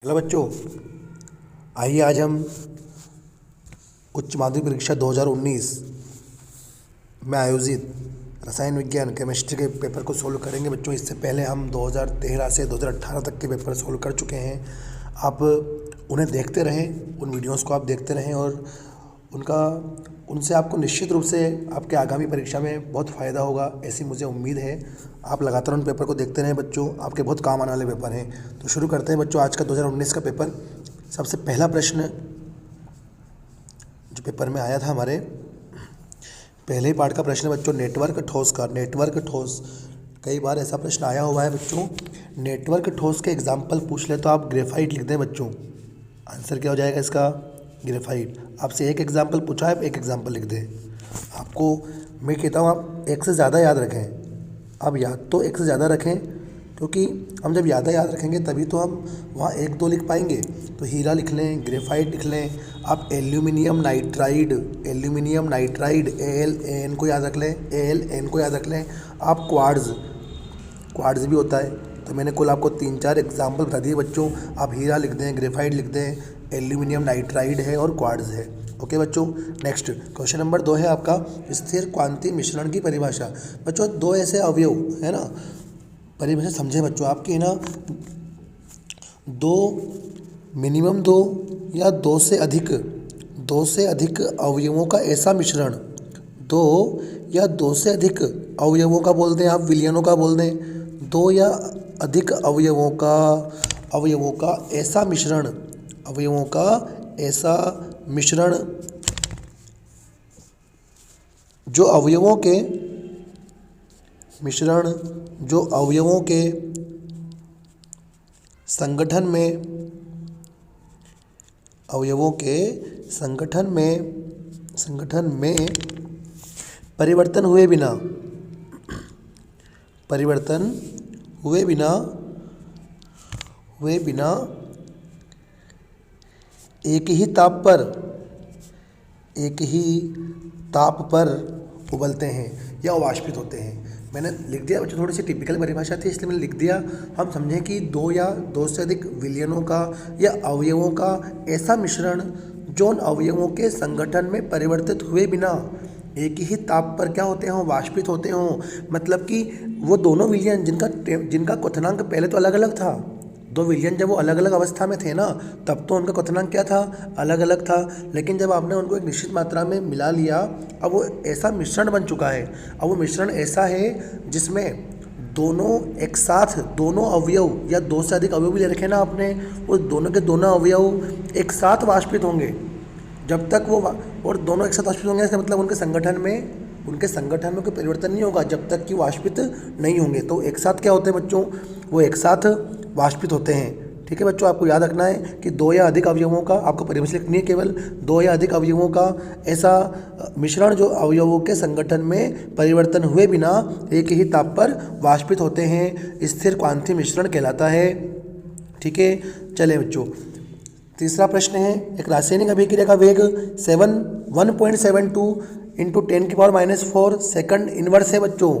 Hello बच्चों, आइए आज हम उच्च माध्यमिक परीक्षा 2019 में आयोजित रसायन विज्ञान केमिस्ट्री के पेपर को सोल्व करेंगे। बच्चों, इससे पहले हम 2013 से 2018 तक के पेपर सोल्व कर चुके हैं। आप उन्हें देखते रहें, उन वीडियोस को आप देखते रहें और उनसे आपको निश्चित रूप से आपके आगामी परीक्षा में बहुत फ़ायदा होगा, ऐसी मुझे उम्मीद है। आप लगातार उन पेपर को देखते रहें बच्चों, आपके बहुत काम आने वाले पेपर हैं। तो शुरू करते हैं बच्चों आज का 2019 का पेपर। सबसे पहला प्रश्न जो पेपर में आया था हमारे पहले ही पार्ट का प्रश्न है बच्चों, नेटवर्क ठोस का। नेटवर्क ठोस, कई बार ऐसा प्रश्न आया हुआ है बच्चों। नेटवर्क ठोस के एग्जाम्पल पूछ ले तो आप ग्रेफाइट लिख दें बच्चों। आंसर क्या हो जाएगा इसका? ग्रेफाइट। आपसे एक एग्जाम्पल पूछा है, आप एक एग्जाम्पल लिख दें। आपको मैं कहता हूँ आप एक से ज़्यादा याद रखें। आप याद तो एक से ज़्यादा रखें, क्योंकि हम जब ज़्यादा याद रखेंगे तभी तो हम वहाँ एक दो लिख पाएंगे। तो हीरा लिख लें, ग्रेफाइट लिख लें, आप एल्यूमिनियम नाइट्राइड AlN को याद रख लें, AlN को याद रख लें। आप क्वार्ट्ज भी होता है। तो मैंने कुल आपको 3-4 एग्जाम्पल बता दिए बच्चों। आप हीरा लिख दें, ग्रेफाइट लिख दें, एल्यूमिनियम नाइट्राइड है और क्वार्ट्ज है। ओके बच्चों, नेक्स्ट क्वेश्चन नंबर 2 है आपका स्थिर क्वांतीय मिश्रण की परिभाषा। बच्चों, दो ऐसे अवयव है ना, परिभाषा समझें बच्चों आपकी है ना। मिनिमम दो या दो से अधिक अवयवों का ऐसा मिश्रण, दो या दो से अधिक अवयवों का बोल दें, आप विलयनों का बोल दें। दो या अधिक अवयवों का ऐसा मिश्रण जो अवयवों के संगठन में परिवर्तन हुए बिना एक ही ताप पर उबलते हैं या वाष्पित होते हैं। मैंने लिख दिया बच्चों, थोड़ी सी टिपिकल परिभाषा थी इसलिए मैंने लिख दिया। हम समझें कि दो या दो से अधिक विलयनों का या अवयवों का ऐसा मिश्रण जो उन अवयवों के संगठन में परिवर्तित हुए बिना एक ही ताप पर क्या होते हों, वाष्पित होते हों। मतलब कि वो दोनों विलयन जिनका क्वथनांक पहले तो अलग अलग था, दो विलयन जब वो अलग अलग अवस्था में थे ना, तब तो उनका क्वथनांक क्या था, अलग अलग था। लेकिन जब आपने उनको एक निश्चित मात्रा में मिला लिया, अब वो ऐसा मिश्रण बन चुका है। अब वो मिश्रण ऐसा है जिसमें दोनों एक साथ, दोनों अवयव या दो से अधिक अवयव भी ले रखे ना आपने, वो दोनों के दोनों अवयव एक साथ वाष्पित होंगे जब तक वो, और दोनों एक साथ वाष्पित होंगे इसका मतलब उनके संगठन में कोई परिवर्तन नहीं होगा जब तक कि वाष्पित नहीं होंगे। तो एक साथ क्या होते हैं बच्चों, वो एक साथ वाष्पित होते हैं। ठीक है बच्चों, आपको याद रखना है कि दो या अधिक अवयवों का, आपको परिभाषा लिखनी है केवल, दो या अधिक अवयवों का ऐसा मिश्रण जो अवयवों के संगठन में परिवर्तन हुए बिना एक ही ताप पर वाष्पित होते हैं, स्थिर क्वांतीय मिश्रण कहलाता है। ठीक है, चले बच्चों, तीसरा प्रश्न है, एक रासायनिक अभिक्रिया का वेग 1.72 इंटू 10⁻⁴ सेकंड इनवर्स है बच्चों।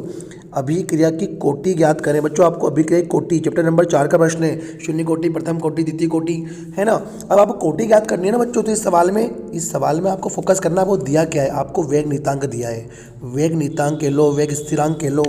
अभिक्रिया की कोटि ज्ञात करें। बच्चों, आपको अभिक्रिया की कोटि चैप्टर नंबर 4 का प्रश्न है, शून्य कोटि, प्रथम कोटि, द्वितीय कोटि, है ना। अब आपको कोटि ज्ञात करनी है ना बच्चों, तो इस सवाल में आपको फोकस करना है, वो दिया क्या है आपको, वेग नीतांक दिया है। वेग नीतांक कह लो, वेग स्थिरांक कह लो,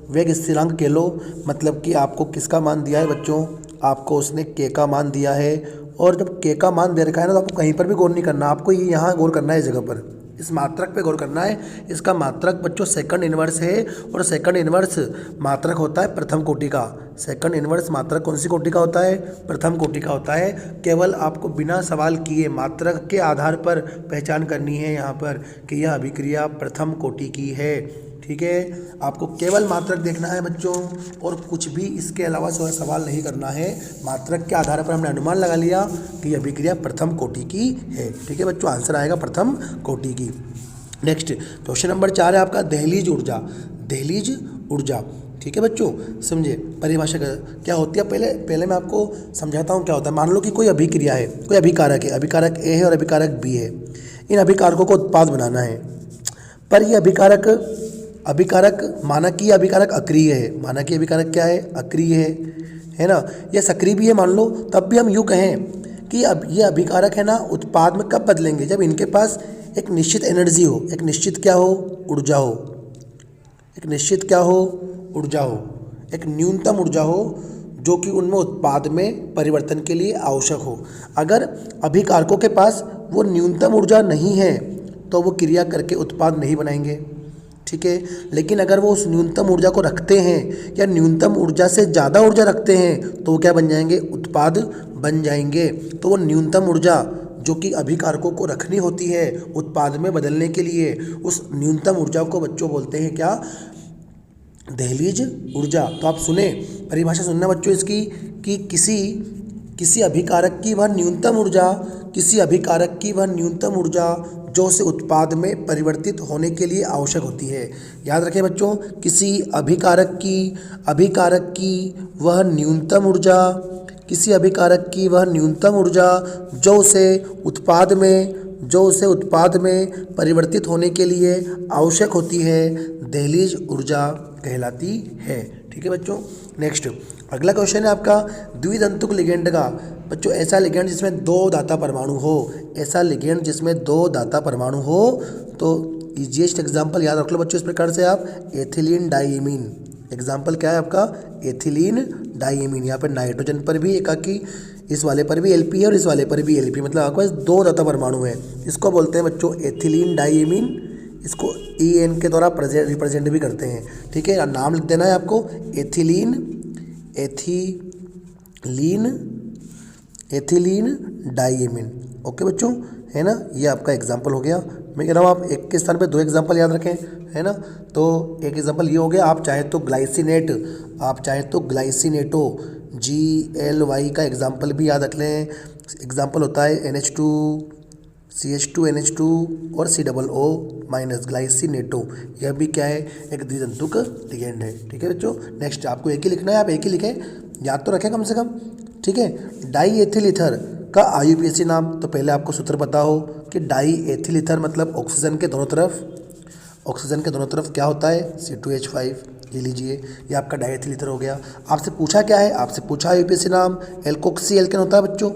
वेग स्थिरांक कह लो। मतलब कि आपको किसका मान दिया है बच्चों, आपको उसने के का मान दिया है। और जब के का मान दे रखा है ना, तो आपको कहीं पर भी गौर नहीं करना, आपको ये यहाँ गौर करना है, इस जगह पर, इस मात्रक पे गौर करना है। इसका मात्रक बच्चों सेकंड इनवर्स है, और सेकंड इनवर्स मात्रक होता है प्रथम कोटि का। सेकंड इनवर्स मात्रक कौन सी कोटि का होता है, प्रथम कोटि का होता है। केवल आपको बिना सवाल किए मात्रक के आधार पर पहचान करनी है यहाँ पर कि यह अभिक्रिया प्रथम कोटि की है। ठीक है, आपको केवल मात्रक देखना है बच्चों, और कुछ भी इसके अलावा सवाल नहीं करना है। मात्रक के आधार पर हमने अनुमान लगा लिया कि यह अभिक्रिया प्रथम कोटि की है। ठीक है बच्चों, आंसर आएगा प्रथम कोटि की। नेक्स्ट क्वेश्चन नंबर 4 है आपका दहलीज ऊर्जा। ठीक है बच्चों, समझे परिभाषा क्या होती है। पहले मैं आपको समझाता हूँ क्या होता है। मान लो कि कोई अभिक्रिया है, कोई अभिकारक है, अभिकारक ए है और अभिकारक बी है। इन अभिकारकों को उत्पाद बनाना है, पर यह अभिकारक माना कि अभिकारक अक्रिय है। माना कि अभिकारक क्या है, अक्रिय है। है ना, या सक्रिय भी है मान लो, तब भी हम यूँ कहें कि अब ये अभिकारक है ना उत्पाद में कब बदलेंगे, जब इनके पास एक निश्चित एनर्जी हो, एक निश्चित क्या हो, ऊर्जा हो, एक निश्चित क्या हो, ऊर्जा हो, एक न्यूनतम ऊर्जा हो जो कि उनमें उत्पाद में परिवर्तन के लिए आवश्यक हो। अगर अभिकारकों के पास वो न्यूनतम ऊर्जा नहीं है तो वो क्रिया करके उत्पाद नहीं बनाएंगे, ठीक है। लेकिन अगर वो उस न्यूनतम ऊर्जा को रखते हैं या न्यूनतम ऊर्जा से ज़्यादा ऊर्जा रखते हैं तो वो क्या बन जाएंगे, उत्पाद बन जाएंगे। तो वो न्यूनतम ऊर्जा जो कि अभिकारकों को रखनी होती है उत्पाद में बदलने के लिए, उस न्यूनतम ऊर्जा को बच्चों बोलते हैं क्या, दहलीज ऊर्जा। तो आप सुने, परिभाषा सुनना बच्चों इसकी, कि किसी अभिकारक की वह न्यूनतम ऊर्जा, किसी अभिकारक की वह न्यूनतम ऊर्जा जो उसे उत्पाद में परिवर्तित होने के लिए आवश्यक होती है। याद रखें बच्चों, किसी अभिकारक की वह न्यूनतम ऊर्जा, किसी अभिकारक की वह न्यूनतम ऊर्जा जो उसे उत्पाद में परिवर्तित होने के लिए आवश्यक होती है, दहलीज ऊर्जा कहलाती है। ठीक है बच्चों। नेक्स्ट अगला क्वेश्चन है आपका द्वितंतुक लिगेंड का। बच्चों ऐसा लिगेंड जिसमें 2 दाता परमाणु हो, ऐसा लिगेंड जिसमें 2 दाता परमाणु हो, तो ईजीएस्ट एग्जाम्पल याद रख लो बच्चों इस प्रकार से आप, एथिलीन डाइमीन। एग्जाम्पल क्या है आपका, एथिलीन डाइमीन। यहाँ पर नाइट्रोजन पर भी एकाकी, इस वाले पर भी एलपी है और इस वाले पर भी एलपी, मतलब आपके पास 2 दाता परमाणु है। इसको बोलते हैं बच्चों एथिलीन डाइमीन। इसको EN के द्वारा रिप्रेजेंट भी करते हैं। ठीक है, नाम लिख देना है आपको, एथिलीन डाइमीन। ओके बच्चों, है ना, ये आपका एग्जाम्पल हो गया। मैं कह रहा हूँ आप एक के स्थान पे 2 एग्जाम्पल याद रखें, है ना। तो एक एग्जाम्पल ये हो गया, आप चाहे तो ग्लाइसिनेटो GLY का एग्जाम्पल भी याद रख लें। एग्जाम्पल होता है NH2 CH2NH2 और COO- ग्लाइसिनेटो। यह भी क्या है, एक द्वितंतुक लिगेंड है। ठीक है बच्चों। नेक्स्ट आपको एक ही लिखना है, आप एक ही लिखें, याद तो रखें कम से कम। ठीक है, डाई एथिल ईथर का IUPAC नाम, तो पहले आपको सूत्र पता हो कि डाई एथिल ईथर मतलब ऑक्सीजन के दोनों तरफ क्या होता है, C2H5। ये लीजिए, ये आपका डाई एथिल ईथर हो गया। आपसे पूछा क्या है, आपसे पूछा IUPAC नाम एल्कोक्सी एल्केन होता है बच्चों।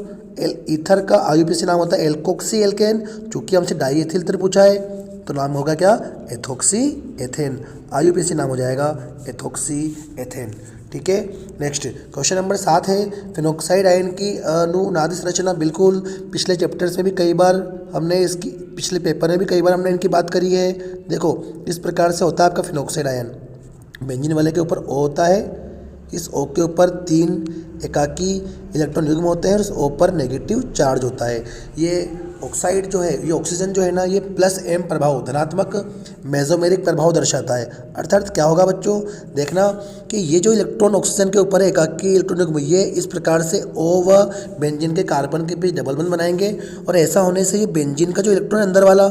ईथर का IUPAC नाम होता है एल्कोक्सी एल्केन। चूंकि हमसे डाई एथिल ईथर पूछा है तो नाम होगा क्या, एथोक्सी एथेन। IUPAC नाम हो जाएगा एथोक्सी एथेन। ठीक है। नेक्स्ट क्वेश्चन नंबर 7 है फिनोक्साइड आयन की अनुनादी संरचना। बिल्कुल पिछले चैप्टर्स में भी कई बार हमने इसकी, पिछले पेपर में भी कई बार हमने इनकी बात करी है। देखो इस प्रकार से होता है आपका फिनोक्साइड आयन। बेंजीन वाले के ऊपर O होता है, इस O के ऊपर 3 एकाकी इलेक्ट्रॉन युग्म होते हैं और इस O पर नेगेटिव चार्ज होता है। ये ऑक्साइड जो है, ये ऑक्सीजन जो है ना, ये +M प्रभाव, धनात्मक मेसोमेरिक प्रभाव दर्शाता है। अर्थात क्या होगा बच्चों, देखना कि ये जो इलेक्ट्रॉन ऑक्सीजन के ऊपर है एकाकी इलेक्ट्रॉन युग्म, ये इस प्रकार से O व बेंजीन के कार्बन के बीच डबल बंध बनाएंगे और ऐसा होने से ये बेंजीन का जो इलेक्ट्रॉन अंदर वाला,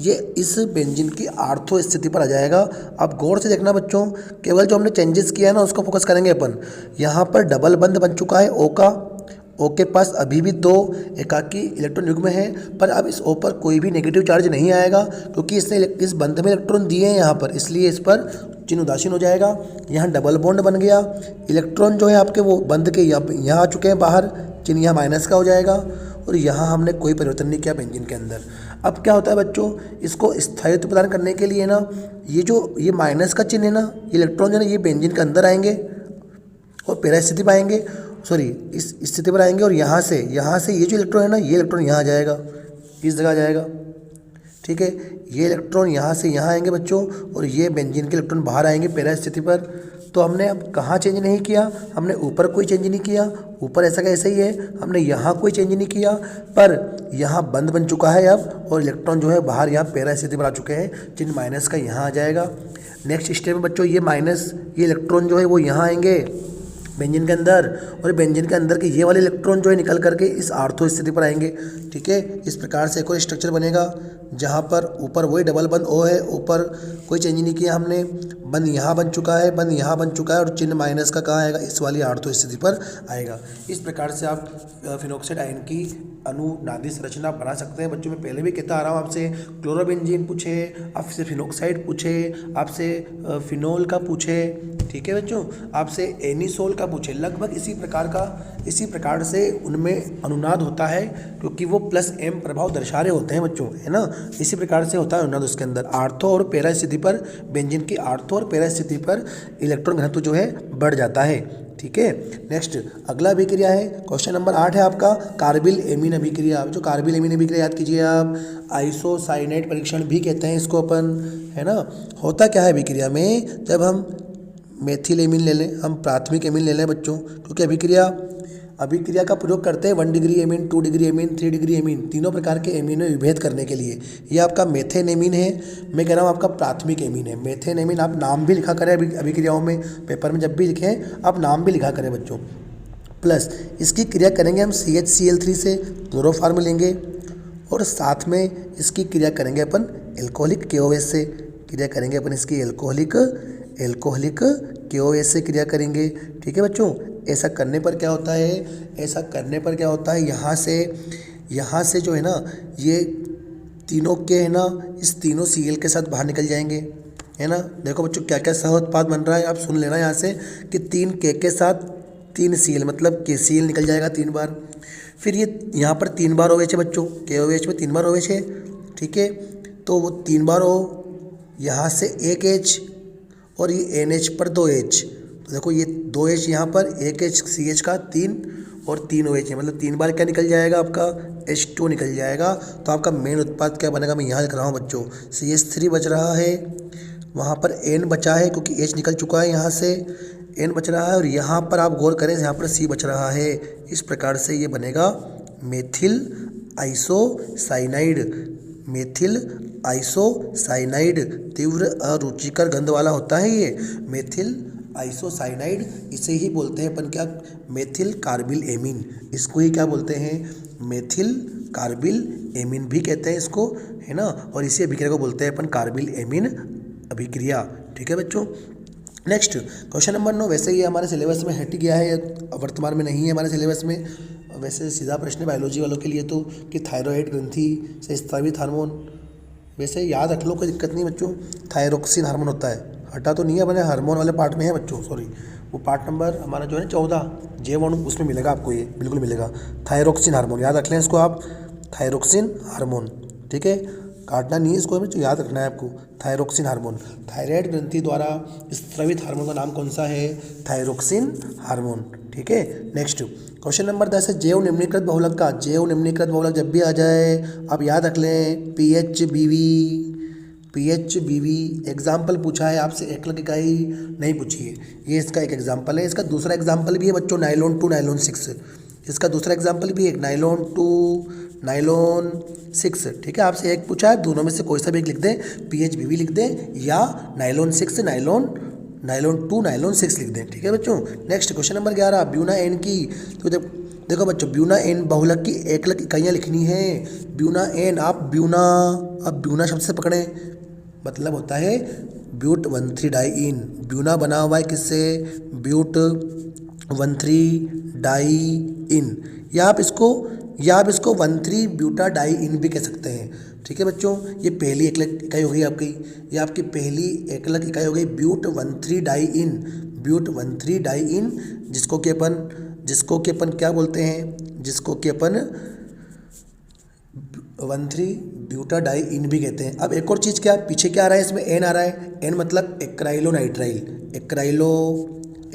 ये इस बेंजीन की आर्थो स्थिति पर आ जाएगा। अब गौर से देखना बच्चों, केवल जो हमने चेंजेस किया है ना उसको फोकस करेंगे अपन। यहाँ पर डबल बंध बन चुका है O का, O के पास अभी भी 2 एकाकी इलेक्ट्रॉन युग्म है, पर अब इस O पर कोई भी नेगेटिव चार्ज नहीं आएगा क्योंकि इसने इस बंध में इलेक्ट्रॉन दिए हैं यहाँ पर, इसलिए इस पर चिन्ह उदासीन हो जाएगा। यहाँ डबल बॉन्ड बन गया, इलेक्ट्रॉन जो है आपके वो बंध के यहाँ आ चुके हैं बाहर, चिन्ह यहाँ माइनस का हो जाएगा और यहाँ हमने कोई परिवर्तन नहीं किया बेंजीन के अंदर। अब क्या होता है बच्चों, इसको स्थायित्व प्रदान करने के लिए ना, ये माइनस का चिन्ह है ना, इलेक्ट्रॉन जो है ना ये बेंजीन के अंदर आएंगे और पैरा स्थिति पर आएंगे, इस स्थिति पर आएंगे और यहाँ से ये जो इलेक्ट्रॉन है ना, ये इलेक्ट्रॉन यहाँ आ जाएगा, इस जगह आ जाएगा। ठीक है, ये इलेक्ट्रॉन यहाँ से यहाँ आएंगे बच्चों और ये बेंजीन के इलेक्ट्रॉन बाहर आएंगे पैरा स्थिति पर। तो हमने अब कहाँ चेंज नहीं किया, हमने ऊपर कोई चेंज नहीं किया, ऊपर ऐसा का ऐसा ही है। हमने यहाँ कोई चेंज नहीं किया, पर यहाँ बंद बन चुका है अब और इलेक्ट्रॉन जो है बाहर यहाँ पैरा स्थिति पर आ चुके हैं, चिन्ह माइनस का यहाँ आ जाएगा। नेक्स्ट स्टेप में बच्चों ये इलेक्ट्रॉन जो है वो यहाँ आएंगे बेंजीन के अंदर और बेंजीन के अंदर के ये वाले इलेक्ट्रॉन जो है निकल करके इस आर्थो स्थिति पर आएंगे। ठीक है, इस प्रकार से एक और स्ट्रक्चर बनेगा जहाँ पर ऊपर वही डबल बंद O है, ऊपर कोई चेंज नहीं किया हमने, बंद यहाँ बन चुका है, बंद यहाँ बन चुका है और चिन्ह माइनस का कहाँ आएगा, इस वाली आर्थो स्थिति पर आएगा। इस प्रकार से आप फिनोक्साइड आयन की अनुनादी संरचना बना सकते हैं। बच्चों मैं पहले भी कहता आ रहा हूँ आपसे, क्लोरोबेंजीन पूछे, आपसे फिनोक्साइड पूछे, आपसे फिनोल का पूछे, ठीक है बच्चों। आपसे एनिसोल का पूछे, लगभग इसी प्रकार से उनमें अनुनाद होता है, क्योंकि वो प्लस एम प्रभाव दर्शा रहे होते हैं बच्चों, है ना। इसी प्रकार से होता है अनुनाद उसके अंदर। आर्थो और पैरा स्थिति पर, बेंजीन की आर्थो और पैरा स्थिति पर इलेक्ट्रॉन घनत्व जो है बढ़ जाता है, ठीक है। नेक्स्ट अगला अभिक्रिया है, क्वेश्चन नंबर 8 है आपका, कार्बिल एमीन अभिक्रिया। जो कार्बिल एमीन अभिक्रिया याद कीजिए आप, आइसोसाइनेट परीक्षण भी कहते हैं इसको अपन, है ना। होता क्या है अभिक्रिया में, जब हम मेथिल एमीन ले लें, हम प्राथमिक एमीन ले लें बच्चों, क्योंकि अभिक्रिया का प्रयोग करते हैं 1 degree amine, 2 degree amine, 3 degree amine, तीनों प्रकार के एमीन में विभेद करने के लिए। ये आपका मेथेन एमीन है, मैं कह रहा हूँ आपका प्राथमिक एमीन है। मेथेन एमीन आप नाम भी लिखा करें अभिक्रियाओं में, पेपर में जब भी लिखें आप नाम भी लिखा करें बच्चों। प्लस इसकी क्रिया करेंगे हम CHCl3 से, क्लोरोफार्म लेंगे, और साथ में इसकी क्रिया करेंगे अपन एल्कोहलिक KOH से, क्रिया करेंगे अपन इसकी एल्कोहलिक KOH से क्रिया करेंगे, ठीक है बच्चों। ऐसा करने पर क्या होता है, यहाँ से जो है ना, ये तीनों के है ना, इस तीनों Cl के साथ बाहर निकल जाएंगे, है ना। देखो बच्चों क्या क्या सह उत्पाद बन रहा है, आप सुन लेना यहाँ से कि 3 K के साथ 3 Cl, मतलब KCl निकल जाएगा 3 बार। फिर ये यहाँ पर 3 बार OH है बच्चों, KOH में 3 बार OH है, ठीक है। तो वो 3 बार O, यहाँ से 1 H, और ये NH पर 2 H। तो देखो ये 2 H यहाँ पर, 1 H CH का 3 और 3 OH है, मतलब 3 बार क्या निकल जाएगा आपका, H2 निकल जाएगा। तो आपका मेन उत्पाद क्या बनेगा, मैं यहाँ लिख रहा हूँ बच्चों, CH3 बच रहा है, वहाँ पर N बचा है क्योंकि H निकल चुका है, यहाँ से N बच रहा है, और यहाँ पर आप गौर करें यहाँ पर C बच रहा है। इस प्रकार से ये बनेगा मेथिल आइसोसाइनाइड, तीव्र अरुचिकर गंध वाला होता है ये मेथिल आइसोसाइनाइड। इसे ही बोलते हैं अपन क्या, मेथिल कार्बिल एमीन। इसको ही क्या बोलते हैं, मेथिल कार्बिल एमीन भी कहते हैं इसको, है ना। और इसी अभिक्रिया को बोलते हैं अपन कार्बिल एमीन अभिक्रिया, ठीक है बच्चों। नेक्स्ट क्वेश्चन नंबर 9, वैसे ये हमारे सिलेबस में हट गया है, वर्तमान में नहीं है हमारे सिलेबस में। वैसे सीधा प्रश्न है बायोलॉजी वालों के लिए तो, कि थायरॉइड ग्रंथि से स्रावित हार्मोन, वैसे याद रख लो, कोई दिक्कत नहीं बच्चों। थायरोक्सिन हार्मोन होता है, हटा तो नहीं है, अपने हार्मोन वाले पार्ट में है बच्चों, सॉरी, वो पार्ट नंबर हमारा जो है 14 J1 उसमें मिलेगा आपको, ये बिल्कुल मिलेगा। थायरोक्सिन हार्मोन याद रख लें इसको आप, थायरोक्सिन हार्मोन, ठीक है, काटना नहीं है इसको बच्चों, याद रखना है आपको। थायरोक्सिन हार्मोन, थायराइड ग्रंथि द्वारा स्रावित हार्मोन का नाम कौन सा है, थायरोक्सिन हार्मोन, ठीक है। नेक्स्ट क्वेश्चन नंबर 10 है, जैव निम्नीकृत बहुलक का, जैव निम्नीकृत बहुलक जब भी आ जाए आप याद रख लें PHBV एग्जाम्पल पूछा है आपसे, एकलक इकाई नहीं पूछी है, ये इसका एक एग्जाम्पल है। इसका दूसरा एग्जाम्पल भी है बच्चों, नाइलॉन 2 नाइलॉन 6, इसका दूसरा एग्जाम्पल भी एक नाइलॉन 2 नाइलॉन 6, ठीक है। आपसे एक पूछा है, दोनों में से कोई सा भी एक लिख दें, PHBV लिख दें या नाइलॉन 6 नाइलॉन 2 नाइलॉन 6 लिख दें, ठीक है बच्चों। Next question number 11, Buna N की, तो देखो बच्चों ब्यूना एन बहुलक की एकलक इकाइयाँ लिखनी है। ब्यूना एन, आप ब्यूना शब्द से पकड़ें, मतलब होता है ब्यूट 1,3 डाइइन। ब्यूना बना हुआ है किससे, ब्यूट 1,3 डाइइन, या आप इसको 1,3 ब्यूटा डाइइन भी कह सकते हैं, ठीक है बच्चों। ये पहली एकलक इकाई हो गई आपकी, ये आपकी पहली एकलक इकाई हो गई ब्यूट 1,3 डाइइन, ब्यूट 1,3 डाइइन, जिसको कि अपन क्या बोलते हैं, जिसको कि अपन 1,3 ब्यूटा डाइइन भी कहते हैं। अब एक और चीज़, क्या पीछे क्या आ रहा है, इसमें एन आ रहा है, एन मतलब एक्राइलोनाइट्राइल,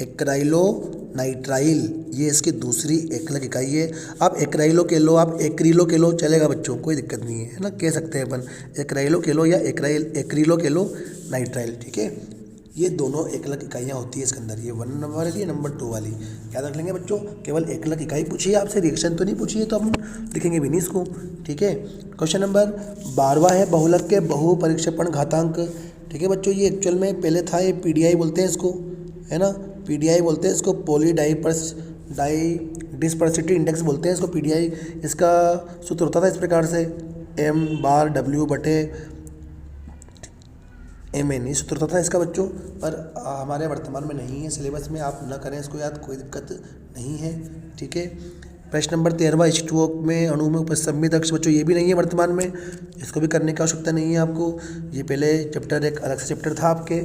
एक्राइलोनाइट्राइल, ये इसकी दूसरी एकलक इकाई है। आप एक्राइलो के लो, आप एक्रीलो के लो, चलेगा बच्चों, कोई दिक्कत नहीं है ना, कह सकते हैं अपन एक्राइलो के लो या एक्रीलो के लो नाइट्राइल, ठीक है। ये दोनों एकलक इकाइयाँ होती है इसके अंदर, ये 1 नंबर वाली, नंबर 2 वाली याद रख लेंगे बच्चों। केवल एकलक इकाई पूछी है आपसे, रिएक्शन तो नहीं पूछी है, तो हम लिखेंगे भी नहीं इसको, ठीक है। क्वेश्चन नंबर 12 है, बहुलक के बहु परिक्षेपण घातांक, ठीक है बच्चों। ये एक्चुअल में पहले था, ये PDI बोलते हैं इसको, है ना, PDI बोलते हैं इसको, पॉली डिस्पर्सिटी इंडेक्स बोलते हैं इसको, PDI। इसका सूत्र होता था इस प्रकार से, M/W/MN, ये सूत्र होता था इसका बच्चों, पर हमारे वर्तमान में नहीं है सिलेबस में, आप ना करें इसको याद, कोई दिक्कत नहीं है, ठीक है। प्रश्न नंबर 13, H2O में अणु में उपसम्मित अक्ष, बच्चों ये भी नहीं है वर्तमान में, इसको भी करने की आवश्यकता नहीं है आपको। ये पहले चैप्टर, एक अलग से चैप्टर था आपके,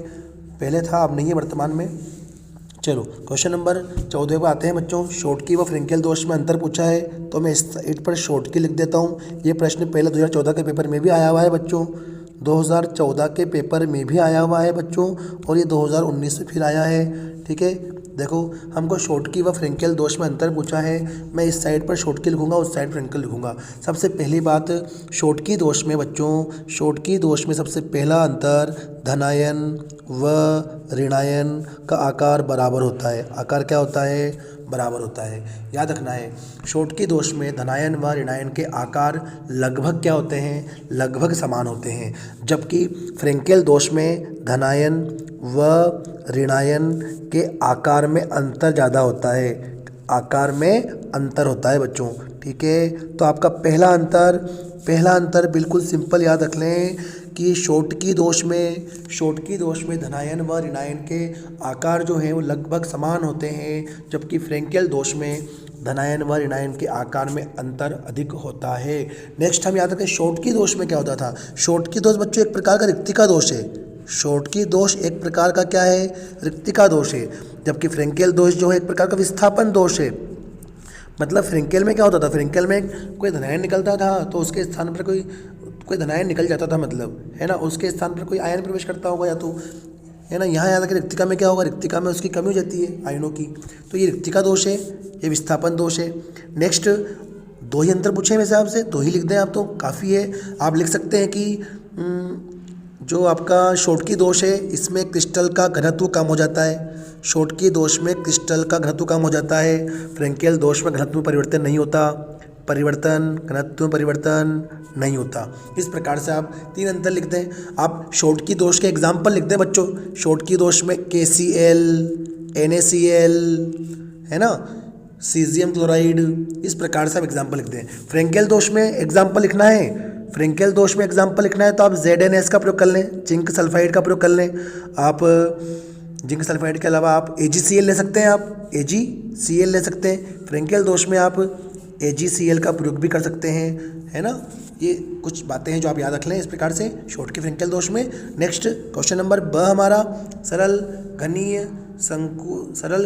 पहले था, अब नहीं है वर्तमान में। चलो क्वेश्चन नंबर 14 पर आते हैं बच्चों। शॉटकी व फ्रेंकेल दोष में अंतर पूछा है, तो मैं इस साइड पर शॉटकी लिख देता हूँ। ये प्रश्न पहले 2014 के पेपर में भी आया हुआ है बच्चों, 2014 के पेपर में भी आया हुआ है बच्चों, और ये 2019 में फिर आया है। ठीक है, देखो हमको शॉटकी व फ्रेंकेल दोष में अंतर पूछा है। मैं इस साइड पर शॉटकी लिखूंगा, उस साइड फ्रेंकेल लिखूंगा। सबसे पहली बात, शॉटकी दोष में बच्चों, शॉटकी दोष में सबसे पहला अंतर, धनायन व ऋणायन का आकार बराबर होता है। आकार क्या होता है? बराबर होता है। याद रखना है, शॉटकी दोष में धनायन व ऋणायन के आकार लगभग क्या होते हैं? लगभग समान होते हैं। जबकि फ्रेंकेल दोष में धनायन व ऋणायन के आकार में अंतर ज़्यादा होता है। आकार में अंतर होता है बच्चों। ठीक है, तो आपका पहला अंतर बिल्कुल सिंपल याद रख लें कि शॉटकी दोष में धनायन व ऋणायन के आकार जो हैं वो लगभग समान होते हैं, जबकि फ्रेंकेल दोष में धनायन व ऋणायन के आकार में अंतर अधिक होता है। नेक्स्ट हम याद रखें, शॉटकी दोष में क्या होता था? शॉटकी दोष बच्चों एक प्रकार का रिक्तिका दोष है। शॉटकी दोष एक प्रकार का क्या है? रिक्तिका दोष है। जबकि फ्रेंकेल दोष जो है एक प्रकार का विस्थापन दोष है। मतलब फ्रेंकेल में क्या होता था? फ्रेंकेल में कोई धनायन निकलता था तो उसके स्थान पर कोई धनायन निकल जाता था, मतलब है ना, उसके स्थान पर कोई आयन प्रवेश करता होगा या तो, है ना। यहाँ याद रखें रिक्तिका में क्या होगा? रिक्तिका में उसकी कमी हो जाती है आयनों की, तो ये रिक्तिका दोष है, ये विस्थापन दोष है। नेक्स्ट, दो ही अंतर पूछे मेरे हिसाब से, दो ही लिख दें आप तो काफ़ी है। आप लिख सकते हैं कि जो आपका शॉटकी दोष है इसमें क्रिस्टल का घनत्व कम हो जाता है। शॉटकी दोष में क्रिस्टल का घनत्व कम हो जाता है। फ्रेंकेल दोष में घनत्व में परिवर्तन नहीं होता, घनत्व में परिवर्तन नहीं होता। इस प्रकार से आप तीन अंतर लिख दें। आप शॉटकी दोष के एग्जाम्पल लिख दें बच्चों। शॉटकी दोष में KCl, NaCl, है ना, सीजियम क्लोराइड, इस प्रकार से आप एग्जाम्पल लिख दें। फ्रेंकेल दोष में एग्जाम्पल लिखना है, तो आप ZnS का प्रयोग कर लें, जिंक सल्फाइड का प्रयोग कर लें। आप जिंक सल्फाइड के अलावा आप AgCl ले सकते हैं, आप AgCl ले सकते हैं। फ्रेंकेल दोष में आप AgCl का प्रयोग भी कर सकते हैं, है ना। ये कुछ बातें हैं जो आप याद रख लें इस प्रकार से शॉटकी फ्रेंकेल दोष में। नेक्स्ट क्वेश्चन नंबर ब हमारा, सरल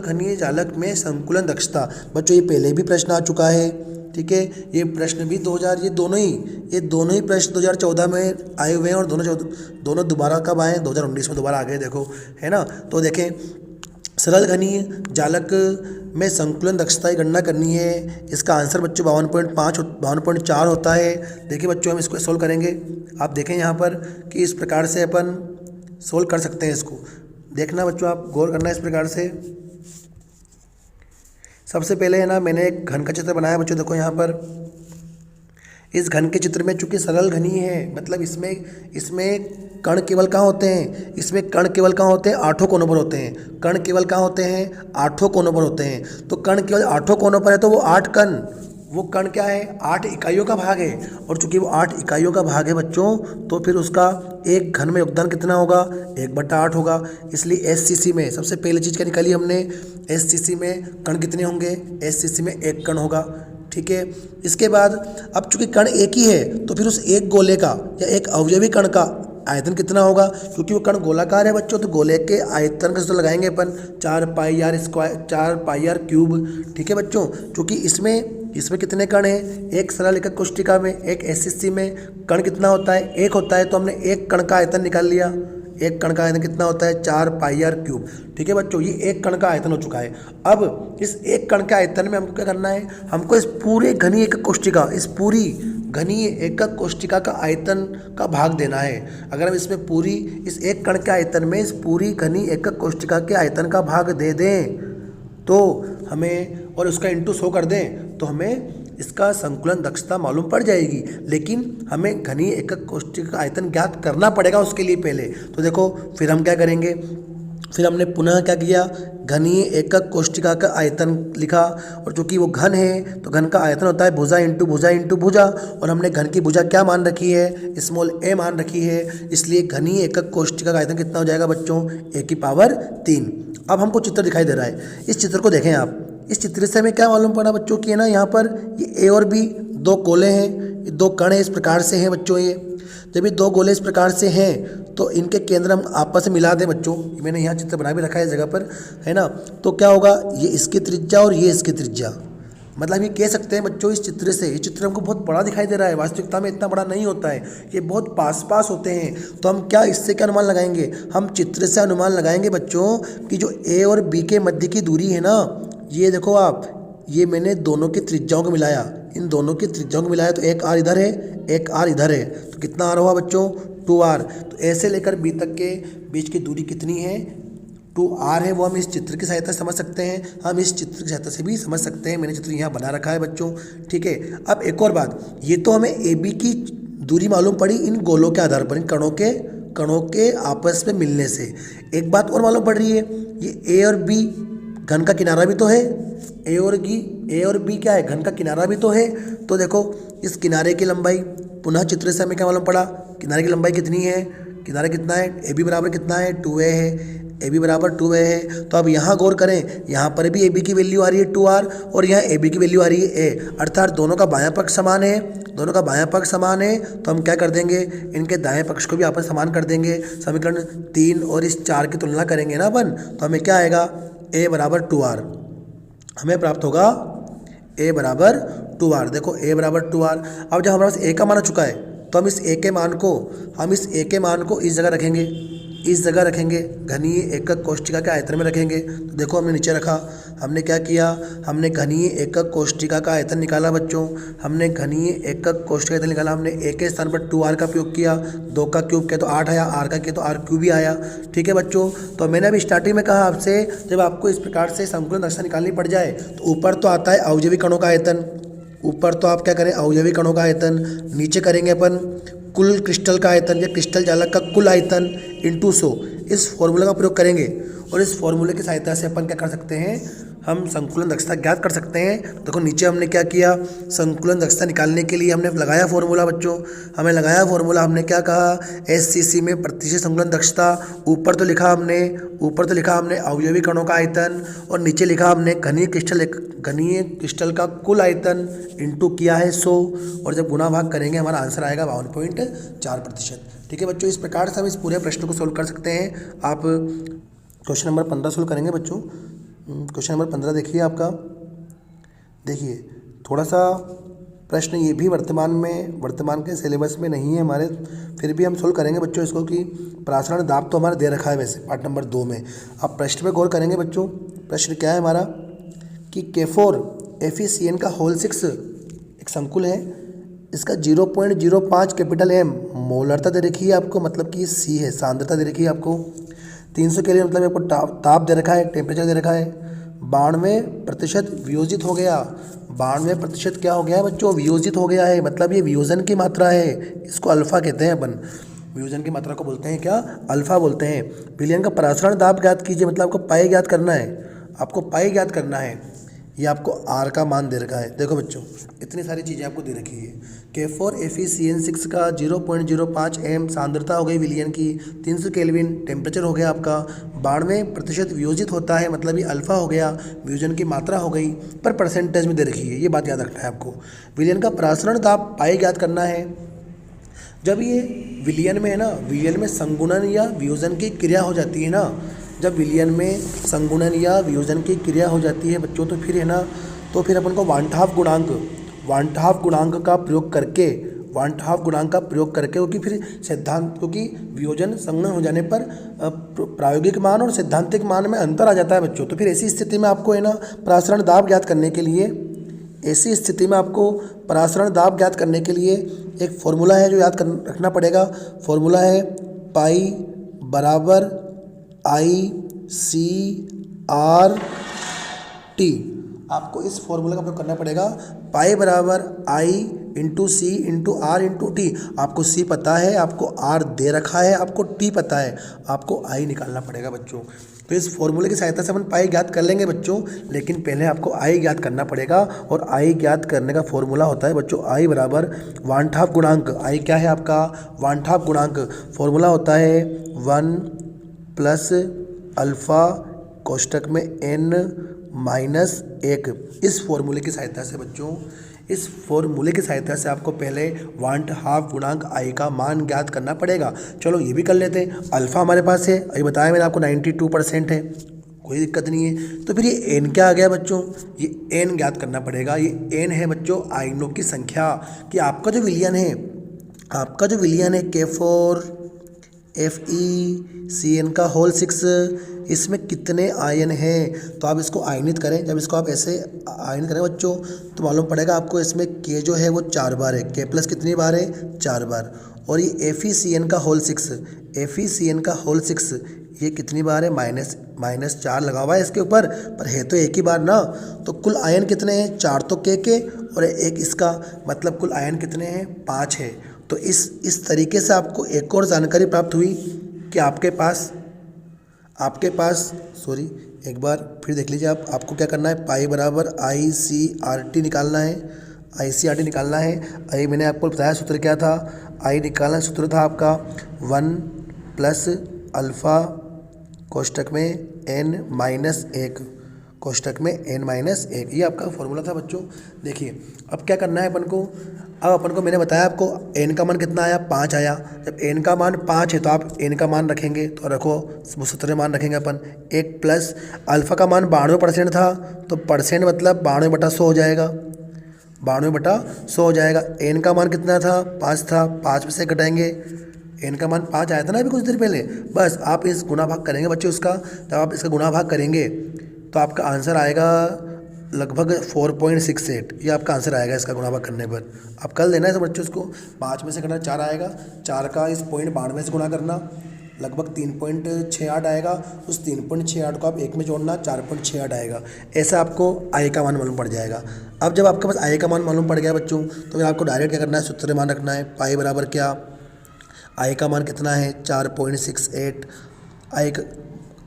घनीय जालक में संकुलन दक्षता। बच्चों ये पहले भी प्रश्न आ चुका है। ठीक है, ये प्रश्न भी ये दोनों ही प्रश्न 2014 में आए हुए हैं, और दोनों दोबारा कब आए हैं? 2019 में दोबारा आ गए, देखो, है ना। तो देखें, सरल घनीय जालक में संकुलन दक्षता की गणना करनी है। इसका आंसर बच्चों 52.4 होता है। देखिए बच्चों, हम इसको सोल्व करेंगे। आप देखें यहाँ पर कि इस प्रकार से अपन सोल्व कर सकते हैं। इसको देखना बच्चों, आप गौर करना इस प्रकार से। सबसे पहले है ना, मैंने एक घन का चित्र बनाया बच्चों। देखो यहाँ पर इस घन के चित्र में चूंकि सरल घनी है, मतलब इसमें कण केवल कहाँ होते हैं? आठों कोनों पर होते हैं। कण केवल कहाँ होते हैं? आठों कोनों पर होते हैं। तो कण केवल आठों कोनों पर है, तो वो कण क्या है? 8 इकाइयों का भाग है। और चूंकि वो 8 इकाइयों का भाग है बच्चों, तो फिर उसका एक घन में योगदान कितना होगा? 1/8 होगा। इसलिए SCC में सबसे पहली चीज़ क्या निकाली हमने? SCC में कण कितने होंगे? SCC में 1 कण होगा। ठीक है, इसके बाद अब चूंकि कण एक ही है, तो फिर उस एक गोले का या एक अवयवी कण का आयतन कितना होगा? क्योंकि वो कण गोलाकार है बच्चों, तो गोले के आयतन का सूत्र लगाएंगे अपन 4πr क्यूब। ठीक है बच्चों, क्योंकि इसमें कितने कण हैं? एक सरल एकक कोष्ठिका में, एक SCC में कण कितना होता है? 1 होता है। तो हमने एक कण का आयतन निकाल लिया। एक कण का आयतन कितना होता है? 4πr cube. ठीक है बच्चों, ये एक कण का आयतन हो चुका है। अब इस एक कण के आयतन में हमको क्या करना है? हमको इस पूरे घनीय एकक कोष्ठिका, इस पूरी घनीय एकक कोष्ठिका का आयतन का भाग देना है। अगर हम इस एक कण के आयतन में इस पूरी घनीय एकक कोष्ठिका के आयतन का भाग दे दें, तो हमें, और उसका इंटू 100 कर दें, तो हमें इसका संकुलन दक्षता मालूम पड़ जाएगी। लेकिन हमें घनीय एकक कोष्ठिका का आयतन ज्ञात करना पड़ेगा उसके लिए पहले। तो देखो, फिर हम क्या करेंगे? फिर हमने पुनः क्या किया? घनीय एकक कोष्ठिका का आयतन लिखा, और चूंकि वो घन है तो घन का आयतन होता है भुजा इंटू भुजा, और हमने घन की भुजा क्या मान रखी है? स्मॉल a मान रखी है। इसलिए घनीय एकक कोष्ठिका का आयतन कितना हो जाएगा बच्चों? a⁻3। अब हमको चित्र दिखाई दे रहा है, इस चित्र को देखें आप। इस चित्र से हमें क्या मालूम पड़ा बच्चों की, है ना, यहाँ पर ये A और B 2 गोले हैं, 2 कण हैं, इस प्रकार से हैं बच्चों। ये जब ये दो गोले इस प्रकार से हैं तो इनके केंद्र हम आपस में मिला दें बच्चों, मैंने यहाँ चित्र बना भी रखा है इस जगह पर, है ना। तो क्या होगा, ये इसकी त्रिज्या और ये इसकी त्रिज्या, मतलब ये कह सकते हैं बच्चों इस चित्र से, ये चित्र हमको बहुत बड़ा दिखाई दे रहा है, वास्तविकता में इतना बड़ा नहीं होता है, ये बहुत पास पास होते हैं। तो हम क्या इससे क्या अनुमान लगाएंगे, हम चित्र से अनुमान लगाएंगे बच्चों कि जो ए और बी के मध्य की दूरी है ना, ये देखो आप, ये मैंने दोनों की त्रिज्याओं को मिलाया, इन दोनों की त्रिज्याओं को मिलाया तो एक आर इधर है, एक आर इधर है, तो कितना आर हुआ बच्चों, 2r। तो ऐसे लेकर बी तक के बीच की दूरी कितनी है, 2r है। वो हम इस चित्र की सहायता से समझ सकते हैं, हम इस चित्र की सहायता से भी समझ सकते हैं। मैंने चित्र यहाँ बना रखा है बच्चों, ठीक है। अब एक और बात, ये तो हमें ए बी की दूरी मालूम पड़ी इन गोलों के आधार पर, इन कणों के आपस में मिलने से। एक बात और मालूम पड़ रही है, ये ए और बी घन का किनारा भी तो है, ए और बी क्या है, घन का किनारा भी तो है। तो देखो इस किनारे की लंबाई, पुनः चित्र से हमें क्या मालूम पड़ा, किनारे की लंबाई कितनी है, किनारा कितना है, ए बी बराबर कितना है, 2a है, ए बी बराबर 2a है। तो अब यहाँ गौर करें, यहाँ पर भी ए बी की वैल्यू आ रही है 2r और यहाँ ए बी की वैल्यू आ रही है a, अर्थात दोनों का बायां पक्ष समान है, दोनों का बायां पक्ष समान है। तो हम क्या कर देंगे, इनके दाएं पक्ष को भी आपस में समान कर देंगे। समीकरण 3 और इस 4 की तुलना करेंगे ना अपन, तो हमें क्या आएगा, a बराबर 2r, हमें प्राप्त होगा a बराबर 2r। देखो a बराबर 2r। अब जब हमारे पास a का मान आ चुका है तो हम इस a के मान को इस जगह रखेंगे, घनीय एकक कोष्ठिका के आयतन में रखेंगे। तो देखो हमने नीचे रखा, हमने क्या किया, हमने घनीय एकक कोष्ठिका का आयतन निकाला बच्चों, हमने घनीय एकक कोष्ठिका का आयतन निकाला, हमने a के स्थान पर 2r का प्रयोग किया, 2 का क्यूब किया तो 8 आया, r का किया तो r क्यूब ही आया, ठीक है बच्चों। तो मैंने अभी स्टार्टिंग में कहा आपसे, जब आपको इस प्रकार से संकुलन दक्षता निकालनी पड़ जाए तो ऊपर तो आता है अवयवी कणों का आयतन, ऊपर तो आप क्या करें, अवयवी कणों का आयतन, नीचे करेंगे अपन कुल क्रिस्टल का आयतन या क्रिस्टल जालक का कुल आयतन इंटू 100। इस फॉर्मूला का प्रयोग करेंगे और इस फॉर्मूले की सहायता से अपन क्या कर सकते हैं, हम संकुलन दक्षता ज्ञात कर सकते हैं। देखो नीचे हमने क्या किया, संकुलन दक्षता निकालने के लिए हमने लगाया फॉर्मूला बच्चों, हमें लगाया फॉर्मूला, हमने क्या कहा, SCC में प्रतिशत संकुलन दक्षता, ऊपर तो लिखा हमने अवयवी कणों का आयतन और नीचे लिखा हमने घनीय क्रिस्टल का कुल आयतन इंटू किया है 100, और जब गुणा भाग करेंगे हमारा आंसर आएगा 52.4%। ठीक है बच्चों, इस प्रकार से हम इस पूरे प्रश्न को सोल्व कर सकते हैं। आप क्वेश्चन नंबर 15 सोल्व करेंगे बच्चों। क्वेश्चन नंबर 15 देखिए आपका, देखिए थोड़ा सा प्रश्न ये भी वर्तमान के सिलेबस में नहीं है हमारे, फिर भी हम सोल्व करेंगे बच्चों इसको, कि परासरण दाब तो हमारा दे रखा है वैसे पार्ट नंबर 2 में। आप प्रश्न पे गौर करेंगे बच्चों, प्रश्न क्या है हमारा, कि K4 FeCN का होल 6 एक संकुल है, इसका 0.05 कैपिटल M मोलरता दे रखी है आपको, मतलब कि C है, सांद्रता दे रखी है आपको। 300 के लिए मतलब आपको ताप दे रखा है, टेम्परेचर दे रखा है। 92% वियोजित हो गया, 92% क्या हो गया है बच्चों, वियोजित हो गया है, मतलब ये वियोजन की मात्रा है, इसको अल्फा कहते हैं अपन, वियोजन की मात्रा को बोलते हैं क्या, अल्फा बोलते हैं। विलयन का परासरण दाब ज्ञात कीजिए, मतलब आपको पाई ज्ञात करना है, ये आपको R का मान दे रखा है। देखो बच्चों इतनी सारी चीज़ें आपको दे रखी है। K4 FeCN6 का 0.05 M सांद्रता हो गई विलयन की, 300 केल्विन टेम्परेचर हो गया आपका, 92% वियोजित होता है, मतलब ये अल्फा हो गया, वियोजन की मात्रा हो गई, पर परसेंटेज में दे रखी है, ये बात याद रखना है आपको। विलयन का परासरण दाब पाई ज्ञात करना है। जब ये विलयन में है ना, विलयन में संगुणन या वियोजन की क्रिया हो जाती है ना, जब विलयन में संगुणन या वियोजन की क्रिया हो जाती है बच्चों, तो फिर है ना, तो फिर अपन को वांटहाफ गुणांक का प्रयोग करके, क्योंकि फिर सिद्धांत, क्योंकि वियोजन संगुणन हो जाने पर प्रायोगिक मान और सैद्धांतिक मान में अंतर आ जाता है बच्चों। तो फिर ऐसी स्थिति में आपको है ना परासरण दाब ज्ञात करने के लिए एक फॉर्मूला है जो याद रखना पड़ेगा। फॉर्मूला है पाई बराबर ICRT। आपको इस फॉर्मूला का प्रयोग करना पड़ेगा, पाई बराबर I into C into R into T। आपको C पता है, आपको R दे रखा है, आपको T पता है, आपको I निकालना पड़ेगा बच्चों। तो इस फॉर्मूले की सहायता से अपन पाई ज्ञात कर लेंगे बच्चों, लेकिन पहले आपको I ज्ञात करना पड़ेगा, और I ज्ञात करने का फॉर्मूला होता है बच्चों I बराबर वांटहाफ गुणांक। I क्या है आपका, वांटहाफ गुणांक। फॉर्मूला होता है 1 प्लस अल्फ़ा कोष्टक में N -1। इस फॉर्मूले की सहायता से बच्चों, इस फॉर्मूले की सहायता से आपको पहले 1/2 गुणांक आई का मान ज्ञात करना पड़ेगा। चलो ये भी कर लेते हैं। अल्फ़ा हमारे पास है, अभी बताया मैंने आपको 92% है, कोई दिक्कत नहीं है। तो फिर ये एन क्या आ गया बच्चों, ये एन ज्ञात करना पड़ेगा। ये एन है बच्चों आयनों की संख्या, कि आपका जो विलयन है, आपका जो विलयन है Fe(CN) का होल 6, इसमें कितने आयन हैं। तो आप इसको आयनित करें, जब इसको आप ऐसे आयनित करें बच्चों, तो मालूम पड़ेगा आपको इसमें K जो है वो 4 बार है, K प्लस कितनी बार है, 4 बार। और ये FeCN का होल 6, FeCN का होल 6 ये कितनी बार है, -4 लगा हुआ है इसके ऊपर, पर है तो एक ही बार ना। तो कुल आयन कितने हैं, 4 तो K के और एक इसका, मतलब कुल आयन कितने हैं, 5 है। तो इस तरीके से आपको एक और जानकारी प्राप्त हुई कि आपके पास सॉरी, एक बार फिर देख लीजिए आप, आपको क्या करना है, पाई बराबर ICRT निकालना है, ICRT निकालना है। आई मैंने आपको बताया सूत्र क्या था, आई निकालना सूत्र था आपका 1 प्लस अल्फ़ा कोष्टक में n-1 कोष्टक में n-1, ये आपका फॉर्मूला था बच्चों। देखिए अब क्या करना है अपन को, अब अपन को मैंने बताया आपको n का मान कितना आया, 5 आया। जब n का मान 5 है तो आप n का मान रखेंगे, तो रखो वो सूत्र मान रखेंगे अपन, 1 प्लस अल्फ़ा का मान 92% था, तो परसेंट मतलब 92/100 हो जाएगा, 92/100 हो जाएगा। n का मान कितना था, 5 था, 5 में से घटाएंगे, n का मान 5 आया था ना अभी कुछ देर पहले। बस आप इस गुणा भाग करेंगे बच्चों उसका, जब आप इसका गुणा भाग करेंगे तो आपका आंसर आएगा लगभग 4.68, ये आपका आंसर आएगा इसका गुणा भाग करने पर। आप कर देना है सब बच्चों इसको, 5 में से करना 4 आएगा, 4 का इस 0.92 से गुणा करना, लगभग 3.68 आएगा। उस 3.68 को आप 1 में जोड़ना, 4.68 आएगा। ऐसा आपको आई का मान मालूम पड़ जाएगा। अब जब आपके पास आई का मान मालूम पड़ गया बच्चों, तो फिर आपको डायरेक्ट क्या करना है, सूत्र मान रखना है, पाई बराबर क्या, आई का मान कितना है 4.68, आई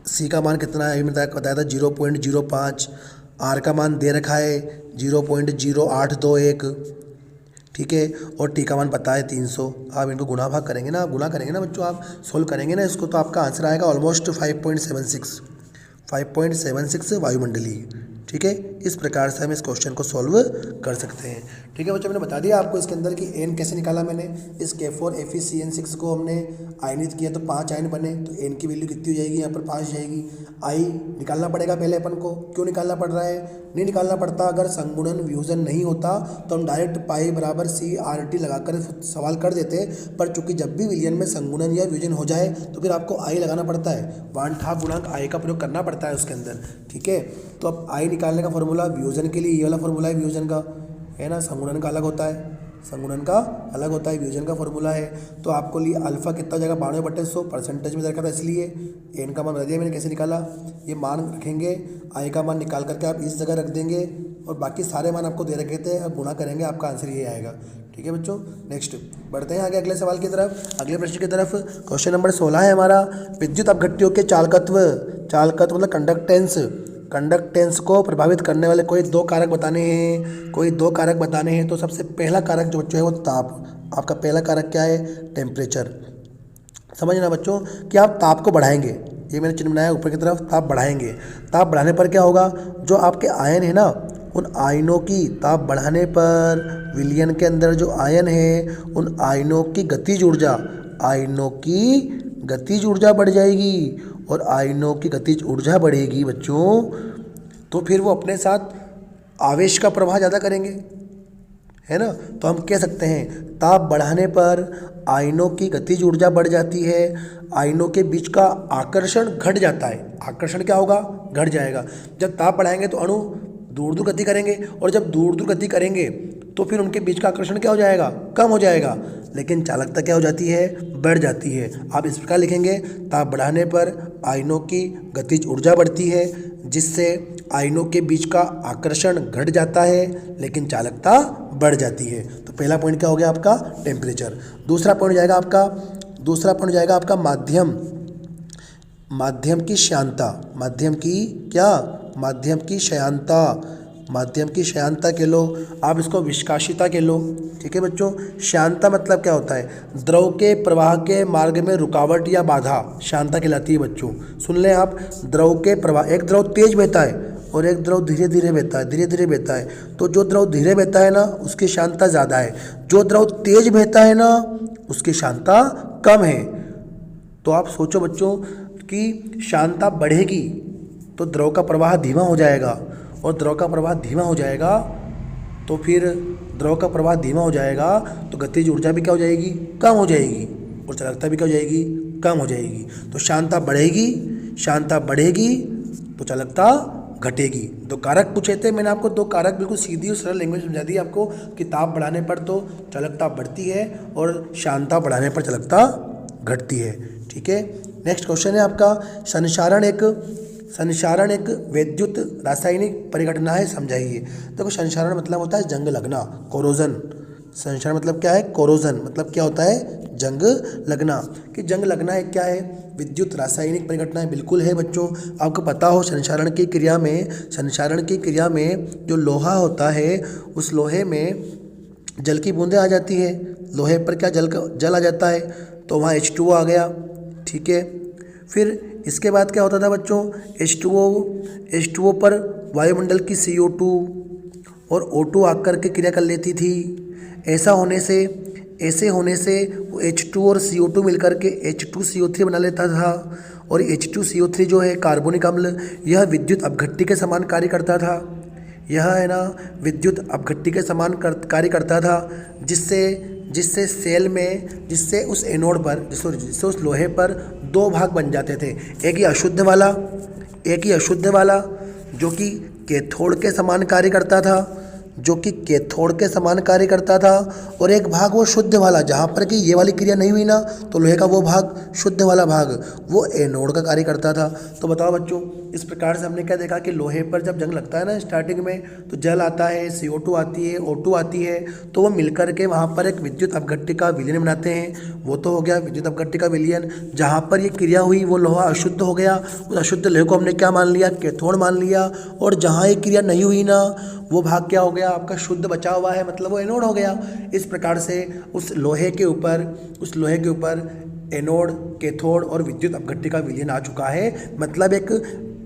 सी का मान कितना है, मैंने बताया था 0.05, आर का मान दे रखा है 0.0821, ठीक है, और टी का मान पता है 300। आप इनको गुणा भाग करेंगे ना, गुणा करेंगे ना बच्चों, आप सोल्व करेंगे ना इसको, तो आपका आंसर आएगा ऑलमोस्ट 5.76 वायुमंडलीय। ठीक है, इस प्रकार से हम इस क्वेश्चन को सॉल्व कर सकते हैं। ठीक है बच्चों, मैंने बता दिया आपको इसके अंदर कि एन कैसे निकाला मैंने। इस K4FeCN6 को हमने आयनित किया तो 5 आयन बने, तो एन की वैल्यू कितनी हो जाएगी, यहाँ पर 5 जाएगी। आई निकालना पड़ेगा पहले अपन को, क्यों निकालना पड़ रहा है, नहीं निकालना पड़ता, अगर संगुणन वियोजन नहीं होता तो हम डायरेक्ट पाई बराबर CRT लगाकर सवाल कर देते, पर चूंकि जब भी विलयन में संगुणन या वियोजन हो जाए तो फिर आपको आई लगाना पड़ता है, 1/2 गुणांक आई का प्रयोग करना पड़ता है उसके अंदर। ठीक है, तो अब आई निकालने का फॉर्मूला वियोजन के लिए ये वाला फॉर्मूला है वियोजन का, है ना, संगुणन का अलग होता है, संगुणन का अलग होता है, वियोजन का फॉर्मूला है। तो आपको लिए अल्फा कितना जाएगा 92/100, परसेंटेज में रखा था इसलिए। एन का मान बता दिया मैंने कैसे निकाला, ये मान रखेंगे, आई का मान निकाल करके आप इस जगह रख देंगे और बाकी सारे मान आपको दे रखे थे, अब गुणा करेंगे आपका आंसर ये आएगा। ठीक है बच्चों, नेक्स्ट बढ़ते हैं आगे अगले सवाल की तरफ, अगले प्रश्न की तरफ। क्वेश्चन नंबर 16 है हमारा, विद्युत अपघट्यों के चालकत्व मतलब कंडक्टेंस को प्रभावित करने वाले कोई दो कारक बताने हैं, तो सबसे पहला कारक जो बच्चों है वो ताप। आपका पहला कारक क्या है, टेम्परेचर। समझना बच्चों कि आप ताप को बढ़ाएंगे, ये मैंने चिन्ह बनाया ऊपर की तरफ, ताप बढ़ाएंगे। ताप बढ़ाने पर क्या होगा, जो आपके आयन है ना, उन आयनों की ताप बढ़ाने पर विलयन के अंदर जो आयन है उन आयनों की गतिज ऊर्जा बढ़ जाएगी, और आयनों की गतिज ऊर्जा बढ़ेगी बच्चों, तो फिर वो अपने साथ आवेश का प्रवाह ज़्यादा करेंगे, है ना। तो हम कह सकते हैं ताप बढ़ाने पर आयनों की गतिज ऊर्जा बढ़ जाती है, आयनों के बीच का आकर्षण घट जाता है। आकर्षण क्या होगा, घट जाएगा। जब ताप बढ़ाएंगे तो अणु दूर दूर गति करेंगे, और जब दूर दूर गति करेंगे तो फिर उनके बीच का आकर्षण क्या हो जाएगा, कम हो जाएगा, लेकिन चालकता क्या हो जाती है, बढ़ जाती है। आप इस प्रकार लिखेंगे, ताप बढ़ाने पर आयनों की गतिज ऊर्जा बढ़ती है, जिससे आयनों के बीच का आकर्षण घट जाता है लेकिन चालकता बढ़ जाती है। तो पहला पॉइंट क्या हो गया आपका, टेम्परेचर। दूसरा पॉइंट जाएगा आपका माध्यम की श्यानता। माध्यम की श्यानता के लो, आप इसको विस्काशिता के लो। ठीक है बच्चों, श्यानता मतलब क्या होता है, द्रव के प्रवाह के मार्ग में रुकावट या बाधा श्यानता कहलाती है बच्चों। सुन लें आप, द्रव के प्रवाह, एक द्रव तेज बहता है और एक द्रव धीरे धीरे बहता है, धीरे धीरे बहता है, तो जो द्रव धीरे बहता है ना उसकी शांतता ज़्यादा है, जो द्रव तेज बहता है ना उसकी शांतता कम है। तो आप सोचो बच्चों कि शांतता बढ़ेगी तो द्रव का प्रवाह धीमा हो जाएगा, और द्रव का प्रवाह धीमा हो जाएगा तो फिर द्रव का प्रवाह धीमा हो जाएगा तो गतिज ऊर्जा भी क्या हो जाएगी, कम हो जाएगी, और चालकता भी क्या हो जाएगी, कम हो जाएगी। तो शांतता बढ़ेगी, शांतता बढ़ेगी तो चालकता घटेगी। दो कारक पूछे थे मैंने आपको, दो कारक बिल्कुल सीधी और सरल लैंग्वेज समझा दी आपको कि ताप बढ़ाने पर तो चालकता बढ़ती है और शांतता बढ़ाने पर चालकता घटती है। ठीक है, नेक्स्ट क्वेश्चन है आपका, संक्षारण एक विद्युत रासायनिक परिघटना है, समझाइए। देखो संक्षारण मतलब होता है जंग लगना, कोरोजन। संक्षारण मतलब क्या है, कोरोजन मतलब क्या होता है, जंग लगना। कि जंग लगना एक क्या है, विद्युत रासायनिक परिघटना है, बिल्कुल है बच्चों। आपको पता हो संक्षारण की क्रिया में जो लोहा होता है उस लोहे में जल की बूंदें आ जाती है, लोहे पर क्या जल आ जाता है, तो वहाँ H2O आ गया। ठीक है, फिर इसके बाद क्या होता था बच्चों, H2O पर वायुमंडल की CO2 और O2 आकर के क्रिया कर लेती थी। ऐसे होने से वो H2 और CO2 मिलकर के H2CO3 बना लेता था, और H2CO3 जो है कार्बोनिक अम्ल, यह विद्युत अपघट्टी के समान कार्य करता था। यह है ना विद्युत अपघट्टी के समान कार्य करता था, जिससे सेल में, जिससे उस एनोड पर, जिससे उस लोहे पर दो भाग बन जाते थे। एक ही अशुद्ध वाला जो कि कैथोड के समान कार्य करता था, और एक भाग वो शुद्ध वाला, जहाँ पर कि ये वाली क्रिया नहीं हुई ना तो लोहे का वो भाग, शुद्ध वाला भाग, वो एनोड का कार्य करता था। तो बताओ बच्चों, इस प्रकार से हमने क्या देखा कि लोहे पर जब जंग लगता है ना स्टार्टिंग में, तो जल आता है, CO2 आती है, O2 आती है, तो वो मिलकर के वहाँ पर एक विद्युत अपघट्टी का विलयन बनाते हैं। वो तो हो गया विद्युत अपघट्टी का विलयन। जहाँ पर ये क्रिया हुई वो लोहा अशुद्ध हो गया, उस अशुद्ध लोहे को हमने क्या मान लिया, कैथोड मान लिया, और जहाँ ये क्रिया नहीं हुई ना वो भाग क्या हो गया, आपका शुद्ध बचा हुआ है, मतलब वो एनोड हो गया। इस प्रकार से उस लोहे के ऊपर एनोड, कैथोड और विद्युत अपघट्टी का विलयन आ चुका है।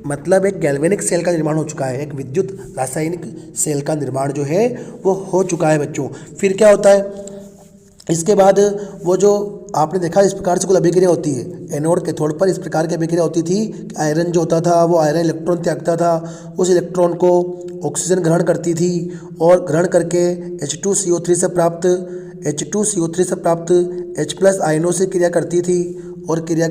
मतलब एक गैल्वेनिक सेल का निर्माण हो चुका है, एक विद्युत रासायनिक सेल का निर्माण जो है वो हो चुका है बच्चों। फिर क्या होता है, इसके बाद वो जो आपने देखा इस प्रकार से कुल अभिक्रिया होती है एनोड कैथोड पर, इस प्रकार की अभिक्रिया होती थी। आयरन जो होता था वो आयरन इलेक्ट्रॉन त्यागता था, उस इलेक्ट्रॉन को ऑक्सीजन ग्रहण करती थी, और ग्रहण करके H2CO3 से प्राप्त H+ आयनों से क्रिया करती थी, और क्रिया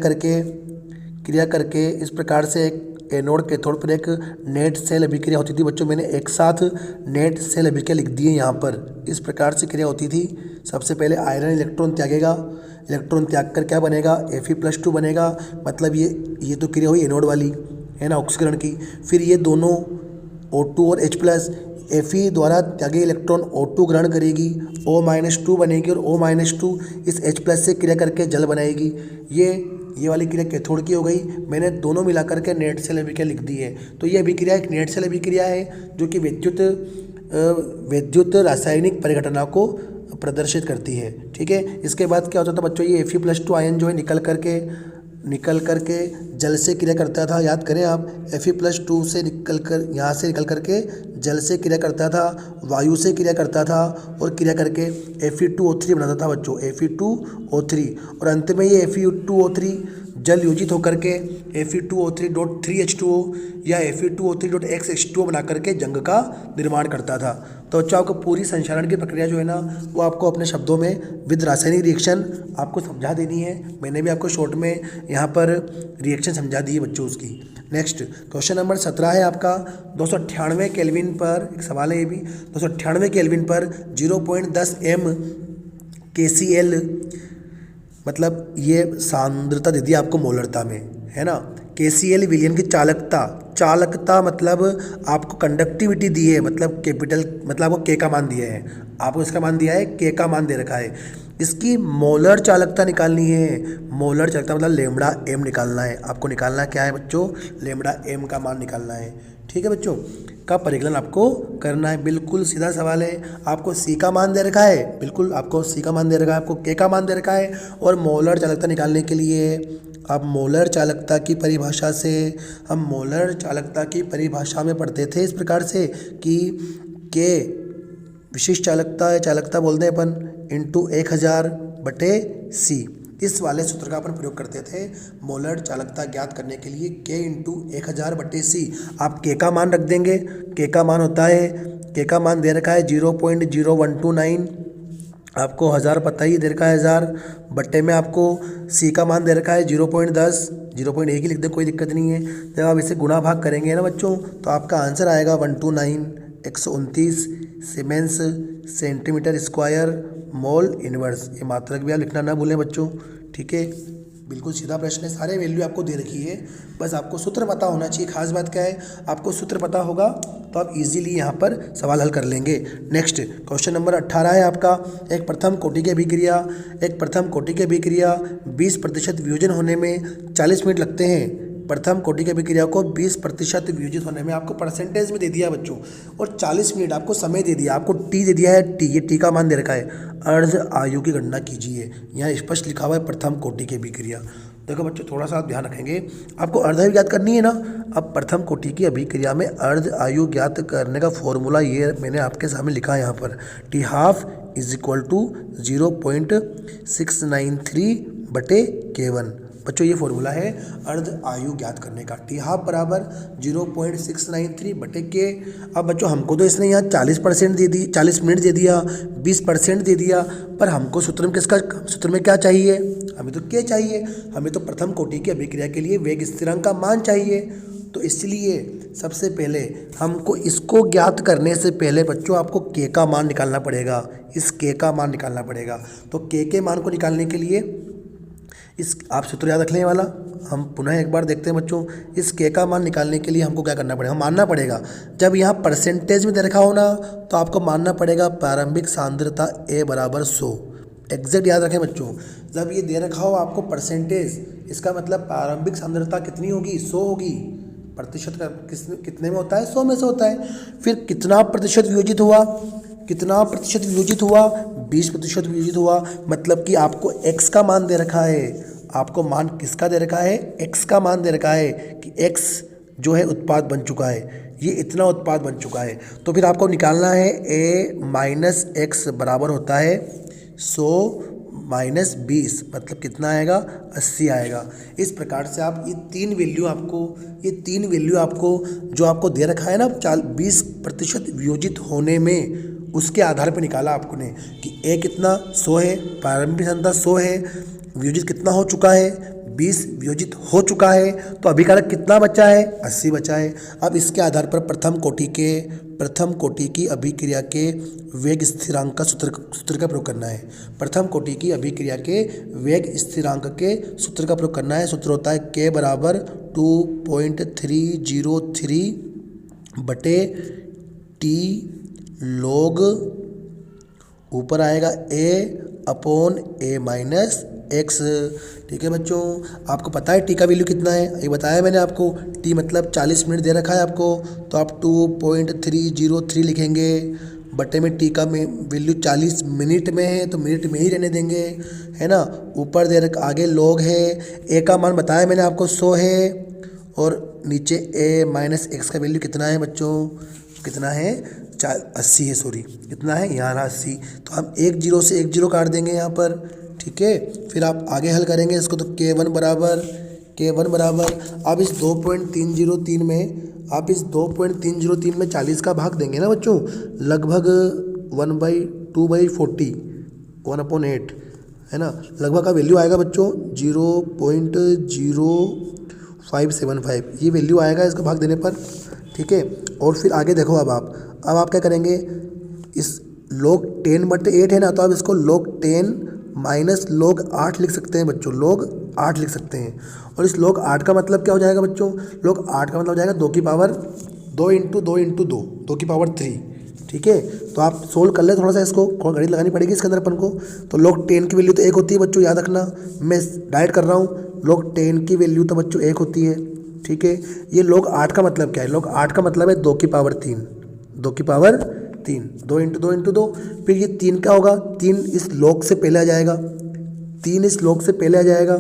करके इस प्रकार से एक एनोड कैथोड पर एक नेट सेल अभिक्रिया होती थी। बच्चों मैंने एक साथ नेट सेल अभिक्रिया लिख दी है यहाँ पर। इस प्रकार से क्रिया होती थी। सबसे पहले आयरन इलेक्ट्रॉन त्यागेगा, इलेक्ट्रॉन त्याग कर क्या बनेगा, Fe+2 बनेगा। मतलब ये तो क्रिया हुई एनोड वाली है ना, ऑक्सीकरण की। फिर ये दोनों O2 और H+, Fe द्वारा त्यागे इलेक्ट्रॉन O2 ग्रहण करेगी, O-2 बनेगी, और O-2 इस H+ से क्रिया करके जल बनाएगी। ये वाली क्रिया कैथोड की हो गई। मैंने दोनों मिलाकर के नेट सेल अभिक्रिया लिख दी है। तो ये अभिक्रिया एक नेट सेल अभिक्रिया है जो कि विद्युत रासायनिक परिघटना को प्रदर्शित करती है। ठीक है, इसके बाद क्या होता था बच्चों, ये Fe+2 आयन जो है निकल करके जल से क्रिया करता था। याद करें आप, Fe+2 से निकल करके जल से क्रिया करता था, वायु से क्रिया करता था, और क्रिया करके Fe2O3 बनाता था बच्चों, Fe2O3। और अंत में ये Fe2O3 जल योजित होकर के Fe2O3.3H2O या Fe2O3.xH2O बना करके जंग का निर्माण करता था। तो बच्चों आपको पूरी संक्षारण की प्रक्रिया जो है ना वो आपको अपने शब्दों में विद रासायनिक रिएक्शन आपको समझा देनी है। मैंने भी आपको शॉर्ट में यहाँ पर रिएक्शन समझा दी है बच्चों उसकी। नेक्स्ट क्वेश्चन नंबर 17 है आपका, 298 केल्विन पर एक सवाल है ये भी। 298 केल्विन पर 0.10 m KCl, मतलब ये सांद्रता दे दी आपको मोलरता में, है ना। KCl विलयन की चालकता मतलब आपको कंडक्टिविटी दी है, मतलब कैपिटल, मतलब आपको K का मान दिया है, आपको इसका मान दिया है, K का मान दे रखा है। इसकी मोलर चालकता निकालनी है। मोलर चालकता मतलब λm निकालना है आपको। निकालना क्या है बच्चों, λm का मान निकालना है। ठीक ठीक है बच्चों, का परिकलन आपको करना है। बिल्कुल सीधा सवाल है। आपको सी का मान दे रखा है, बिल्कुल आपको सी का मान दे रखा है, आपको के का मान दे रखा है, और मोलर चालकता निकालने के लिए आप मोलर चालकता की परिभाषा से, हम मोलर चालकता की परिभाषा में पढ़ते थे इस प्रकार से कि के विशिष्ट चालकता या चालकता बोलते हैं अपन इंटू 1000 बटे सी। इस वाले सूत्र का अपन प्रयोग करते थे मोलर चालकता ज्ञात करने के लिए, के इंटू 1000 बटे सी। आप के का मान रख देंगे, के का मान होता है, के का मान दे रखा है 0.0129, आपको 1000 पता ही दे रखा है 1000 बट्टे में आपको सी का मान दे रखा है 0.10, 0.1 ही लिख दें कोई दिक्कत नहीं है। जब आप इसे गुणा भाग करेंगे ना बच्चों तो आपका आंसर आएगा 129 129 siemens centimetre square mole inverse. ये मात्रक भी आप लिखना ना भूलें बच्चों, ठीक है। बिल्कुल सीधा प्रश्न है, सारे वैल्यू आपको दे रखी है, बस आपको सूत्र पता होना चाहिए। खास बात क्या है, आपको सूत्र पता होगा तो आप इजीली यहाँ पर सवाल हल कर लेंगे। नेक्स्ट क्वेश्चन नंबर 18 है आपका, एक प्रथम कोटि की अभिक्रिया, एक प्रथम कोटि की अभिक्रिया 20% वियोजन होने में 40 मिनट लगते हैं। प्रथम कोटि की अभिक्रिया को 20% वियोजित होने में आपको परसेंटेज में दे दिया बच्चों, और 40 मिनट आपको समय दे दिया, आपको टी दे दिया है, टी, ये टी का मान दे रखा है। अर्ध आयु की गणना कीजिए, यहाँ स्पष्ट लिखा हुआ है प्रथम कोटि की अभिक्रिया। देखो बच्चों थोड़ा सा आप ध्यान रखेंगे, आपको अर्ध आयु ज्ञात करनी है ना। अब प्रथम कोटि की अभिक्रिया में अर्ध आयु ज्ञात करने का फॉर्मूला ये मैंने आपके सामने लिखा है यहाँ पर, T half is equal to 0.693 बटे K1। बच्चों ये फॉर्मूला है अर्ध आयु ज्ञात करने का, टी हाफ बराबर 0.693 बटे के। अब बच्चों हमको तो इसने यहाँ 40% दे दी, 40 मिनट दे दिया, 20% दे दिया, पर हमको सूत्र में सूत्र में क्या चाहिए, हमें तो के चाहिए, हमें तो प्रथम कोटि की अभिक्रिया के लिए वेग स्थिरांक का मान चाहिए। तो इसलिए सबसे पहले हमको इसको ज्ञात करने से पहले बच्चों आपको के का मान निकालना पड़ेगा, इस के का मान निकालना पड़ेगा। तो के मान को निकालने के लिए इस आप सूत्र याद रखने वाला हम पुनः एक बार देखते हैं बच्चों। इस के का मान निकालने के लिए हमको क्या करना पड़ेगा, हम मानना पड़ेगा, जब यहाँ परसेंटेज में दे रखा हो ना तो आपको मानना पड़ेगा प्रारंभिक सांद्रता ए बराबर 100। एग्जैक्ट याद रखें बच्चों, जब ये दे रखा हो आपको परसेंटेज, इसका मतलब प्रारंभिक सांद्रता कितनी होगी, 100 होगी। प्रतिशत का कितने में होता है, 100 में से होता है। फिर कितना प्रतिशत वियोजित हुआ, कितना प्रतिशत वियोजित हुआ, 20% वियोजित हुआ। मतलब कि आपको x का मान दे रखा है, आपको मान किसका दे रखा है, x का मान दे रखा है कि x जो है उत्पाद बन चुका है, ये इतना उत्पाद बन चुका है। तो फिर आपको निकालना है a माइनस एक्स बराबर होता है 100 माइनस 20, मतलब कितना आएगा, 80 आएगा। इस प्रकार से आप ये तीन वैल्यू आपको जो आपको दे रखा है ना 20% वियोजित होने में, उसके आधार पर निकाला आपने कि ए कितना 100 है, प्रारंभिक सांद्रता 100 है, वियोजित कितना हो चुका है, 20 वियोजित हो चुका है, तो अभिकारक कितना बचा है, 80 बचा है। अब इसके आधार पर प्रथम कोटि की अभिक्रिया के वेग स्थिरांक का सूत्र का प्रयोग करना है। प्रथम कोटि की अभिक्रिया के वेग स्थिरांक के सूत्र का प्रयोग करना है। सूत्र होता है के बराबर 2.303 बटे टी लॉग, ऊपर आएगा a upon a minus x. ठीक है बच्चों, आपको पता है टी का वैल्यू कितना है, ये बताया मैंने आपको। टी मतलब 40 मिनट दे रखा है आपको, तो आप 2.303 लिखेंगे, बटे में टी का वैल्यू 40 मिनट में है तो मिनट में ही रहने देंगे, है ना। ऊपर दे रखा, आगे लॉग है, ए का मान बताया मैंने आपको 100 है, और नीचे a माइनस एक्स का वैल्यू कितना है बच्चों, कितना है 80 है, सॉरी कितना है यहाँ 80। तो हम 1 0 से 1 0 काट देंगे यहाँ पर, ठीक है। फिर आप आगे हल करेंगे इसको, तो K1 बराबर अब इस 2.303 में, आप इस 2.303 में 40 का भाग देंगे ना बच्चों, लगभग 1/2/40 1/8 है ना, लगभग का वैल्यू आएगा बच्चों 0.0575, ये वैल्यू आएगा इसका भाग देने पर, ठीक है। और फिर आगे देखो, अब आप क्या करेंगे, इस log 10/8 है ना, तो आप इसको log 10 माइनस log 8 लिख सकते हैं बच्चों, log 8 लिख सकते हैं। और इस log 8 का मतलब क्या हो जाएगा बच्चों, log 8 का मतलब हो जाएगा 2 की पावर 2 इंटू 2 इंटू 2, 2 की पावर 3, ठीक है। तो आप सोल्व कर ले थोड़ा सा, इसको गणित लगानी पड़ेगी इसके अंदर अपन को। तो log 10 की वैल्यू तो 1 होती है बच्चों, याद रखना, मैं डायरेक्ट कर रहा हूँ। log 10 की वैल्यू तो बच्चों 1 होती है, ठीक है। ये log 8 का मतलब क्या है? log 8 का मतलब है 2 की पावर 3, 2 की पावर 3, 2 इंटू 2 इंटू 2। फिर ये 3 क्या होगा? 3 इस log से पहले आ जाएगा, 3 इस log से पहले आ जाएगा।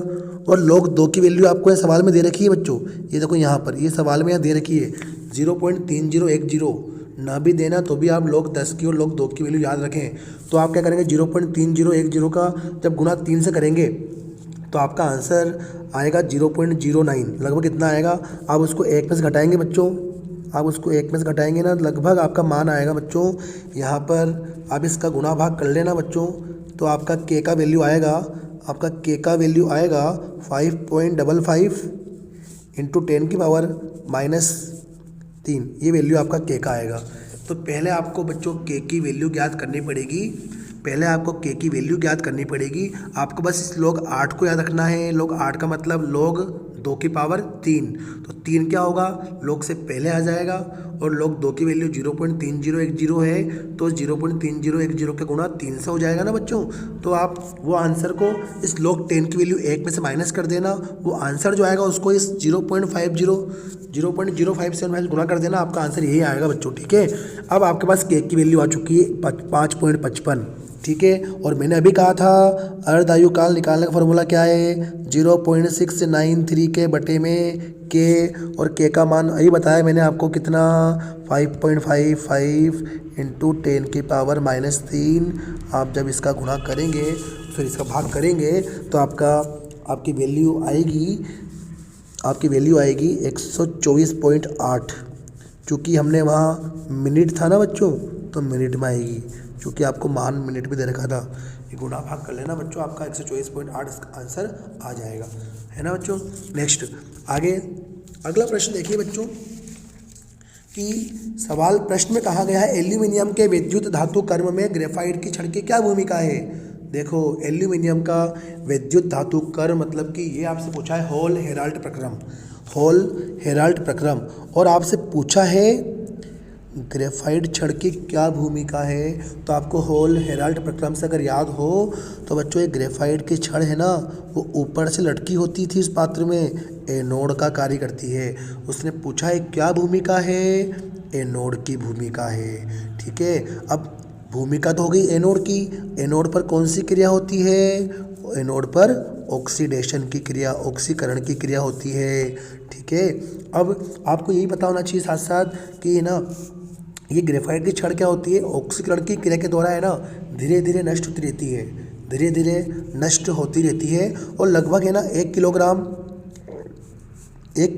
और log 2 की वैल्यू आपको ये सवाल में दे रखी है बच्चों, ये देखो यहाँ पर, ये सवाल में यहाँ दे रखी है 0.3010। ना भी देना तो भी आप log 10 की और log 2 की वैल्यू याद रखें। तो आप क्या करेंगे, 0.3010 का जब गुना 3 से करेंगे तो आपका आंसर आएगा 0.09, लगभग कितना आएगा? आप उसको 1 में से घटाएंगे बच्चों, आप उसको 1 में से घटाएंगे ना, लगभग आपका मान आएगा बच्चों, यहाँ पर आप इसका गुणा भाग कर लेना बच्चों, तो आपका के का वैल्यू आएगा, आपका के का वैल्यू आएगा 5.55 इंटू 10 की पावर -3, ये वैल्यू आपका के का आएगा। तो पहले आपको बच्चों के की वैल्यू ज्ञात करनी पड़ेगी, पहले आपको के की वैल्यू ज्ञात करनी पड़ेगी। आपको बस इस log 8 को याद रखना है। log 8 का मतलब log 2 की पावर 3, तो 3 क्या होगा? log से पहले आ जाएगा। और log 2 की वैल्यू 0.3010 है, तो 0.3010 का गुणा 3 से हो जाएगा ना बच्चों। तो आप वो आंसर को इस log 10 की वैल्यू 1 में से माइनस कर देना, वो आंसर जो आएगा उसको इस 0.50 गुणा कर देना, आपका आंसर यही आएगा बच्चों, ठीक है। अब आपके पास के की वैल्यू आ चुकी है 5.55, ठीक है। और मैंने अभी कहा था अर्धायुकाल निकालने का फॉर्मूला क्या है? 0.693 के बटे में के, और के का मान अभी बताया मैंने आपको कितना, 5.55 इंटू 10 की पावर -3। आप जब इसका गुणा करेंगे फिर इसका भाग करेंगे तो आपकी वैल्यू आएगी 124.8। चूँकि हमने वहाँ मिनट था ना बच्चों, तो मिनट में आएगी, क्योंकि आपको मान मिनट में दे रखा था। ये गुणा भाग कर लेना बच्चों, आपका 124.8 इसका आंसर आ जाएगा, है ना बच्चों। नेक्स्ट आगे अगला प्रश्न देखिए बच्चों कि सवाल प्रश्न में कहा गया है एल्यूमिनियम के विद्युत धातु कर्म में ग्रेफाइट की छड़ की क्या भूमिका है? देखो एल्यूमिनियम का विद्युत धातु कर्म मतलब कि ये आपसे पूछा है होल हेराल्ड प्रक्रम, होल हेराल्ड प्रक्रम, और आपसे पूछा है ग्रेफाइट छड़ की क्या भूमिका है। तो आपको होल हेराल्ड प्रक्रम से अगर याद हो तो बच्चों ये ग्रेफाइट की छड़ है ना, वो ऊपर से लटकी होती थी इस पात्र में, एनोड का कार्य करती है। उसने पूछा है क्या भूमिका है? एनोड की भूमिका है, ठीक है। अब भूमिका तो हो गई एनोड की, एनोड पर कौन सी क्रिया होती है? एनोड पर ऑक्सीडेशन की क्रिया, ऑक्सीकरण की क्रिया होती है, ठीक है। अब आपको यही पता होना चाहिए साथ साथ कि ना ये ग्रेफाइट की छड़ क्या होती है? ऑक्सीकरण की क्रिया के द्वारा है ना धीरे धीरे नष्ट होती रहती है, धीरे धीरे नष्ट होती रहती है। और लगभग है ना 1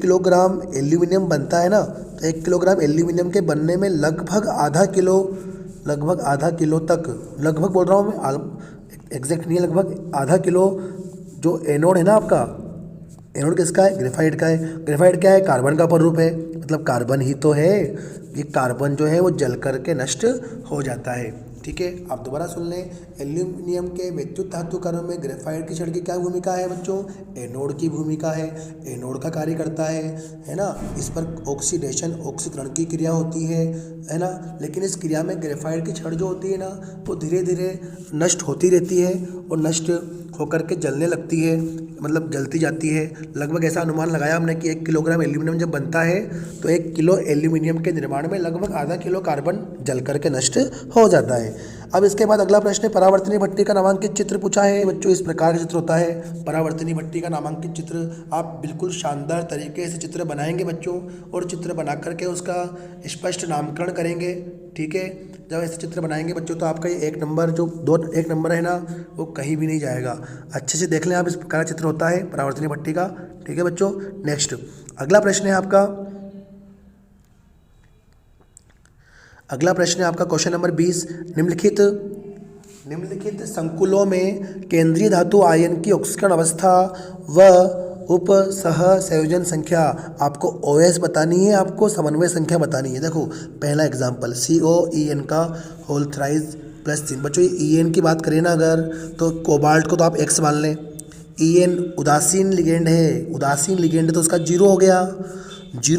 किलोग्राम एल्यूमिनियम बनता है ना, तो 1 किलोग्राम एल्यूमिनियम के बनने में लगभग आधा किलो तक, लगभग बोल रहा हूँ मैं, एग्जैक्ट नहीं है, लगभग आधा किलो जो एनोड है ना आपका, एनोड किसका है? ग्रेफाइट का है। ग्रेफाइट क्या है? कार्बन का प्ररूप है, मतलब कार्बन ही तो है। ये कार्बन जो है वो जल करके नष्ट हो जाता है, ठीक है। आप दोबारा सुन लें, एल्यूमिनियम के विद्युत धातु कर्म में ग्रेफाइट की छड़ की क्या भूमिका है बच्चों? एनोड की भूमिका है, एनोड का कार्य करता है ना। इस पर ऑक्सीडेशन, ऑक्सीकरण की क्रिया होती है ना। लेकिन इस क्रिया में ग्रेफाइट की छड़ जो होती है ना वो धीरे धीरे नष्ट होती रहती है और नष्ट होकर के जलने लगती है, मतलब जलती जाती है। लगभग ऐसा अनुमान लगाया हमने कि 1 किलोग्राम एल्यूमिनियम जब बनता है तो 1 किलो एल्यूमिनियम के निर्माण में लगभग आधा किलो कार्बन जल करके नष्ट हो जाता है। अब इसके बाद अगला प्रश्न है परावर्तनीय भट्टी का नामांकित चित्र पूछा है बच्चों। इस प्रकार का चित्र होता है परावर्तनीय भट्टी का नामांकित चित्र। आप बिल्कुल शानदार तरीके से चित्र बनाएंगे बच्चों, और चित्र बना करके उसका स्पष्ट नामकरण करेंगे, ठीक है। जब ऐसे चित्र बनाएंगे बच्चों तो आपका ये 1 नंबर जो 1 नंबर है ना वो कहीं भी नहीं जाएगा। अच्छे से देख लें आप, इस प्रकार का चित्र होता है परावर्तनीय भट्टी का, ठीक है बच्चों। नेक्स्ट अगला प्रश्न है आपका, क्वेश्चन नंबर 20। निम्नलिखित संकुलों में केंद्रीय धातु आयन की ऑक्सीकरण अवस्था व उप सह संयोजन संख्या आपको OS बतानी है, आपको समन्वय संख्या बतानी है। देखो पहला एग्जांपल COEN का होल थ्राइस +3। बच्चों ये EN की बात करें ना अगर, तो कोबाल्ट को तो आप X मान लें। EN उदासीन लिगेंड है, उदासीन लिगेंड तो उसका 0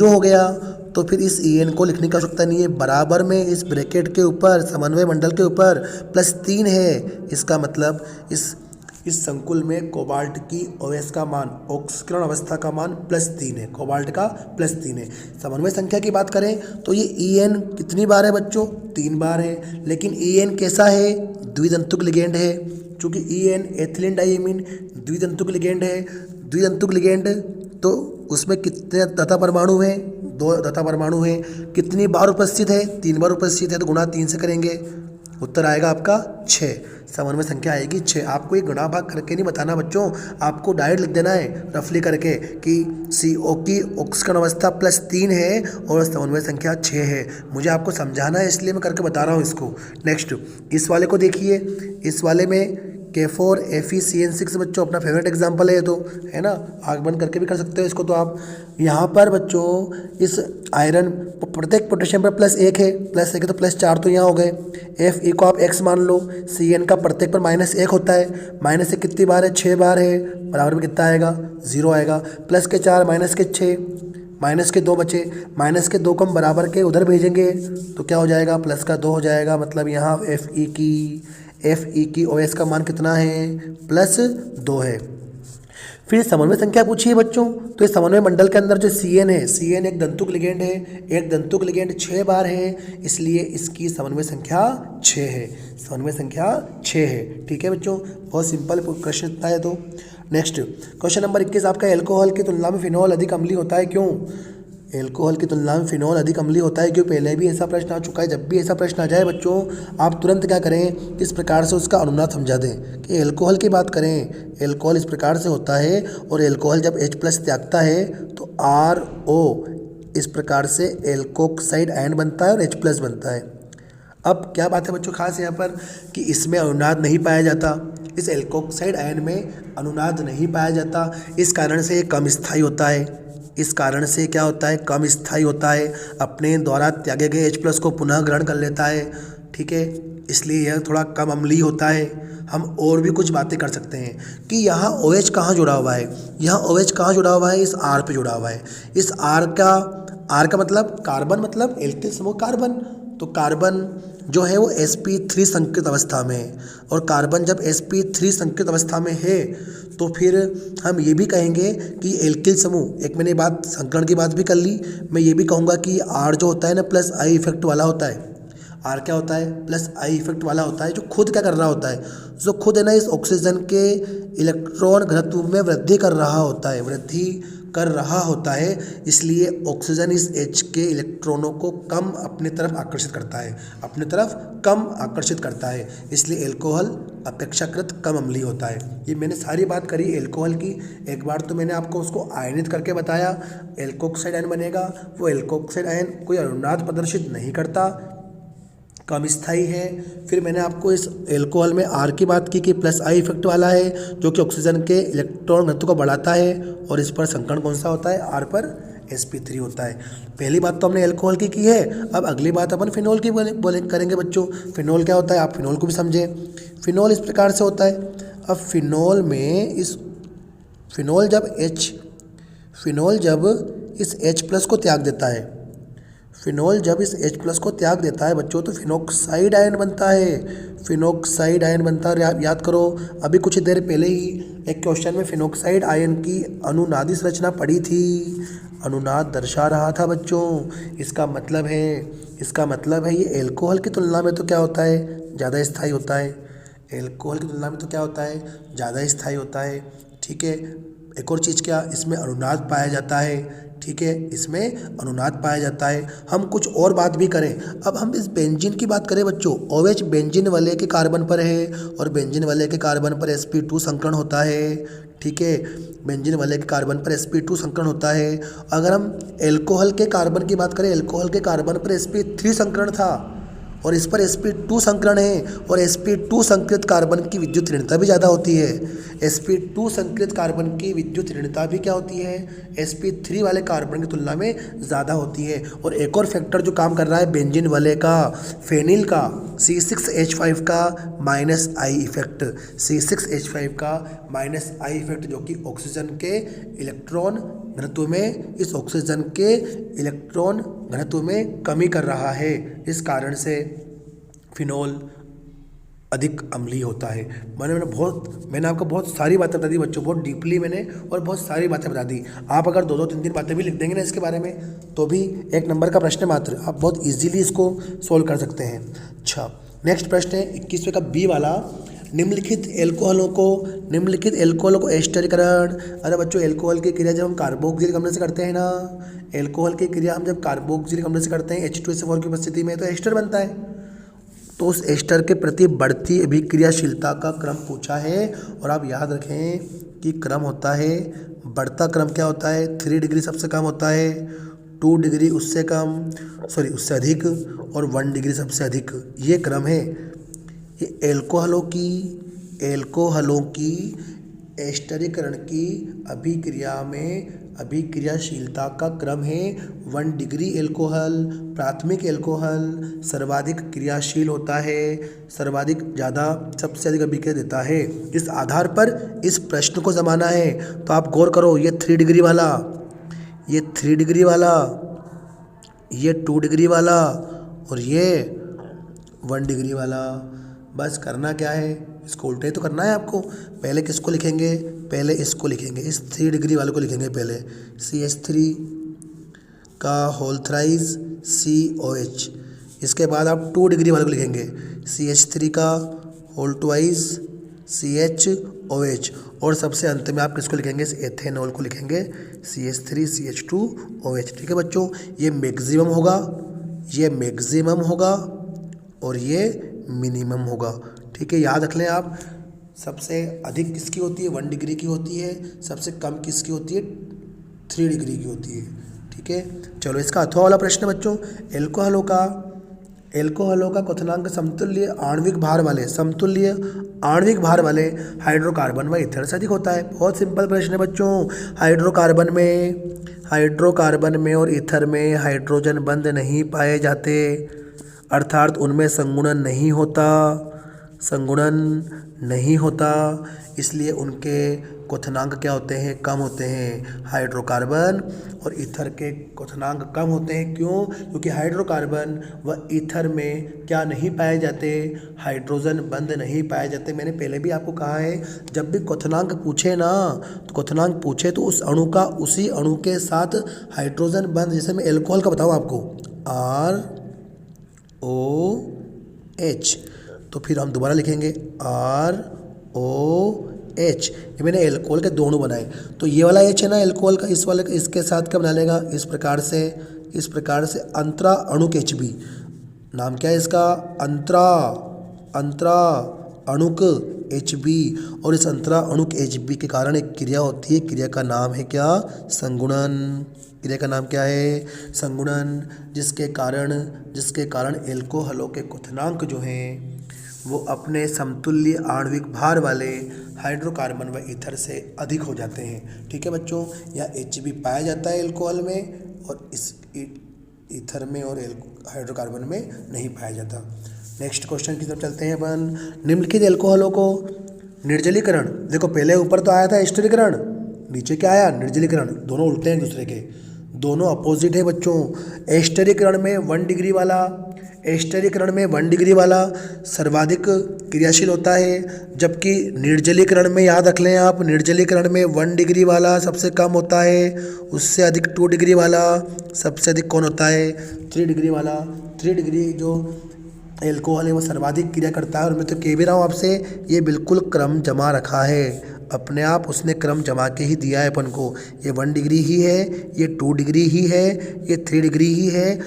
हो गया, तो फिर इस EN को लिखने की आवश्यकता नहीं है। बराबर में इस ब्रैकेट के ऊपर समन्वय मंडल के ऊपर +3 है, इसका मतलब इस संकुल में कोबाल्ट की OH का मान, ऑक्सीकरण अवस्था का मान +3 है, कोबाल्ट का +3 है। समन्वय संख्या की बात करें तो ये EN कितनी बार है बच्चों, 3 बार है। लेकिन EN कैसा है, द्वितंतुक लिगेंड है। चूँकि EN एथिलीन डाइमीन द्वितंतुक लिगेंड है, द्वितंतुक लिगेंड तो उसमें कितने तथा परमाणु हैं, 2 तथा परमाणु हैं। कितनी बार उपस्थित है, 3 बार उपस्थित है, तो गुणा 3 से करेंगे, उत्तर आएगा आपका 6। समन्वय संख्या आएगी 6। आपको ये गुणा भाग करके नहीं बताना बच्चों, आपको डायरेक्ट लिख देना है रफली करके कि CO की ऑक्सीकरण अवस्था +3 है और समन्वय संख्या 6 है। मुझे आपको समझाना है इसलिए मैं करके बता रहा हूँ इसको। नेक्स्ट इस वाले को देखिए, इस वाले में K4 FeCN6 बच्चों अपना फेवरेट एग्जाम्पल है ये तो, है ना, आग बंद करके भी कर सकते हो इसको। तो आप यहाँ पर बच्चों इस आयरन प्रत्येक पोटेशियम पर +1 है, +1 है तो +4 तो यहाँ हो गए। Fe को आप x मान लो, Cn का प्रत्येक पर -1 होता है, -1 कितनी बार है, 6 बार है, बराबर में कितना आएगा, 0 आएगा। प्लस के 4 माइनस के 6, माइनस के 2 बचे, माइनस के 2 को हम बराबर के उधर भेजेंगे तो क्या हो जाएगा, प्लस का 2 हो जाएगा। मतलब यहाँ Fe की OH का मान कितना है, +2 है। फिर समन्वय संख्या पूछिए बच्चों, तो इस समन्वय मंडल के अंदर जो Cn है, Cn एक दंतुक लिगेंड है, एक दंतुक लिगेंड 6 बार है, इसलिए इसकी समन्वय संख्या 6 है, समन्वय संख्या 6 है। ठीक है बच्चों, बहुत सिंपल क्वेश्चन इतना है। तो नेक्स्ट क्वेश्चन नंबर 21 आपका, एल्कोहल की तुलना में फिनॉल अधिक अम्लीय होता है क्यों? एल्कोहल की तुलना में फिनॉल अधिक अम्लीय होता है क्यों? पहले भी ऐसा प्रश्न आ चुका है। जब भी ऐसा प्रश्न आ जाए बच्चों, आप तुरंत क्या करें, इस प्रकार से उसका अनुनाद समझा दें कि एल्कोहल की बात करें, एल्कोहल इस प्रकार से होता है और एल्कोहल जब H+ त्यागता है तो RO इस प्रकार से एल्कोक्साइड आयन बनता है और H+ बनता है। अब क्या बात है बच्चों खास यहाँ पर कि इसमें अनुनाद नहीं पाया जाता, इस एल्कोक्साइड आयन में अनुनाद नहीं पाया जाता, इस कारण से ये कम स्थायी होता है। इस कारण से क्या होता है, कम स्थायी होता है, अपने द्वारा त्यागे गए H+ को पुनः ग्रहण कर लेता है। ठीक है, इसलिए यह थोड़ा कम अम्लीय होता है। हम और भी कुछ बातें कर सकते हैं कि यहाँ OH कहाँ जुड़ा हुआ है, यहाँ OH कहाँ जुड़ा हुआ है, इस R पे जुड़ा हुआ है। इस R का मतलब कार्बन, मतलब एल्किल समूह कार्बन, तो कार्बन जो है वो sp3 संकृत अवस्था में है, और कार्बन जब sp3 संकृत अवस्था में है तो फिर हम ये भी कहेंगे कि एल्किल समूह, एक मैंने बात संकरण की बात भी कर ली, मैं ये भी कहूँगा कि R जो होता है ना +I इफेक्ट वाला होता है। R क्या होता है, +I इफेक्ट वाला होता है, जो खुद क्या कर रहा होता है, जो खुद है ना इस ऑक्सीजन के इलेक्ट्रॉन घनत्व में वृद्धि कर रहा होता है, वृद्धि कर रहा होता है। इसलिए ऑक्सीजन इस H के इलेक्ट्रॉनों को कम अपनी तरफ आकर्षित करता है, अपनी तरफ कम आकर्षित करता है, इसलिए एल्कोहल अपेक्षाकृत कम अम्लीय होता है। ये मैंने सारी बात करी एल्कोहल की। एक बार तो मैंने आपको उसको आयनित करके बताया, एल्कोक्साइड आयन बनेगा, वो एल्कोक्साइड आयन कोई अनुनाद प्रदर्शित नहीं करता, कम स्थायी है। फिर मैंने आपको इस एल्कोहल में R की बात की कि +I इफेक्ट वाला है, जो कि ऑक्सीजन के इलेक्ट्रॉन घनत्व को बढ़ाता है, और इस पर संकरण कौन सा होता है, R पर sp3 होता है। पहली बात तो हमने एल्कोहल की है। अब अगली बात अपन फिनॉल की करेंगे बच्चों। फिनॉल क्या होता है, आप फिनॉल को भी समझें। फिनॉल इस प्रकार से होता है। अब फिनॉल में फिनॉल जब इस H+ को त्याग देता है, फिनॉल जब इस H+ को त्याग देता है बच्चों, तो फिनोक्साइड आयन बनता है, फिनोक्साइड आयन बनता है। याद करो, अभी कुछ देर पहले ही एक क्वेश्चन में फिनोक्साइड आयन की अनुनादी संरचना पड़ी थी, अनुनाद दर्शा रहा था बच्चों। इसका मतलब है ये एल्कोहल की तुलना में तो क्या होता है, ज़्यादा स्थायी होता है। एल्कोहल की तुलना में तो क्या होता है, ज़्यादा स्थायी होता है। ठीक है, एक और चीज़ क्या, इसमें अनुनाद पाया जाता है। ठीक है, इसमें अनुनाद पाया जाता है। हम कुछ और बात भी करें, अब हम इस बेंजीन की बात करें बच्चों। OH बेंजीन वाले के कार्बन पर है और बेंजीन वाले के कार्बन पर sp2 संकरण होता है। ठीक है, बेंजीन वाले के कार्बन पर sp2 संकरण होता है। अगर हम एल्कोहल के कार्बन की बात करें, एल्कोहल के कार्बन पर sp3 संकरण था और इस पर sp2 संकरण है, और sp2 संकृत कार्बन की विद्युत ऋणता भी ज़्यादा होती है। sp2 संकृत कार्बन की विद्युत ऋणता भी क्या होती है, sp3 वाले कार्बन की तुलना में ज़्यादा होती है। और एक और फैक्टर जो काम कर रहा है बेंजीन वाले का, फेनिल का, C6H5 का -I इफेक्ट, C6H5 का -I इफेक्ट, जो कि ऑक्सीजन के इलेक्ट्रॉन घनत्व में, इस ऑक्सीजन के इलेक्ट्रॉन घनत्व में कमी कर रहा है। इस कारण से फिनॉल अधिक अम्लीय होता है। मैंने आपको बहुत सारी बातें बता दी बच्चों, बहुत डीपली मैंने और बहुत सारी बातें बता दी। आप अगर दो दो तीन तीन बातें भी लिख देंगे ना इसके बारे में, तो भी 1 नंबर का प्रश्न मात्र, आप बहुत इजीली इसको सोल्व कर सकते हैं। अच्छा, नेक्स्ट प्रश्न है 21वें का बी वाला। निम्नलिखित एल्कोहलों को एस्टरीकरण। अरे बच्चों, एल्कोहल की क्रिया जब हम कार्बोक्सिलिक अम्ल से करते हैं ना, एल्कोहल की क्रिया हम जब कार्बोक्सिलिक अम्ल से करते हैं H2SO4 की उपस्थिति में, तो एस्टर बनता है। तो उस एस्टर के प्रति बढ़ती अभिक्रियाशीलता का क्रम पूछा है, और आप याद रखें कि क्रम होता है, बढ़ता क्रम क्या होता है, 3 डिग्री सबसे कम होता है, 2 डिग्री उससे अधिक, और 1 डिग्री सबसे अधिक। ये क्रम है। ये एल्कोहलों की एस्टरीकरण की अभिक्रिया में अभिक्रियाशीलता का क्रम है 1 डिग्री। एल्कोहल, प्राथमिक एल्कोहल सर्वाधिक क्रियाशील होता है, सबसे अधिक अभिक्रिया देता है। इस आधार पर इस प्रश्न को जमाना है। तो आप गौर करो, ये 3 डिग्री वाला, ये 3 डिग्री वाला, ये 2 डिग्री वाला, और ये 1 डिग्री वाला। बस करना क्या है, इसको उल्टे तो करना है आपको। पहले किसको लिखेंगे, पहले इसको लिखेंगे, इस 3 डिग्री वाले को लिखेंगे पहले, CH3 का होल थ्राइस COH। इसके बाद आप 2 डिग्री वाले को लिखेंगे, CH3 का होल ट्वाइस CHOH। और सबसे अंत में आप किसको लिखेंगे, इस एथेनॉल को लिखेंगे, CH3CH2OH। ठीक है बच्चों, ये मैक्सिमम होगा और ये मिनिमम होगा। ठीक है, याद रख लें आप। सबसे अधिक किसकी होती है, 1 डिग्री की होती है। सबसे कम किसकी होती है, 3 डिग्री की होती है। ठीक है, चलो इसका अथवा वाला प्रश्न बच्चों, एल्कोहलों का क्वथनांक समतुल्य आणविक भार वाले हाइड्रोकार्बन व ईथर से अधिक होता है। बहुत सिंपल प्रश्न है बच्चों। हाइड्रोकार्बन में और ईथर में हाइड्रोजन बंध नहीं पाए जाते, अर्थात उनमें संगुणन नहीं होता, इसलिए उनके क्वथनांक क्या होते हैं, कम होते हैं। हाइड्रोकार्बन और ईथर के क्वथनांक कम होते हैं। क्यों? क्योंकि हाइड्रोकार्बन व ईथर में क्या नहीं पाए जाते, हाइड्रोजन बंध नहीं पाए जाते। मैंने पहले भी आपको कहा है, जब भी क्वथनांक पूछे तो उस अणु का उसी अणु के साथ हाइड्रोजन बंध, जैसे मैं एल्कोहल का बताऊँ आपको, ROH, तो फिर हम दोबारा लिखेंगे ROH। ये मैंने एल्कोहल के दोनों बनाए। तो ये वाला H है ना एल्कोहल का, इसके साथ क्या बना लेगा, इस प्रकार से अंतरा अणुक HB। नाम क्या है इसका, अंतरा अणुक HB। और इस अंतरा अणुक HB के कारण एक क्रिया होती है, क्रिया का नाम है क्या, संगुणन। क्रिया का नाम क्या है, संगुणन। जिसके कारण एल्कोहलों के क्वथनांक जो हैं वो अपने समतुल्य आणविक भार वाले हाइड्रोकार्बन व ईथर से अधिक हो जाते हैं। ठीक है बच्चों, या HB पाया जाता है एल्कोहल में, और इस ईथर में और हाइड्रोकार्बन में नहीं पाया जाता। नेक्स्ट क्वेश्चन की तरफ चलते हैं अपन। निम्नलिखित एल्कोहलों को निर्जलीकरण, देखो पहले ऊपर तो आया था एस्टरीकरण, नीचे क्या आया, निर्जलीकरण। दोनों उल्टे हैं एक दूसरे के, दोनों अपोजिट है बच्चों। एस्टरीकरण में 1 डिग्री वाला सर्वाधिक क्रियाशील होता है, जबकि निर्जलीकरण में, याद रख लें आप, निर्जलीकरण में 1 डिग्री वाला सबसे कम होता है, उससे अधिक 2 डिग्री वाला, सबसे अधिक कौन होता है, 3 डिग्री वाला। 3 डिग्री जो एल्कोहल है वो सर्वाधिक क्रिया करता है। और मैं तो कह भी रहा हूँ आपसे, ये बिल्कुल क्रम जमा रखा है अपने आप, उसने क्रम जमा के ही दिया है अपन को। ये 1 डिग्री ही है, ये 2 डिग्री ही है, ये 3 डिग्री ही है।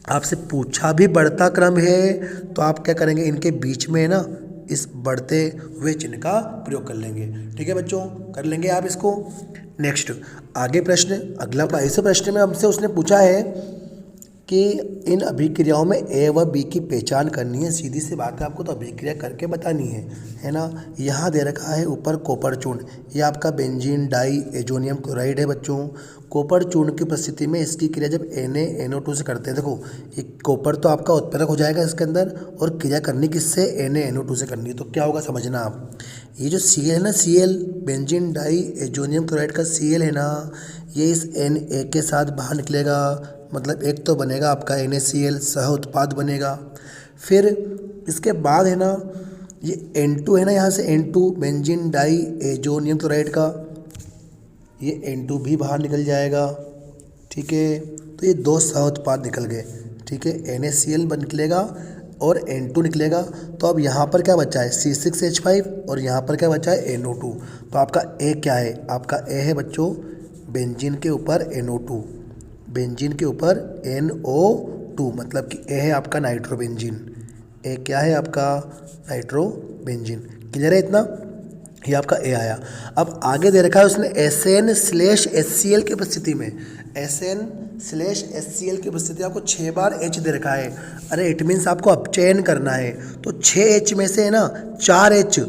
आपसे पूछा भी बढ़ता क्रम है, तो आप क्या करेंगे, इनके बीच में ना इस बढ़ते हुए चिन्ह का प्रयोग कर लेंगे। ठीक है बच्चों, कर लेंगे आप इसको। नेक्स्ट आगे प्रश्न, अगला इस प्रश्न में हमसे उसने पूछा है कि इन अभिक्रियाओं में A व B की पहचान करनी है। सीधी सी बात है, आपको तो अभिक्रिया करके बतानी है ना। यहाँ दे रखा है ऊपर कॉपर चूर्ण, ये आपका बेंजीन डाई एजोनियम क्लोराइड है बच्चों। कॉपर चूर्ण की उपस्थिति में इसकी क्रिया जब NaNO2 से करते हैं, देखो ये कॉपर तो आपका उत्प्रेरक हो जाएगा इसके अंदर, और क्रिया करनी किससे, NaNO2 से करनी है। तो क्या होगा समझना आप, ये जो Cl है ना, Cl benzene diazonium chloride का Cl है ना, ये इस Na के साथ बाहर निकलेगा, मतलब एक तो बनेगा आपका NaCl, सह उत्पाद बनेगा। फिर इसके बाद है ना, ये N2 है ना, यहाँ से N2 benzene diazonium chloride का, ये N2 भी बाहर निकल जाएगा। ठीक है, तो ये दो सह उत्पाद निकल गए। ठीक है, NaCl निकलेगा और N2 निकलेगा। तो अब यहाँ पर क्या बचा है, C6H5 और यहाँ पर क्या बचा है, NO2। तो आपका ए क्या है, आपका ए है बच्चों बेंजीन के ऊपर NO2, बेंजीन के ऊपर NO2, मतलब कि ए है आपका नाइट्रोबेंजीन। ए क्या है आपका, नाइट्रोबेंजीन। क्लियर है इतना, ये आपका ए आया। अब आगे दे रखा है उसने SN/HCl की उपस्थिति में, SN/HCl की उपस्थिति आपको 6 बार H दे रखा है। अरे इट मीन्स आपको अपचयन करना है, तो 6 H में से है ना 4 H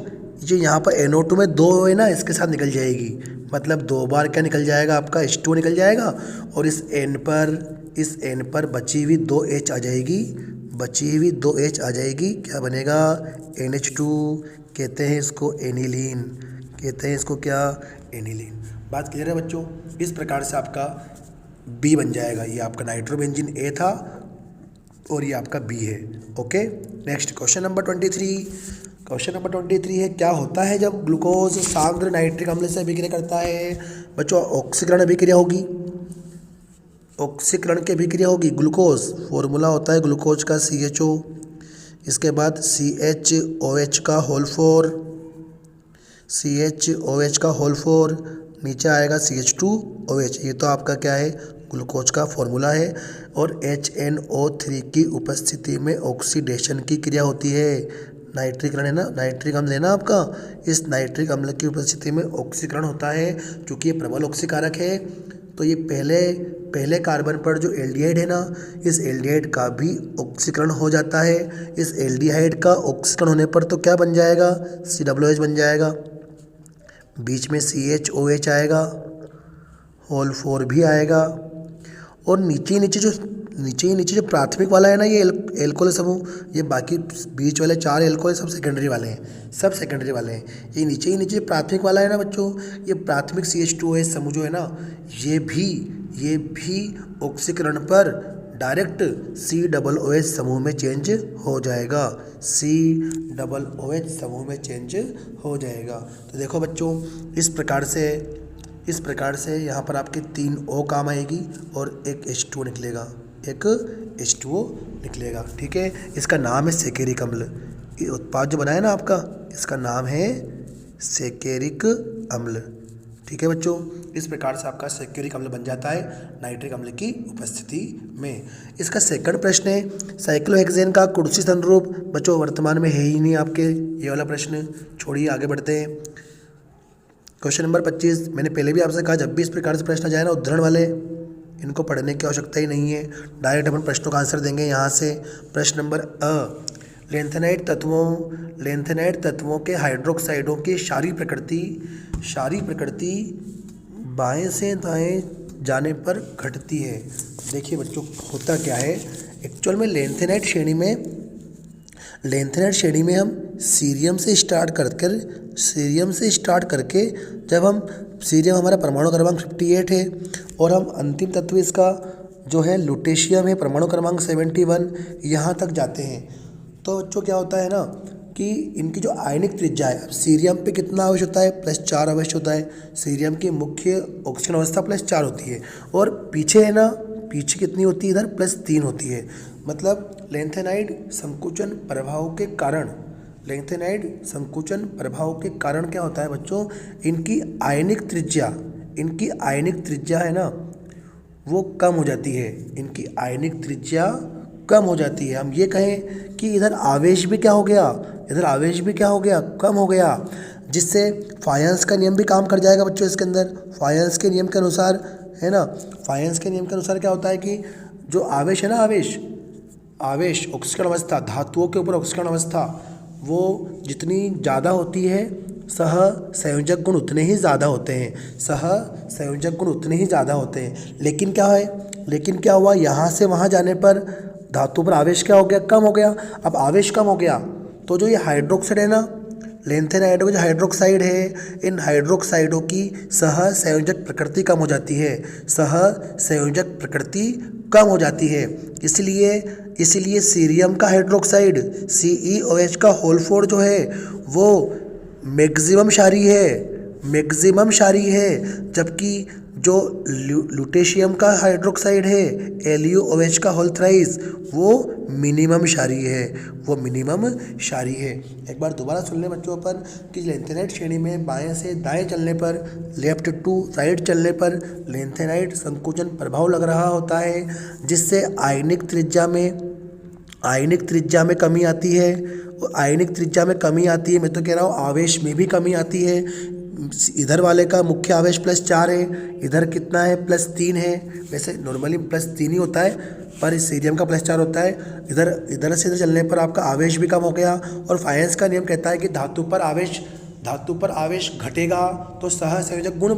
जो यहाँ पर NO2 में 2 है ना, इसके साथ निकल जाएगी। मतलब 2 बार क्या निकल जाएगा आपका, H2 निकल जाएगा। और इस N पर बची हुई 2 H आ जाएगी, बची हुई 2 H आ जाएगी। क्या बनेगा, NH2। कहते हैं इसको एनिलीन, कहते हैं इसको क्या, एनिलीन। बात क्लियर है बच्चों। इस प्रकार से आपका बी बन जाएगा। ये आपका नाइट्रोबेंजीन ए था और ये आपका बी है। Okay, next question number 23। Question number 23 है, क्या होता है जब ग्लूकोज सांद्र नाइट्रिक अम्ल से अभिक्रिया करता है। बच्चों ऑक्सीकरण अभिक्रिया होगी, ऑक्सीकरण की अभिक्रिया होगी। ग्लूकोज फॉर्मूला होता है ग्लूकोज का CHO, इसके बाद CHOH का होल 4, CHOH का होल 4, नीचे आएगा CH2OH। ये तो आपका क्या है, ग्लूकोज का फॉर्मूला है। और HNO3 की उपस्थिति में ऑक्सीडेशन की क्रिया होती है। नाइट्रिक अम्ल है ना, नाइट्रिक अम्ल है ना आपका, इस नाइट्रिक अम्ल की उपस्थिति में ऑक्सीकरण होता है। क्योंकि ये प्रबल ऑक्सीकारक है, तो ये पहले कार्बन पर जो एल्डिहाइड है ना, इस एल्डिहाइड का भी ऑक्सीकरण हो जाता है। इस एल्डिहाइड का ऑक्सीकरण होने पर तो क्या बन जाएगा, COOH बन जाएगा, बीच में CHOH आएगा, होल 4 भी आएगा। और नीचे ही नीचे जो प्राथमिक वाला है ना, ये एल्कोहल समूह, ये बाकी बीच वाले 4 एल्कोहल सब सेकेंडरी वाले हैं, सब सेकेंडरी वाले हैं। ये नीचे प्राथमिक वाला है ना बच्चों, ये प्राथमिक CH2OH समूह जो है ना, ये भी ऑक्सीकरण पर डायरेक्ट COOH समूह में चेंज हो जाएगा, COOH समूह में चेंज हो जाएगा। तो देखो बच्चों, इस प्रकार से यहाँ पर आपके 3 O काम आएगी और एक H2O निकलेगा, एक H2O निकलेगा। ठीक है, इसका नाम है सेकेरिक अम्ल। ये उत्पाद जो बनाया ना आपका, इसका नाम है सेकेरिक अम्ल। ठीक है बच्चों, इस प्रकार से आपका सेकेरिक अम्ल बन जाता है नाइट्रिक अम्ल की उपस्थिति में। इसका सेकंड प्रश्न है, साइक्लोहेक्सेन का कुर्सी संरूप। बच्चों वर्तमान में है ही नहीं आपके ये वाला प्रश्न, छोड़िए आगे बढ़ते हैं। क्वेश्चन नंबर 25, मैंने पहले भी आपसे कहा जब भी इस प्रकार से प्रश्न आ जाए ना उद्धरण वाले, इनको पढ़ने की आवश्यकता ही नहीं है, डायरेक्ट अपन प्रश्नों का आंसर देंगे यहाँ से। प्रश्न नंबर लेंथेनाइड तत्वों के हाइड्रोक्साइडों की क्षारीय प्रकृति बाएं से दाएं जाने पर घटती है। देखिए बच्चों, होता क्या है एक्चुअल में, लेंथेनाइड श्रेणी में हम सीरियम से स्टार्ट करके जब हम सीरियम हमारा परमाणु क्रमांक 58 है और हम अंतिम तत्व इसका जो है लुटेशियम है परमाणु क्रमांक 71, यहाँ तक जाते हैं। तो बच्चों क्या होता है ना कि इनकी जो आयनिक त्रिज्या है, अब सीरियम पे कितना आवेश होता है, +4 आवेश होता है। सीरियम की मुख्य ऑक्सीजन अवस्था +4 होती है और पीछे है ना, पीछे कितनी होती है, इधर +3 होती है। मतलब लेंथेनाइड संकुचन प्रभाव के कारण क्या होता है बच्चों, इनकी आयनिक त्रिज्या है ना वो कम हो जाती है, इनकी आयनिक त्रिज्या कम हो जाती है। हम ये कहें कि इधर आवेश भी क्या हो गया, कम हो गया, जिससे फायंस का नियम भी काम कर जाएगा बच्चों इसके अंदर। फायंस के नियम के अनुसार है ना, फायंस के नियम के अनुसार क्या होता है कि जो आवेश है ना, आवेश ऑक्सीकरण अवस्था, धातुओं के ऊपर ऑक्सीकरण अवस्था, वो जितनी ज़्यादा होती है सह संयोजक गुण उतने ही ज़्यादा होते हैं। लेकिन क्या हुआ, यहाँ से वहाँ जाने पर धातु पर आवेश क्या हो गया, कम हो गया। अब आवेश कम हो गया तो जो ये हाइड्रोक्साइड है ना, लेंथेनाइडों का जो हाइड्रोक्साइड है, इन हाइड्रोक्साइडों की सहसंयोजक प्रकृति कम हो जाती है, सहसंयोजक प्रकृति कम हो जाती है। इसलिए सीरियम का हाइड्रोक्साइड CeOH का होल 4 जो है वो मैक्सिमम क्षारीय है, जबकि जो लुटेशियम का हाइड्रोक्साइड है LuOH का होल 3 वो मिनिमम क्षारीय है। एक बार दोबारा सुन लें बच्चों अपन कि लेंथेनाइड श्रेणी में बाएं से दाएं चलने पर, लेफ्ट टू राइट चलने पर लेंथेनाइड संकोचन प्रभाव लग रहा होता है, जिससे आयनिक त्रिज्या में कमी आती है। मैं तो कह रहा हूँ आवेश में भी कमी आती है। इधर वाले का मुख्य आवेश +4 है, इधर कितना है +3 है। वैसे नॉर्मली +3 ही होता है, पर इस सीरियम का +4 होता है। इधर से चलने पर आपका आवेश भी कम हो गया। और फायंस का नियम कहता है कि धातु पर आवेश घटेगा तो सहसंयोजक गुण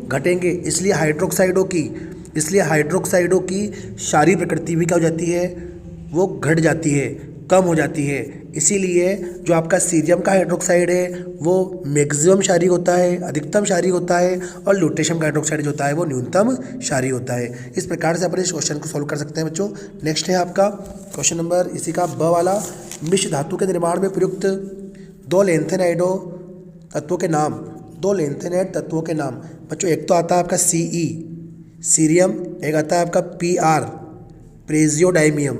घटेंगे। इसलिए हाइड्रोक्साइडों की क्षारीय प्रकृति भी क्या हो जाती है, वो घट जाती है, कम हो जाती है। इसीलिए जो आपका सीरियम का हाइड्रोक्साइड है वो मैक्सिमम क्षारीय होता है, अधिकतम क्षारीय होता है, और लुटेशियम का हाइड्रोक्साइड जो होता है वो न्यूनतम क्षारीय होता है। इस प्रकार से अपन इस क्वेश्चन को सॉल्व कर सकते हैं बच्चों। नेक्स्ट है आपका क्वेश्चन नंबर इसी का ब वाला, मिश्र धातु के निर्माण में प्रयुक्त दो लेंथेनाइड तत्वों के नाम। बच्चों एक तो आता है आपका Ce सीरियम, एक आता है आपका Pr प्रेजियोडाइमियम,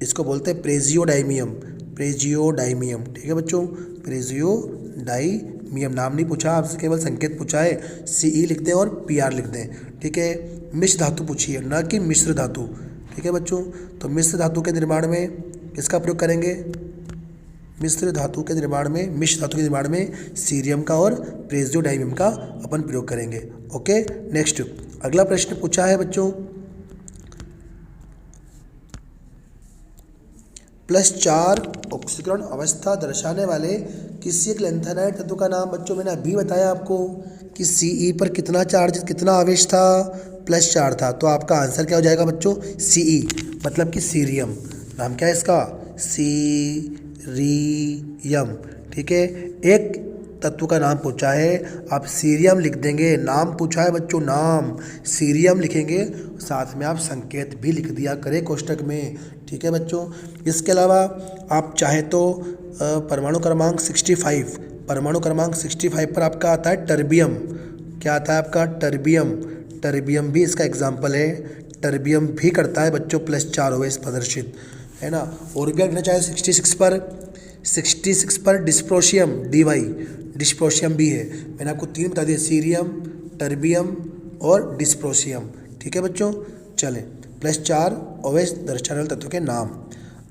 इसको बोलते हैं प्रेजियोडाइमियम। ठीक है बच्चों, प्रेजियोडाइमियम नाम नहीं पूछा आपसे, केवल संकेत पूछा है। Ce लिख दें और Pr लिख दें। ठीक है, मिश्र धातु पूछी है, न कि मिश्र धातु। ठीक है बच्चों, तो मिश्र धातु के निर्माण में किसका प्रयोग करेंगे? मिश्र धातु के निर्माण में सीरियम का और प्रेजियोडाइमियम का अपन प्रयोग करेंगे। ओके, नेक्स्ट अगला प्रश्न पूछा है बच्चों, +4 ऑक्सीकरण अवस्था दर्शाने वाले किसी एक लेंथेनाइड तत्व का नाम। बच्चों मैंने अभी बताया आपको कि Ce पर कितना आवेश था, +4 था। तो आपका आंसर क्या हो जाएगा बच्चों? Ce मतलब कि सीरियम। नाम क्या है इसका? सीरियम। ठीक है, एक तत्व का नाम पूछा है, आप सीरियम लिख देंगे। नाम पूछा है बच्चों, नाम सीरियम लिखेंगे, साथ में आप संकेत भी लिख दिया करें कोष्टक में। ठीक है बच्चों, इसके अलावा आप चाहे तो परमाणु क्रमांक 65 पर आपका आता है टर्बियम। क्या आता है आपका? टर्बियम भी इसका एग्जाम्पल है। टर्बियम भी करता है बच्चों +4 ओवेस प्रदर्शित, है ना। और भी लिखना चाहे 66 पर डिस्प्रोशियम भी है। मैंने आपको 3 बता दिए, सीरियम, टर्बियम और डिस्प्रोशियम। ठीक है बच्चों, चलें, +4 ओवेस दर्शाने वाले तत्व के नाम।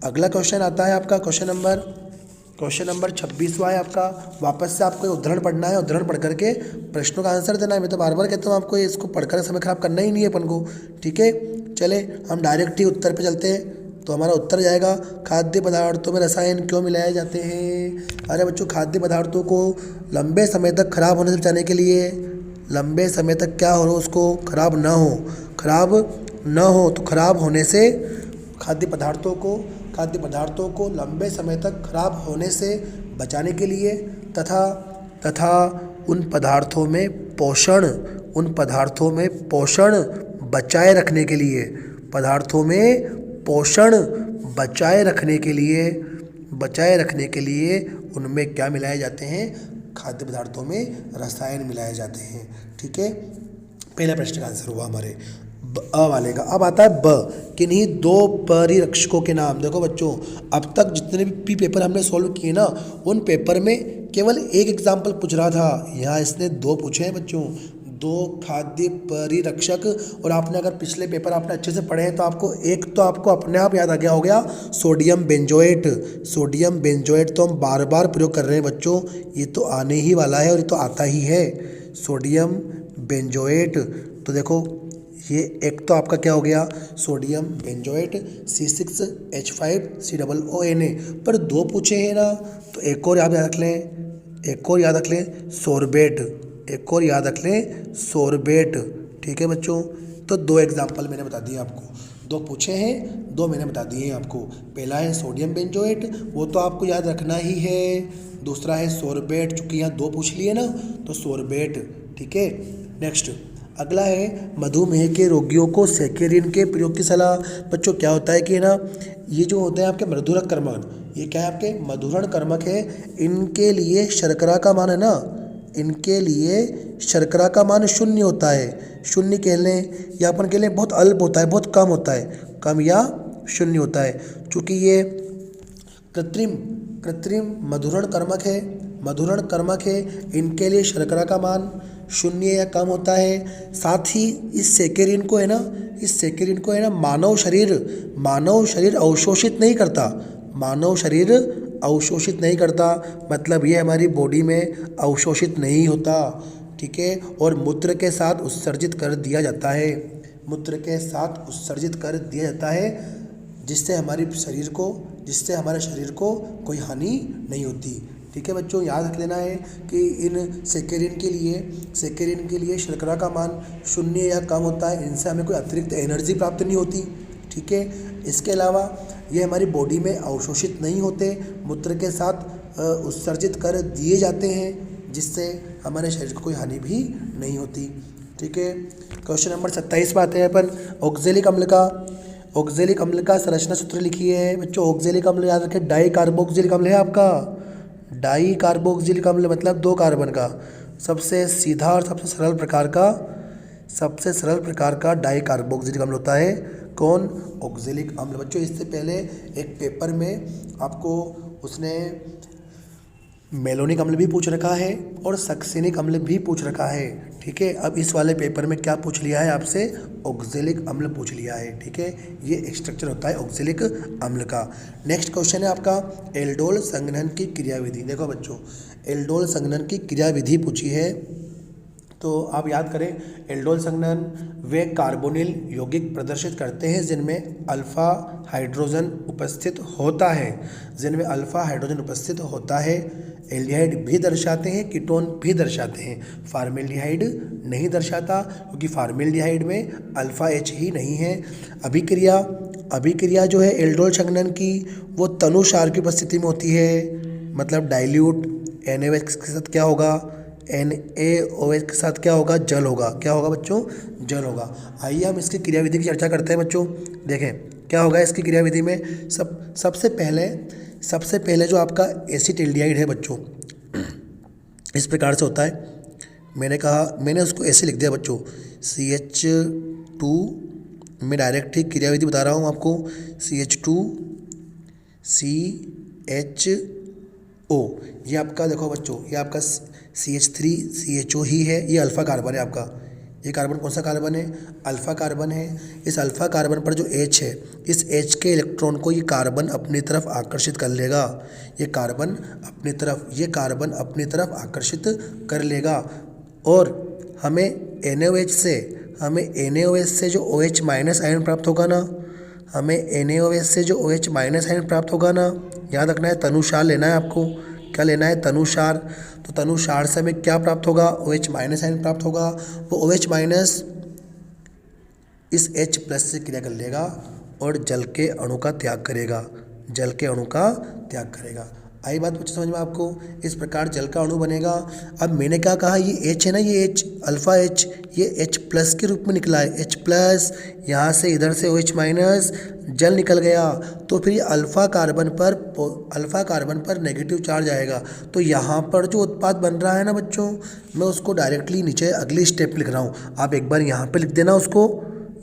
अगला क्वेश्चन आता है आपका क्वेश्चन नंबर 26वां है आपका। वापस से आपको उदाहरण पढ़ना है, उदाहरण पढ़ करके प्रश्नों का आंसर देना है। मैं तो बार बार कहता हूँ आपको, इसको पढ़कर समय खराब करना ही नहीं है अपन को। ठीक है, चले हम डायरेक्ट ही उत्तर पे चलते हैं। तो हमारा उत्तर जाएगा, खाद्य पदार्थों में रसायन क्यों मिलाए जाते हैं? अरे बच्चों, खाद्य पदार्थों को लंबे समय तक खराब होने से बचाने के लिए, लंबे समय तक क्या हो, उसको खराब न हो तो खराब होने से खाद्य पदार्थों को लंबे समय तक खराब होने से बचाने के लिए तथा उन पदार्थों में पोषण बचाए रखने के लिए उनमें क्या मिलाए जाते हैं? खाद्य पदार्थों में रसायन मिलाए जाते हैं। ठीक है, पहला प्रश्न का आंसर हुआ हमारे अ वाले का। अब आता है ब, किन्हीं 2 परिरक्षकों के नाम। देखो बच्चों, अब तक जितने भी पेपर हमने सॉल्व किए ना, उन पेपर में केवल एक एग्जाम्पल पूछ रहा था, यहाँ इसने 2 पूछे हैं बच्चों, 2 खाद्य परिरक्षक। और आपने अगर पिछले पेपर आपने अच्छे से पढ़े हैं तो आपको एक तो आपको अपने आप याद आ गया हो गया, सोडियम बेंजोएट तो हम बार बार प्रयोग कर रहे हैं बच्चों, ये तो आने ही वाला है और ये तो आता ही है, सोडियम बेंजोएट। तो देखो ये एक तो आपका क्या हो गया, सोडियम बेंजोएट C6H5COONA, पर 2 पूछे हैं ना, तो एक और याद रख लें, सोरबेट। ठीक है बच्चों, तो 2 एग्जाम्पल मैंने बता दिए आपको, दो पूछे हैं, दो मैंने बता दिए हैं आपको। पहला है सोडियम बेंजोएट, वो तो आपको याद रखना ही है। दूसरा है सोरबेट, चूँकि यहाँ दो पूछ लिए ना तो सोरबेट, ठीक है। नेक्स्ट अगला है मधुमेह के रोगियों को सेकेरिन के प्रयोग की सलाह। बच्चों क्या होता है कि ना ये जो होते हैं आपके मधुरक कर्मक, ये क्या है आपके मधुरण कर्मक है, इनके लिए शर्करा का मान है ना, इनके लिए शर्करा का मान शून्य होता है। शून्य कह लें या अपन कह लें बहुत अल्प होता है, बहुत कम होता है, कम या शून्य होता है। चूँकि ये कृत्रिम मधुरण कर्मक है, मधुरण कर्मक है, इनके लिए शर्करा का मान शून्य या कम होता है। साथ ही इस सेकेरिन को है ना, इस सेकेरिन को है ना मानव शरीर अवशोषित नहीं करता, मानव शरीर अवशोषित नहीं करता, मतलब ये हमारी बॉडी में अवशोषित नहीं होता, ठीक है। और मूत्र के साथ उत्सर्जित कर दिया जाता है, मूत्र के साथ उत्सर्जित कर दिया जाता है, जिससे हमारे शरीर को कोई हानि नहीं होती, ठीक है। बच्चों याद रख लेना है कि इन सेकेरिन के लिए शर्करा का मान शून्य या कम होता है, इनसे हमें कोई अतिरिक्त एनर्जी प्राप्त नहीं होती, ठीक है। इसके अलावा ये हमारी बॉडी में अवशोषित नहीं होते, मूत्र के साथ उत्सर्जित कर दिए जाते हैं, जिससे हमारे शरीर को कोई हानि भी नहीं होती, ठीक है। क्वेश्चन नंबर 27 पर आते हैं अपन। ऑक्जेलिक अम्ल का संरचना सूत्र लिखिए। बच्चों ऑक्जेलिक अम्ल याद रखें, डाई कार्बोक्सिलिक अम्ल है आपका। डाई कार्बोक्सिलिक अम्ल मतलब 2 कार्बन का सबसे सीधा और सबसे सरल प्रकार का डाई कार्बोक्सिलिक अम्ल होता है। कौन? ऑक्जेलिक अम्ल। बच्चों इससे पहले एक पेपर में आपको उसने मेलोनिक अम्ल भी पूछ रखा है और सक्सेनिक अम्ल भी पूछ रखा है, ठीक है। अब इस वाले पेपर में क्या पूछ लिया है आपसे? ऑक्जेलिक अम्ल पूछ लिया है, ठीक है। ये स्ट्रक्चर होता है ऑक्जेलिक अम्ल का। नेक्स्ट क्वेश्चन है आपका एल्डोल संघनन की क्रियाविधि। देखो बच्चों एल्डोल संघनन की क्रियाविधि पूछी है, तो आप याद करें एल्डोल संघनन वे कार्बोनिल यौगिक प्रदर्शित करते हैं जिनमें अल्फा हाइड्रोजन उपस्थित होता है। एल्डिहाइड भी दर्शाते हैं, कीटोन भी दर्शाते हैं। फार्मेल्डिहाइड नहीं दर्शाता क्योंकि फार्मेल्डिहाइड में अल्फा एच ही नहीं है। अभिक्रिया जो है एल्डोल संघनन की वो तनुसार की उपस्थिति में होती है, मतलब डाइल्यूट NaOH के साथ क्या होगा? NaOH के साथ क्या होगा? जल होगा। क्या होगा बच्चों? जल होगा। आइए हम इसकी क्रियाविधि की चर्चा करते हैं बच्चों। देखें क्या होगा इसकी क्रियाविधि में। सबसे पहले जो आपका एसिटिल्डिहाइड है बच्चों, इस प्रकार से होता है। मैंने उसको ऐसे लिख दिया बच्चों, CH2, मैं डायरेक्ट ही क्रियाविधि बता रहा हूँ आपको, CH2 CHO। ये आपका देखो बच्चों, ये आपका CH3 CHO ही है, ये अल्फ़ा कार्बन है आपका। ये कार्बन कौन सा कार्बन है? अल्फ़ा कार्बन है। इस अल्फ़ा कार्बन पर जो H है, इस H के इलेक्ट्रॉन को ये कार्बन अपनी तरफ आकर्षित कर लेगा। ये कार्बन अपनी तरफ आकर्षित कर लेगा और हमें NaOH से जो OH माइनस आयन प्राप्त होगा ना, याद रखना है तनुसार लेना है आपको। क्या लेना है? तनुसार। तो तनुसार से हमें क्या प्राप्त होगा? OH माइनस आयन प्राप्त होगा। वो OH माइनस इस H प्लस से क्रिया कर लेगा और जल के अणु का त्याग करेगा। आई बात बच्चे समझ में आपको? इस प्रकार जल का अणु बनेगा। अब मैंने क्या कहा, ये H है ना, ये H अल्फ़ा H, ये H प्लस के रूप में निकला है। H प्लस यहाँ से इधर से OH माइनस जल निकल गया, तो फिर अल्फ़ा कार्बन पर नेगेटिव चार्ज आएगा। तो यहाँ पर जो उत्पाद बन रहा है ना बच्चों, मैं उसको डायरेक्टली नीचे अगली स्टेप लिख रहा हूँ। आप एक बार यहाँ पर लिख देना,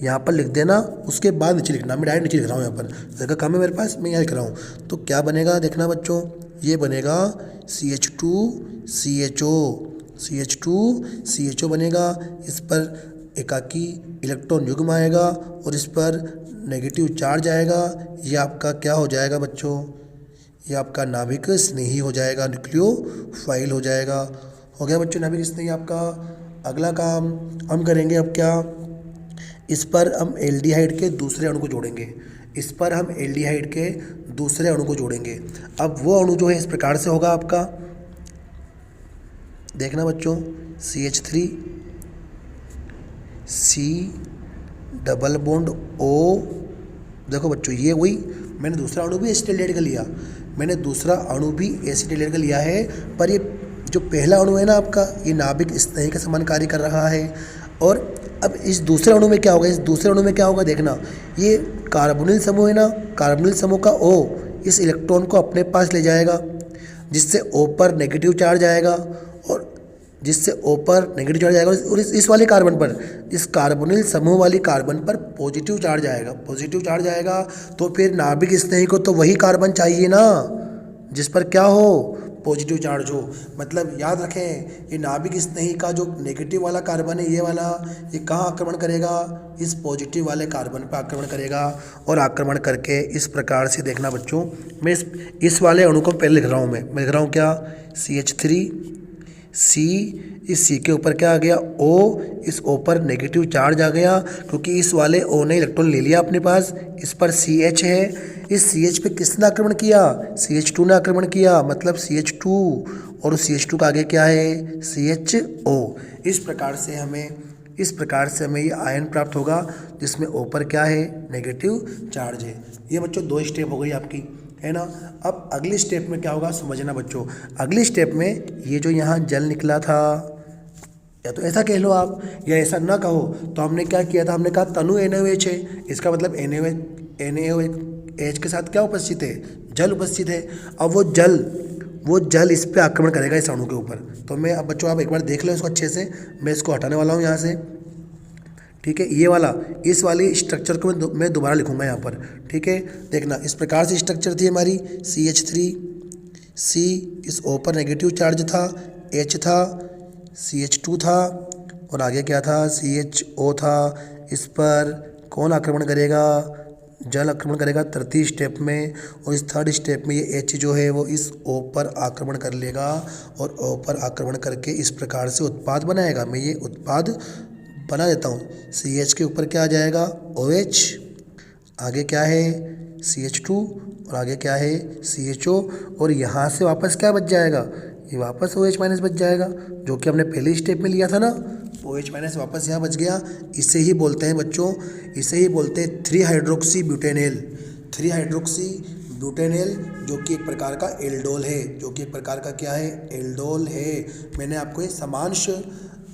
यहाँ पर लिख देना, उसके बाद नीचे लिखना। मैं डायरेक्ट नीचे लिख रहा हूँ, यहाँ पर जगह कम है मेरे पास, मैं यहाँ लिख रहा हूँ। तो क्या बनेगा देखना बच्चों, ये बनेगा CH2CHO बनेगा। इस पर एकाकी इलेक्ट्रॉन युग्म आएगा और इस पर नेगेटिव चार्ज आएगा। ये आपका क्या हो जाएगा बच्चों? ये आपका नाभिक स्नेही हो जाएगा, न्यूक्लियोफाइल हो जाएगा। हो गया बच्चों नाभिक स्नेही आपका। अगला काम हम करेंगे अब क्या, इस पर हम एल्डिहाइड के दूसरे अणु को जोड़ेंगे। अब वो अणु जो है इस प्रकार से होगा आपका, देखना बच्चों, CH3 C double bond O देखो बच्चों, ये वही मैंने दूसरा अणु भी एसिटिल्डेट का लिया, मैंने दूसरा अणु भी एसिटिल्डेट का लिया है, पर ये जो पहला अणु है ना आपका, ये नाभिक स्नेही के समान कार्य कर रहा है। और अब इस दूसरे अणु में क्या होगा, इस दूसरे अणु में क्या होगा देखना, ये कार्बोनिल समूह है ना, कार्बोनिल समूह का O इस इलेक्ट्रॉन को अपने पास ले जाएगा, जिससे O पर नेगेटिव चार्ज आएगा, और जिससे O पर नेगेटिव चार्ज आएगा, और इस वाले कार्बन पर, इस कार्बोनिल समूह वाली कार्बन पर पॉजिटिव चार्ज आएगा, पॉजिटिव चार्ज आएगा। तो फिर नाभिक स्नेही को तो वही कार्बन चाहिए ना जिस पर क्या हो, पॉजिटिव चार्ज हो। मतलब याद रखें, ये नाभिक स्नेही का जो नेगेटिव वाला कार्बन है, ये वाला, ये कहाँ आक्रमण करेगा, इस पॉजिटिव वाले कार्बन पर आक्रमण करेगा। और आक्रमण करके इस प्रकार से देखना बच्चों, मैं इस वाले अणु को पहले लिख रहा हूँ, मैं लिख रहा हूँ क्या, CH3, C, इस C के ऊपर क्या आ गया, O, इस O पर नेगेटिव चार्ज आ गया, क्योंकि इस वाले O ने इलेक्ट्रॉन ले लिया अपने पास, इस पर CH है, इस CH पे किसने आक्रमण किया, CH2 ने आक्रमण किया, मतलब CH2, और उस CH2 का आगे क्या है, CHO। इस प्रकार से हमें ये आयन प्राप्त होगा, जिसमें O पर क्या है, नेगेटिव चार्ज है। ये बच्चों 2 स्टेप हो गई आपकी, है ना। अब अगली स्टेप में क्या होगा समझना बच्चों, अगली स्टेप में ये जो यहाँ जल निकला था, या तो ऐसा कह लो आप, या ऐसा ना कहो, तो हमने क्या किया था, हमने कहा तनु NaOH है, इसका मतलब NaOH के साथ क्या उपस्थित है, जल उपस्थित है। अब वो जल इस पे आक्रमण करेगा, इस अणु के ऊपर। तो मैं, अब बच्चों आप एक बार देख लो इसको अच्छे से, मैं इसको हटाने वाला हूँ यहाँ से, ठीक है। ये वाला, इस वाली स्ट्रक्चर को मैं दोबारा लिखूंगा यहाँ पर, ठीक है। देखना, इस प्रकार से स्ट्रक्चर थी हमारी, CH3, C, इस O पर नेगेटिव चार्ज था, H था, CH2 था, और आगे क्या था, CHO था। इस पर कौन आक्रमण करेगा, जल आक्रमण करेगा तृतीय स्टेप में, और इस थर्ड स्टेप में ये H जो है वो इस O पर आक्रमण कर लेगा, और O पर आक्रमण करके इस प्रकार से उत्पाद बनाएगा। मैं ये उत्पाद बना देता हूँ, CH के ऊपर क्या आ जाएगा, OH, आगे क्या है, CH2, और आगे क्या है, CHO, और यहाँ से वापस क्या बच जाएगा, ये वापस OH माइनस बच जाएगा, जो कि हमने पहले स्टेप में लिया था ना, OH माइनस वापस यहाँ बच गया। इसे ही बोलते हैं बच्चों, इसे ही बोलते हैं 3 हाइड्रोक्सी ब्यूटेनेल, 3 हाइड्रोक्सी ब्यूटेनेल, जो कि एक प्रकार का एल्डोल है, जो कि एक प्रकार का क्या है, एल्डोल है। मैंने आपको ये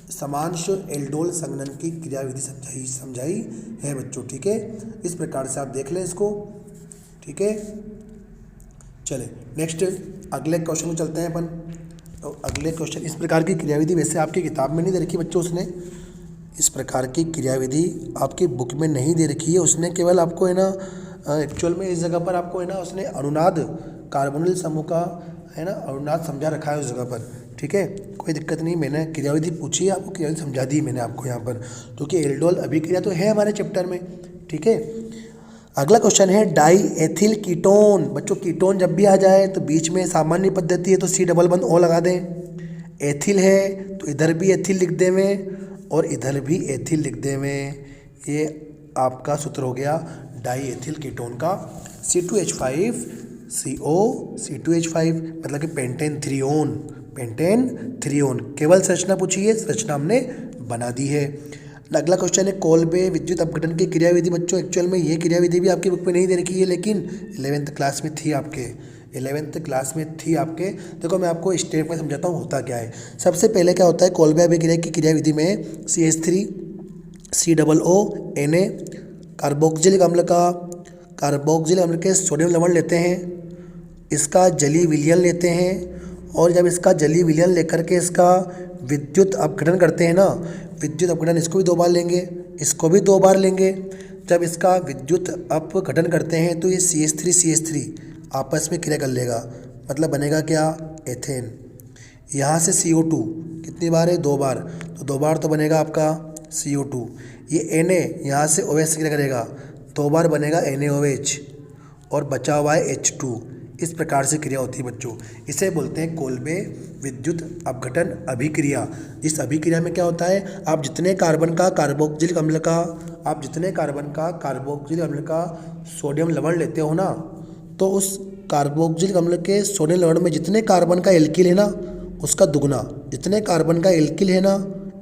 समांश एल्डोल संघनन की क्रियाविधि समझाई है बच्चों, ठीक है। इस प्रकार से आप देख लें इसको, ठीक है। चले नेक्स्ट अगले क्वेश्चन में चलते हैं अपन। तो अगले क्वेश्चन, इस प्रकार की क्रियाविधि वैसे आपकी किताब में नहीं दे रखी बच्चों, उसने इस प्रकार की क्रियाविधि आपकी बुक में नहीं दे रखी है, उसने केवल आपको है ना, एक्चुअल में इस जगह पर आपको है ना, उसने अनुनाद कार्बोनिल समूह का है ना अनुनाद समझा रखा है उस जगह पर, ठीक है। कोई दिक्कत नहीं, मैंने क्रियाविधि पूछी है, आपको क्रियाविधि समझा दी मैंने आपको यहाँ पर, क्योंकि एल्डोल अभिक्रिया तो है हमारे चैप्टर में, ठीक है। अगला क्वेश्चन है डाई एथिल कीटोन। बच्चों कीटोन जब भी आ जाए तो बीच में सामान्य पद्धति है तो C डबल बंद O लगा दें। एथिल है तो इधर भी एथिल लिख दें में, और इधर भी एथिल लिख दें में। ये आपका सूत्र हो गया डाई एथिल कीटोन का, C2H5 CO C2H5, मतलब कि पेंटेन थ्रियोन। केवल संरचना पूछी है, संरचना हमने बना दी है। अगला क्वेश्चन है कोल्बे विद्युत अपघटन की क्रियाविधि। बच्चों एक्चुअल में ये क्रियाविधि भी आपकी बुक में नहीं दे रखी है, लेकिन 11th क्लास में थी आपके, 11th क्लास में थी आपके। देखो मैं आपको स्टेप में समझाता हूँ होता क्या है। सबसे पहले क्या होता है, कोल्बे अभिक्रिया की क्रियाविधि में CH3 COO Na कार्बोक्सिलिक अम्ल के सोडियम लवण लेते हैं, इसका जलीय विलयन लेते हैं, और जब इसका जलीय विलयन लेकर के इसका विद्युत अपघटन करते हैं ना, विद्युत अपघटन इसको भी 2 बार लेंगे, इसको भी 2 बार लेंगे। जब इसका विद्युत अपघटन करते हैं तो ये CH3 आपस में क्रिया कर लेगा, मतलब बनेगा क्या, एथेन। यहाँ से CO2 कितनी बार है, 2 बार, तो 2 बार तो बनेगा आपका CO2। ये Na यहाँ से OH से क्रिया करेगा, 2 बार बनेगा NaOH, और बचा हुआ है H2। इस प्रकार से क्रिया होती है बच्चों, इसे बोलते हैं कोल्बे विद्युत अपघटन अभिक्रिया। इस अभिक्रिया में क्या होता है, आप जितने कार्बन का कार्बोक्सिलिक अम्ल का सोडियम लवण लेते हो ना, तो उस कार्बोक्सिलिक अम्ल के सोडियम लवण में जितने कार्बन का एल्किल है ना, उसका दुगुना, जितने कार्बन का एल्किल है ना,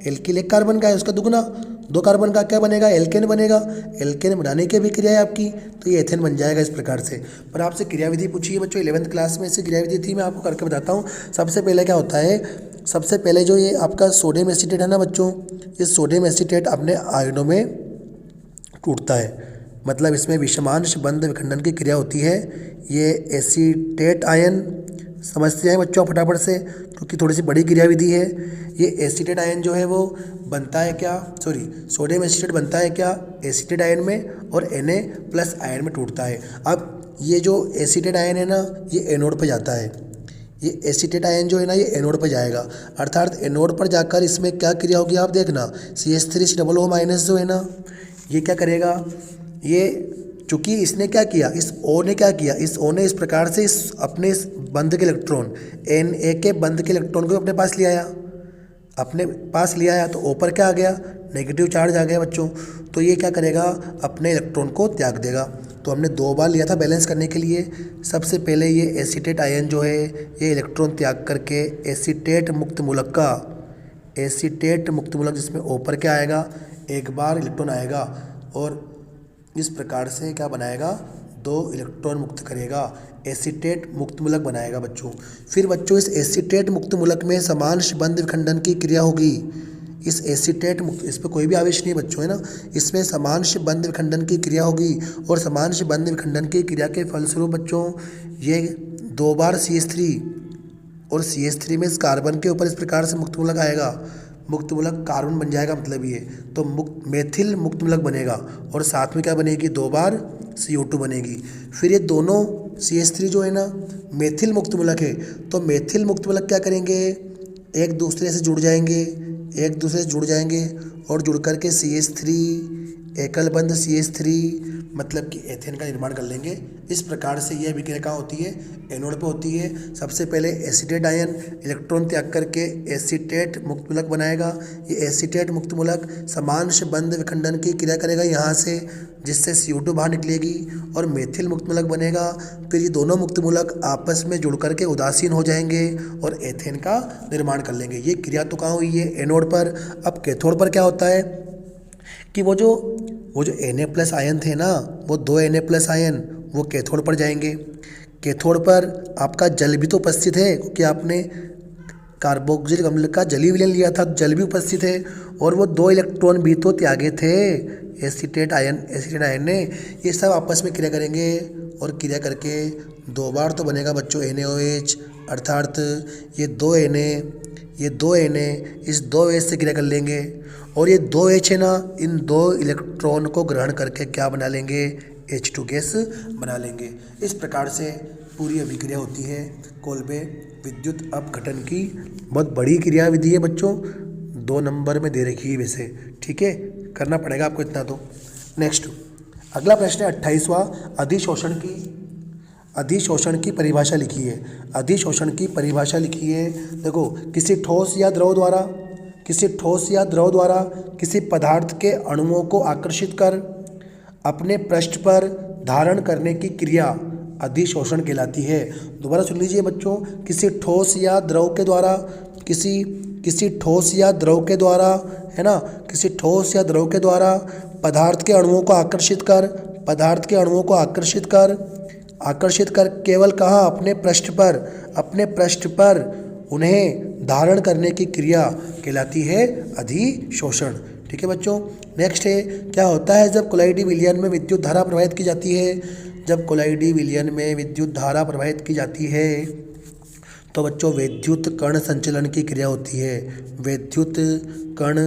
एल्किल 1 कार्बन का है उसका दुगुना, 2 कार्बन का क्या बनेगा, एल्केन बनेगा। एल्केन बनाने की भी क्रिया है आपकी, तो ये एथेन बन जाएगा इस प्रकार से। पर आपसे क्रियाविधि पूछी है बच्चों, 11th क्लास में ऐसी क्रियाविधि थी, मैं आपको करके बताता हूँ। सबसे पहले क्या होता है, सबसे पहले जो ये आपका सोडियम एसीटेट है ना बच्चों, ये सोडियम एसीटेट अपने आयनों में टूटता है, मतलब इसमें विषमांश बंध विखंडन की क्रिया होती है। ये एसीटेट आयन समझते हैं बच्चों फटाफट से, क्योंकि थोड़ी सी बड़ी क्रियाविधि है। ये एसीटेट आयन जो है वो बनता है क्या, सोडियम एसीटेट बनता है क्या, एसीटेट आयन में, और Na+ आयन में टूटता है। अब ये जो एसीटेट आयन है ना, ये एनोड पे जाता है। ये एसीटेट आयन जो है ना, ये एनोड पर जाएगा, अर्थात एनोड पर जाकर इसमें क्या क्रिया होगी आप देखना, CH3COO- जो है ना, ये क्या करेगा, ये चूँकि इसने क्या किया, इस O ने क्या किया, इस O ने इस प्रकार से इस अपने इस बंध के इलेक्ट्रॉन Na के बंध के इलेक्ट्रॉन को अपने पास ले आया, तो O पर क्या आ गया, नेगेटिव चार्ज आ गया बच्चों। तो ये क्या करेगा, अपने इलेक्ट्रॉन को त्याग देगा। तो हमने 2 बार लिया था बैलेंस करने के लिए। सबसे पहले ये एसीटेट आयन जो है, ये इलेक्ट्रॉन त्याग करके एसीटेट मुक्त मूलक जिसमें O पर क्या आएगा, 1 बार इलेक्ट्रॉन आएगा, और इस प्रकार से क्या बनाएगा, 2 इलेक्ट्रॉन मुक्त करेगा, एसीटेट मुक्त मूलक बनाएगा बच्चों। फिर बच्चों इस एसीटेट मुक्त मूलक में समांश बंध विखंडन की क्रिया होगी। इस एसीटेट मुक्त, इस पर कोई भी आवेश नहीं है बच्चों, है ना, इसमें समांश बंध विखंडन की क्रिया होगी, और समांश बंध विखंडन की क्रिया के फलस्वरूप बच्चों ये 2 बार CH3, और CH3 में इस कार्बन के ऊपर इस प्रकार से मुक्त मूलक आएगा, मुक्त मूलक कार्बन बन जाएगा, मतलब ये तो मेथिल मुक्त मूलक बनेगा, और साथ में क्या बनेगी, 2 बार CO2 बनेगी। फिर ये दोनों CH3 जो है ना मेथिल मुक्त मूलक है, तो मेथिल मुक्त मूलक क्या करेंगे, एक दूसरे से जुड़ जाएंगे, और जुड़ करके CH3 एकल बंध CH3 मतलब कि एथेन का निर्माण कर लेंगे। इस प्रकार से यह अभिक्रिया कहाँ होती है, एनोड पे होती है। सबसे पहले एसीटेट आयन इलेक्ट्रॉन त्याग करके एसीटेट मुक्त मूलक बनाएगा। ये एसीटेट मुक्त मूलक समांश बंध विखंडन की क्रिया करेगा यहाँ से, जिससे CO2 बाहर निकलेगी, और मेथिल मुक्त मूलक बनेगा। फिर ये दोनों मुक्त मूलक आपस में जुड़ करके उदासीन हो जाएंगे और एथेन का निर्माण कर लेंगे। ये क्रिया तो कहाँ हुई है, एनोड पर। अब कैथोड पर क्या होता है कि वो जो Na+ आयन थे ना, वो 2 Na+ आयन वो कैथोड पर जाएंगे। कैथोड पर आपका जल भी तो उपस्थित है, क्योंकि आपने कार्बोक्सिलिक अम्ल का जलीय विलयन लिया था, जल भी उपस्थित है, और वो 2 इलेक्ट्रॉन भी तो त्यागे थे एसीटेट आयन ने। ये सब आपस में क्रिया करेंगे, और क्रिया करके 2 बार तो बनेगा बच्चों NaOH, अर्थात ये 2 Na इस 2 H से क्रिया कर लेंगे, और ये 2 H है ना, इन 2 इलेक्ट्रॉन को ग्रहण करके क्या बना लेंगे, H2 गैस बना लेंगे। इस प्रकार से पूरी अभिक्रिया होती है कोल्बे विद्युत अपघटन की। बहुत बड़ी क्रिया विधि है बच्चों, 2 नंबर में दे रखी है वैसे, ठीक है, करना पड़ेगा आपको इतना तो। नेक्स्ट अगला प्रश्न है 28वां, अधिशोषण की परिभाषा लिखी है। अधिशोषण की परिभाषा लिखी है, देखो, किसी ठोस या द्रव द्वारा किसी पदार्थ के अणुओं को आकर्षित कर अपने पृष्ठ पर धारण करने की क्रिया अधिशोषण कहलाती है। दोबारा सुन लीजिए बच्चों, किसी ठोस या द्रव के द्वारा किसी ठोस या द्रव के द्वारा, है ना, किसी ठोस या द्रव के द्वारा पदार्थ के अणुओं को आकर्षित कर केवल कहाँ, अपने पृष्ठ पर उन्हें धारण करने की क्रिया कहलाती है अधिशोषण। ठीक है बच्चों। नेक्स्ट है, क्या होता है जब कोलाइडी विलयन में विद्युत धारा प्रवाहित की जाती है। जब कोलाइडी विलयन में विद्युत धारा प्रवाहित की जाती है तो बच्चों विद्युत कण संचलन की क्रिया होती है। विद्युत कण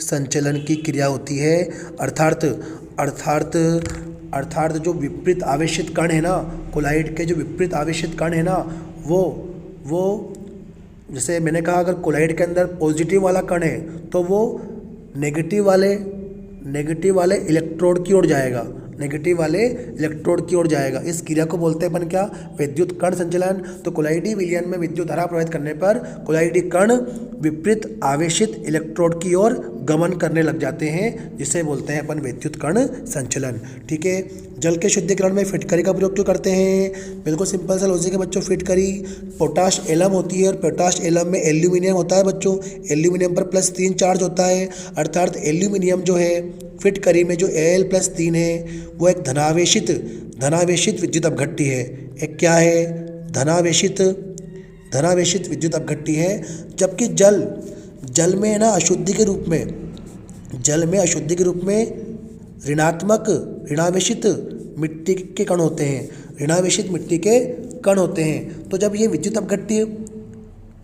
संचलन की क्रिया होती है, अर्थात जो विपरीत आवेशित कण है ना, कोलाइड के जो विपरीत आवेशित कण है ना, वो जैसे मैंने कहा, अगर कोलाइड के अंदर पॉजिटिव वाला कण है तो वो नेगेटिव वाले इलेक्ट्रोड की ओर जाएगा। इस क्रिया को बोलते हैं अपन क्या, विद्युत कण संचलन। तो कोलाइडी विलयन में विद्युत धारा प्रवाहित करने पर कोलाइडी कण विपरीत आवेशित इलेक्ट्रोड की ओर गमन करने लग जाते हैं, जिसे बोलते हैं अपन विद्युत कण संचलन। ठीक है, जल के शुद्धिकरण में फिटकरी का प्रयोग क्यों करते हैं? बिल्कुल सिंपल सा लॉजिक है बच्चों। फिटकरी पोटाश एलम होती है और पोटाश एलम में एल्यूमिनियम होता है बच्चों। एल्यूमिनियम पर +3 चार्ज होता है, अर्थात एल्यूमिनियम जो है फिटकरी में जो Al+3 है वो एक धनावेशित विद्युत अपघट्टी है। एक क्या है? धनावेशित विद्युत अपघट्टी है। जबकि जल में है ना अशुद्धि के रूप में ऋणावेशित मिट्टी के कण होते हैं। तो जब ये विद्युत अपघट्टी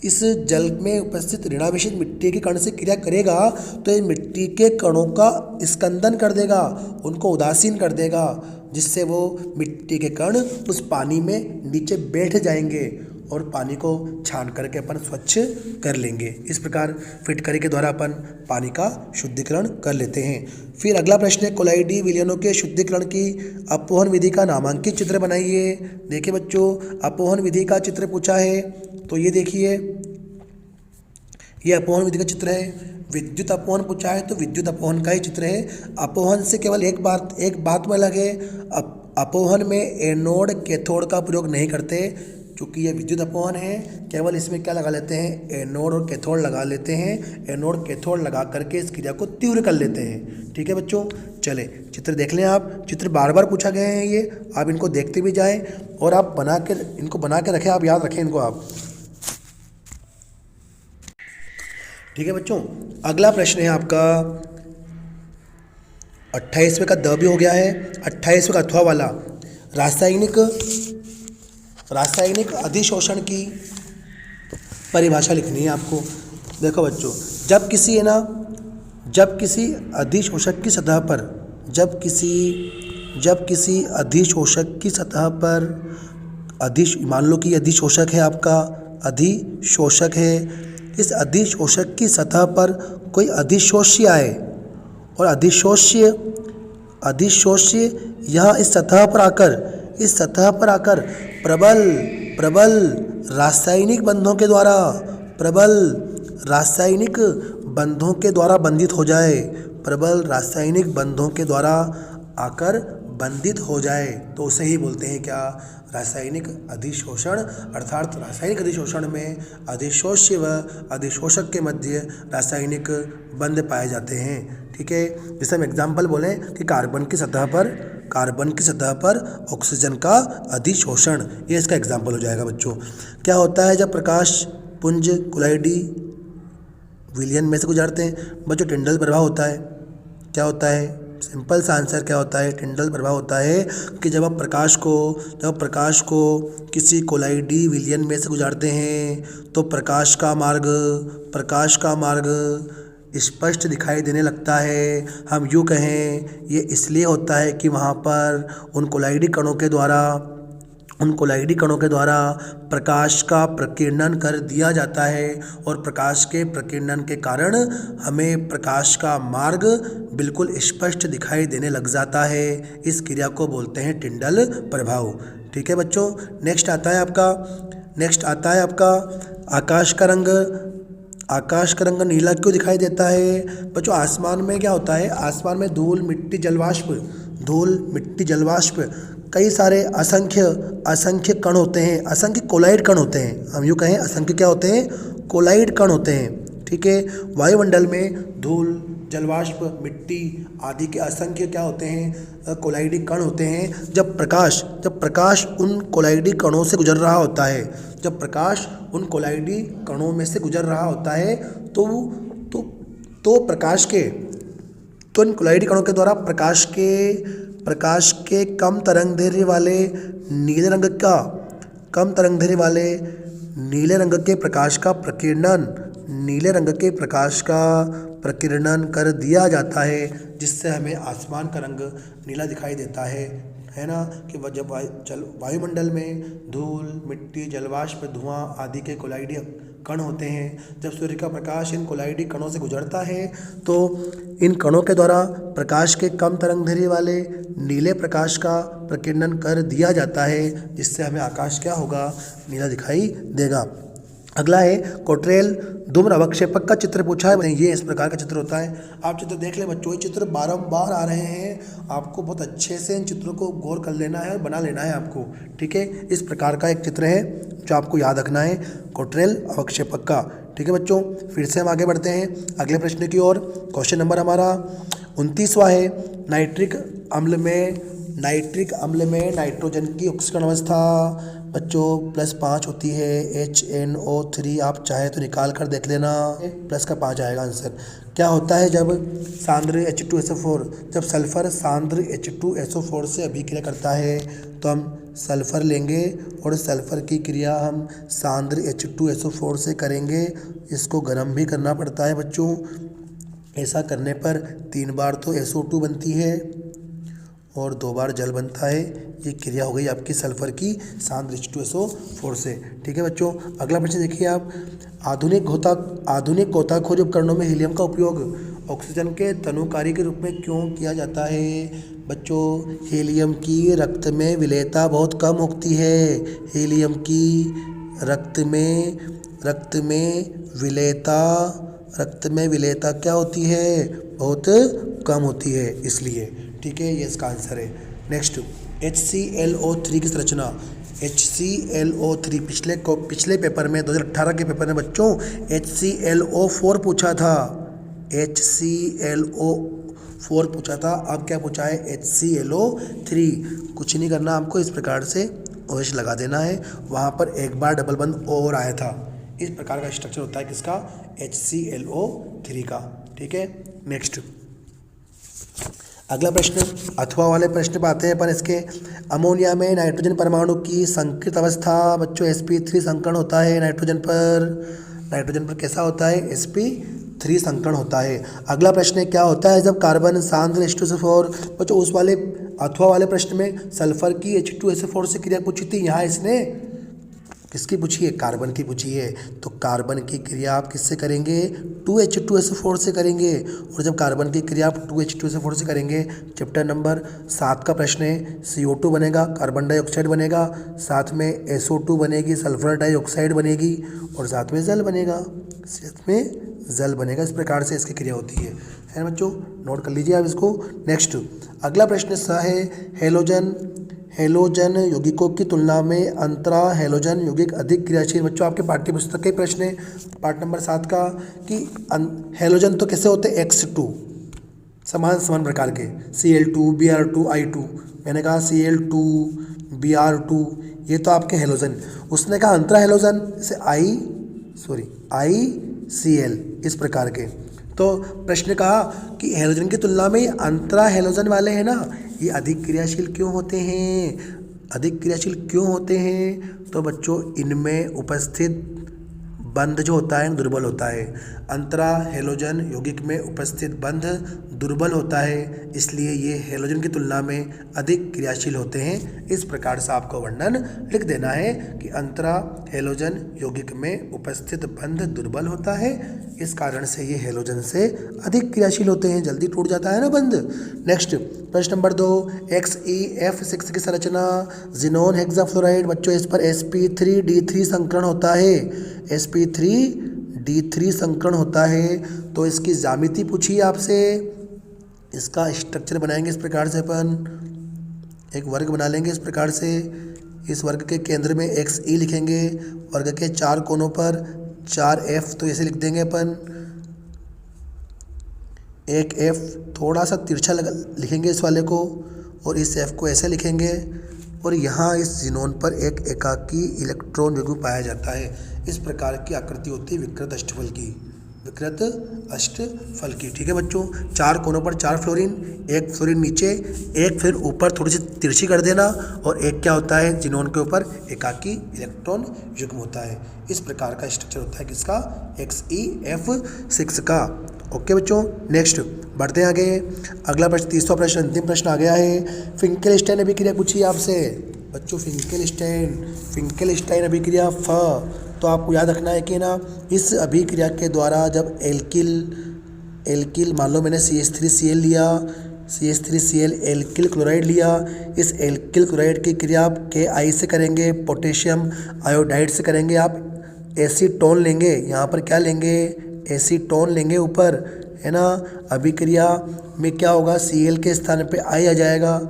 इस जल में उपस्थित ऋणावेशित मिट्टी के कण से क्रिया करेगा तो ये मिट्टी के कणों का स्कंदन कर देगा, उनको उदासीन कर देगा, जिससे वो मिट्टी के कण उस पानी में नीचे बैठ जाएंगे और पानी को छान करके अपन स्वच्छ कर लेंगे। इस प्रकार फिटकरी के द्वारा अपन पानी का शुद्धिकरण कर लेते हैं। फिर अगला प्रश्न है, कोलाइडी विलयनों के शुद्धिकरण की अपोहन विधि का नामांकित चित्र बनाइए। देखिए बच्चों, अपोहन विधि का चित्र पूछा है तो ये देखिए, ये अपोहन विधि का चित्र है। विद्युत अपोहन पूछा है तो विद्युत अपोहन का ही चित्र है। अपोहन से केवल एक बात में अलग है, अपोहन में एनोड कैथोड का प्रयोग नहीं करते, क्योंकि ये विद्युत अपोहन है। केवल इसमें क्या लगा लेते हैं? एनोड और कैथोड लगा लेते हैं। एनोड कैथोड लगा करके इस क्रिया को तीव्र कर लेते हैं। ठीक है बच्चों, चले चित्र देख लें आप। चित्र बार बार पूछा गए हैं, ये आप इनको देखते भी जाएं और आप इनको बना के रखें, आप याद रखें इनको आप। ठीक है बच्चों, अगला प्रश्न है आपका 28वें का द भी हो गया है। 28वें का अथवा वाला रासायनिक अधिशोषण की परिभाषा लिखनी है आपको। देखो बच्चों, जब किसी अधिशोषक की सतह पर मान लो कि अधिशोषक है आपका, अधिशोषक है, इस अधिशोषक की सतह पर कोई अधिशोष्य आए और अधिशोष्य यहाँ इस सतह पर आकर प्रबल रासायनिक बंधों के द्वारा बंधित हो जाए, आकर बंधित हो जाए, तो उसे ही बोलते हैं क्या? रासायनिक अधिशोषण। अर्थात रासायनिक अधिशोषण में अधिशोष्य व अधिशोषक के मध्य रासायनिक बंध पाए जाते हैं। ठीक है, जैसे हम एग्जाम्पल बोलें कि कार्बन की सतह पर ऑक्सीजन का अधिशोषण, ये इसका एग्जाम्पल हो जाएगा बच्चों। क्या होता है जब प्रकाश पुंज कोलाइडी विलयन में से गुजरते हैं? बच्चों, टिंडल प्रभाव होता है। क्या होता है? सिंपल सा आंसर क्या होता है? टिंडल प्रभाव होता है कि जब आप प्रकाश को किसी कोलाइडी विलयन में से गुजारते हैं तो प्रकाश का मार्ग स्पष्ट दिखाई देने लगता है। हम यूँ कहें, ये इसलिए होता है कि वहाँ पर उन कोलाइडी कणों के द्वारा प्रकाश का प्रकीर्णन कर दिया जाता है और प्रकाश के प्रकीर्णन के कारण हमें प्रकाश का मार्ग बिल्कुल स्पष्ट दिखाई देने लग जाता है। इस क्रिया को बोलते हैं टिंडल प्रभाव। ठीक है बच्चों, नेक्स्ट आता है आपका आकाश का रंग नीला क्यों दिखाई देता है? बच्चों, आसमान में क्या होता है? आसमान में धूल मिट्टी जलवाष्प कई सारे असंख्य कण होते हैं, असंख्य कोलाइड कण होते हैं। हम यूँ कहें, असंख्य क्या होते हैं? कोलाइड कण होते हैं। ठीक है, वायुमंडल में धूल, जलवाष्प, मिट्टी आदि के असंख्य क्या होते हैं? कोलाइडी कण होते हैं। जब प्रकाश उन कोलाइडी कणों से गुजर रहा होता है, तो इन कोलाइडी कणों के द्वारा प्रकाश के कम तरंगदैर्घ्य वाले नीले रंग के प्रकाश का प्रकीर्णन कर दिया जाता है, जिससे हमें आसमान का रंग नीला दिखाई देता है ना। कि जब वायुमंडल में धूल, मिट्टी, जलवाष्प, धुआं आदि के कोलाइडी कण होते हैं, जब सूर्य का प्रकाश इन कोलाइडी कणों से गुजरता है तो इन कणों के द्वारा प्रकाश के कम तरंगदैर्घ्य वाले नीले प्रकाश का प्रकीर्णन कर दिया जाता है, जिससे हमें आकाश क्या होगा? नीला दिखाई देगा। अगला है कोट्रेल धूम्र अवक्षेपक का चित्र पूछा है। ये इस प्रकार का चित्र होता है। आप चित्र देख लें बच्चों, ये चित्र बारंबार आ रहे हैं, आपको बहुत अच्छे से इन चित्रों को गौर कर लेना है और बना लेना है आपको, ठीक है। इस प्रकार का एक चित्र है जो आपको याद रखना है, कोट्रेल अवक्षेपक का, ठीक है बच्चों। फिर से हम आगे बढ़ते हैं अगले प्रश्न की ओर। क्वेश्चन नंबर हमारा 29वां है, नाइट्रिक अम्ल में नाइट्रोजन की ऑक्सीकरण अवस्था बच्चों +5 होती है, HNO3। आप चाहे तो निकाल कर देख लेना, प्लस का 5 आएगा आंसर। क्या होता है जब सांद्र H2SO4, जब सल्फर सांद्र H2SO4 से अभिक्रिया करता है तो हम सल्फर लेंगे और सल्फर की क्रिया हम सांद्र H2SO4 से करेंगे। इसको गर्म भी करना पड़ता है बच्चों। ऐसा करने पर 3 बार तो SO2 बनती है और 2 बार जल बनता है। ये क्रिया हो गई आपकी सल्फर की सांद्र H2SO4 से, ठीक है बच्चों। अगला प्रश्न देखिए आप, आधुनिक गोताखोज उपकरणों में हीलियम का उपयोग ऑक्सीजन के तनुकारी के रूप में क्यों किया जाता है बच्चों? हीलियम की रक्त में विलेयता बहुत कम होती है। हीलियम की रक्त में विलेयता क्या होती है? बहुत कम होती है, इसलिए, ठीक है, ये इसका आंसर है। नेक्स्ट, HClO3 की संरचना। HClO3 पिछले पेपर में 2018 के पेपर में बच्चों HClO4 पूछा था, HClO4 पूछा था। अब क्या पूछा है? HClO3। कुछ नहीं करना आपको, इस प्रकार से OH लगा देना है, वहाँ पर एक बार डबल बंद और आया था। इस प्रकार का स्ट्रक्चर होता है किसका? HClO3 का, ठीक है। नेक्स्ट, अगला प्रश्न अथवा वाले प्रश्न पे आते हैं पर इसके। अमोनिया में नाइट्रोजन परमाणु की संकृत अवस्था बच्चों sp3 संकरण होता है। नाइट्रोजन पर कैसा होता है? sp3 संकरण होता है। अगला प्रश्न क्या होता है जब कार्बन सांद्र H2SO4 बच्चों, उस वाले अथवा वाले प्रश्न में सल्फर की H2SO4 से क्रिया पूछी थी, यहाँ इसने किसकी पूछी है? कार्बन की पूछी है। तो कार्बन की क्रिया आप किससे करेंगे? 2H2SO4 से करेंगे। और जब कार्बन की क्रिया आप 2H2SO4 से करेंगे, चैप्टर नंबर 7 का प्रश्न है, CO2 बनेगा, कार्बन डाइऑक्साइड बनेगा, साथ में SO2 बनेगी, सल्फर डाइऑक्साइड बनेगी और साथ में जल बनेगा। इस प्रकार से इसकी क्रिया होती है ना बच्चों, नोट कर लीजिए आप इसको। नेक्स्ट, अगला प्रश्न है हेलोजन यौगिकों की तुलना में अंतरा हेलोजन यौगिक अधिक क्रियाशील। बच्चों आपके पाठ्य पुस्तक के प्रश्न है पार्ट नंबर 7 का कि हेलोजन तो कैसे होते हैं? X2 समान प्रकार के, Cl2 Br2 I2। मैंने कहा Cl2 Br2 ये तो आपके हेलोजन। उसने कहा अंतरा हेलोजन जैसे ICl, इस प्रकार के। तो प्रश्न कहा कि हेलोजन की तुलना में अंतरा हेलोजन वाले हैं ना, ये अधिक क्रियाशील क्यों होते हैं? तो बच्चों इनमें उपस्थित बंध जो होता है दुर्बल होता है। अंतरा हेलोजन यौगिक में उपस्थित बंध दुर्बल होता है, इसलिए ये हेलोजन की तुलना में अधिक क्रियाशील होते हैं। इस प्रकार से आपको वर्णन लिख देना है कि अंतरा हेलोजन यौगिक में उपस्थित बंध दुर्बल होता है, इस कारण से ये हेलोजन से अधिक क्रियाशील होते हैं, जल्दी टूट जाता है ना बंध। नेक्स्ट, प्रश्न नंबर 2, XeF6 की संरचना। जिनोन हेक्साफ्लोराइड बच्चों, इस पर sp3d3 संकरण होता है, sp3d3 संकरण होता है। तो इसकी ज्यामिति पूछी आपसे, इसका स्ट्रक्चर बनाएंगे इस प्रकार से, अपन एक वर्ग बना लेंगे इस प्रकार से। इस वर्ग के केंद्र में Xe लिखेंगे, वर्ग के 4 कोनों पर 4F, तो ऐसे लिख देंगे अपन। एक F थोड़ा सा तिरछा लिखेंगे इस वाले को, और इस F को ऐसे लिखेंगे, और यहाँ इस जिनोन पर एक एकाकी इलेक्ट्रॉन युग्म पाया जाता है। इस प्रकार की आकृति होती है विकृत अष्टफल की, ठीक है बच्चों। 4 कोनों पर 4 फ्लोरीन, एक फ्लोरीन नीचे, एक फिर ऊपर थोड़ी सी तिरछी कर देना, और एक क्या होता है जिनोन के ऊपर एकाकी इलेक्ट्रॉन युग्म होता है। इस प्रकार का स्ट्रक्चर होता है किसका? XeF6 का। ओके बच्चों, नेक्स्ट बढ़ते हैं आगे। अगला प्रश्न, 30वां प्रश्न, अंतिम प्रश्न आ गया है। फिंकेलस्टाइन अभिक्रिया पूछी आपसे बच्चों, फिंकेलस्टाइन अभिक्रिया तो आपको याद रखना है कि ना, इस अभिक्रिया के द्वारा जब एल्किल मान लो मैंने CH3Cl लिया, CH3Cl एल्किल क्लोराइड लिया, इस एल्किल क्लोराइड की क्रिया आप KI से करेंगे, पोटेशियम आयोडाइड से करेंगे आप एसीटोन लेंगे, यहाँ पर क्या लेंगे, एसीटोन लेंगे ऊपर, है ना। अभिक्रिया में क्या होगा, Cl के स्थान पे I आ जाएगा,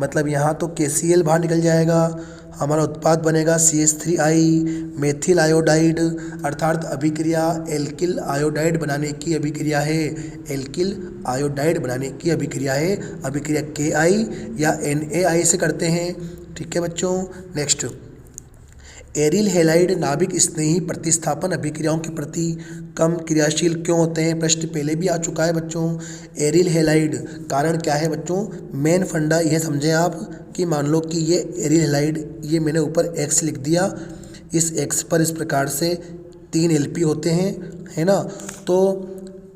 मतलब यहाँ तो KCl बाहर निकल जाएगा, हमारा उत्पाद बनेगा CH3I मेथिल आयोडाइड, अर्थात अभिक्रिया एल्किल आयोडाइड बनाने की अभिक्रिया है, एल्किल आयोडाइड बनाने की अभिक्रिया है। अभिक्रिया KI या NaI से करते हैं, ठीक है बच्चों। नेक्स्ट, एरिल हैलाइड नाभिक स्नेही प्रतिस्थापन अभिक्रियाओं के प्रति कम क्रियाशील क्यों होते हैं, प्रश्न पहले भी आ चुका है बच्चों। एरिल हैलाइड कारण क्या है बच्चों, मेन फंडा यह समझें आप कि मान लो कि ये एरिल हैलाइड, ये मैंने ऊपर X लिख दिया, इस X पर इस प्रकार से 3 LP होते हैं, है ना। तो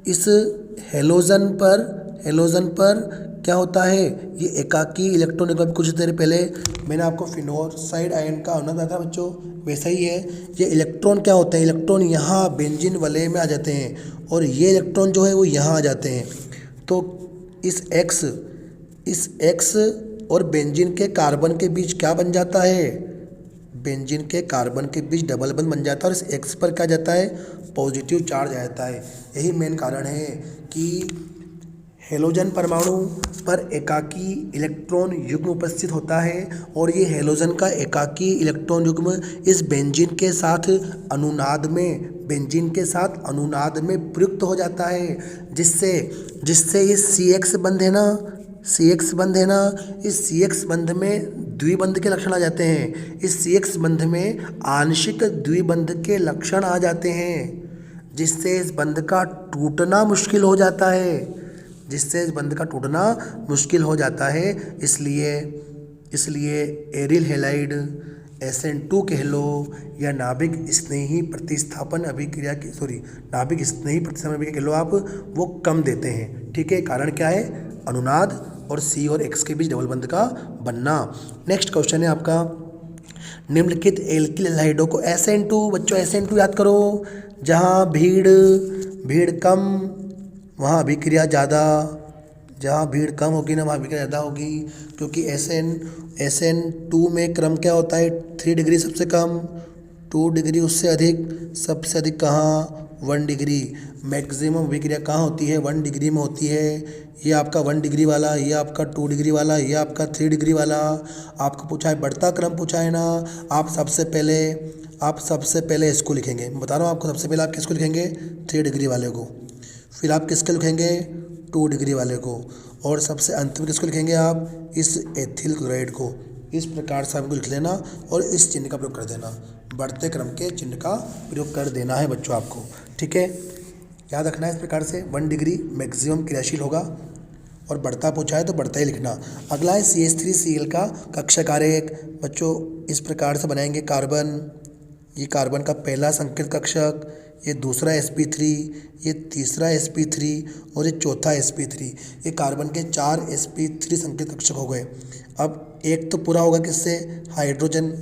इस हेलोजन पर क्या होता है, ये एकाकी इलेक्ट्रॉन, कुछ देर पहले मैंने आपको फिनोक्साइड आयन का होना बताया था बच्चों, वैसा ही है। ये इलेक्ट्रॉन क्या होते हैं, इलेक्ट्रॉन यहाँ बेंजीन वलय में आ जाते हैं और ये इलेक्ट्रॉन जो है वो यहाँ आ जाते हैं। तो इस X और बेंजीन के कार्बन के बीच क्या बन जाता है, बेंजीन के कार्बन के बीच डबल बंध बन जाता है और इस X पर क्या जाता है, पॉजिटिव चार्ज आ जाता है। यही मेन कारण है कि हेलोजन परमाणु पर एकाकी इलेक्ट्रॉन युग्म उपस्थित होता है और ये हेलोजन का एकाकी इलेक्ट्रॉन युग्म इस बेंजीन के साथ अनुनाद में प्रयुक्त हो जाता है, जिससे ये CX बंध है ना, इस CX बंध में द्विबंध के लक्षण आ जाते हैं, इस CX बंध में आंशिक द्विबंध के लक्षण आ जाते हैं, जिससे इस बंध का टूटना मुश्किल हो जाता है, इसलिए एरिल हैलाइड SN2 कह लो या नाभिक स्नेही प्रतिस्थापन अभिक्रिया कह लो आप, वो कम देते हैं, ठीक है। कारण क्या है, अनुनाद और C और X के बीच डबल बंध का बनना। नेक्स्ट क्वेश्चन है आपका, निम्नलिखित एल्किल हैलाइडों को SN2, बच्चों SN2 याद करो, जहाँ भीड़ कम वहाँ अभिक्रिया ज़्यादा, जहाँ भीड़ कम होगी ना वहाँ अभिक्रिया ज़्यादा होगी, क्योंकि SN2 में क्रम क्या होता है, 3 डिग्री सबसे कम, 2 डिग्री उससे अधिक, सबसे अधिक कहाँ 1 डिग्री। मैक्सिमम अभिक्रिया कहाँ होती है, 1 डिग्री में होती है। ये आपका 1 डिग्री वाला, ये आपका 2 डिग्री वाला, ये आपका 3 डिग्री वाला। आपको पूछा है, बढ़ता क्रम पूछा है ना, आप सबसे पहले इसको लिखेंगे, मैं बता रहा हूँ आपको, सबसे पहले आप किसको लिखेंगे, 3 डिग्री वाले को, फिर आप किसके लिखेंगे, 2 डिग्री वाले को, और सबसे अंत में किसको लिखेंगे आप, इस एथिल क्लोराइड को। इस प्रकार से आपको लिख लेना और इस चिन्ह का प्रयोग कर देना, बढ़ते क्रम के चिन्ह का प्रयोग कर देना है बच्चों आपको, ठीक है। याद रखना है इस प्रकार से 1 डिग्री मैक्सिमम क्रियाशील होगा और बढ़ता पूछा है तो बढ़ता ही लिखना। अगला है CH3Cl का कक्षक आरेख, बच्चों इस प्रकार से बनाएंगे कार्बन, ये कार्बन का पहला संकेत कक्षक, ये दूसरा sp3, ये तीसरा sp3 और ये चौथा sp3। ये कार्बन के 4 sp3 संकेत कक्षक हो गए। अब एक तो पूरा होगा किससे, हाइड्रोजन,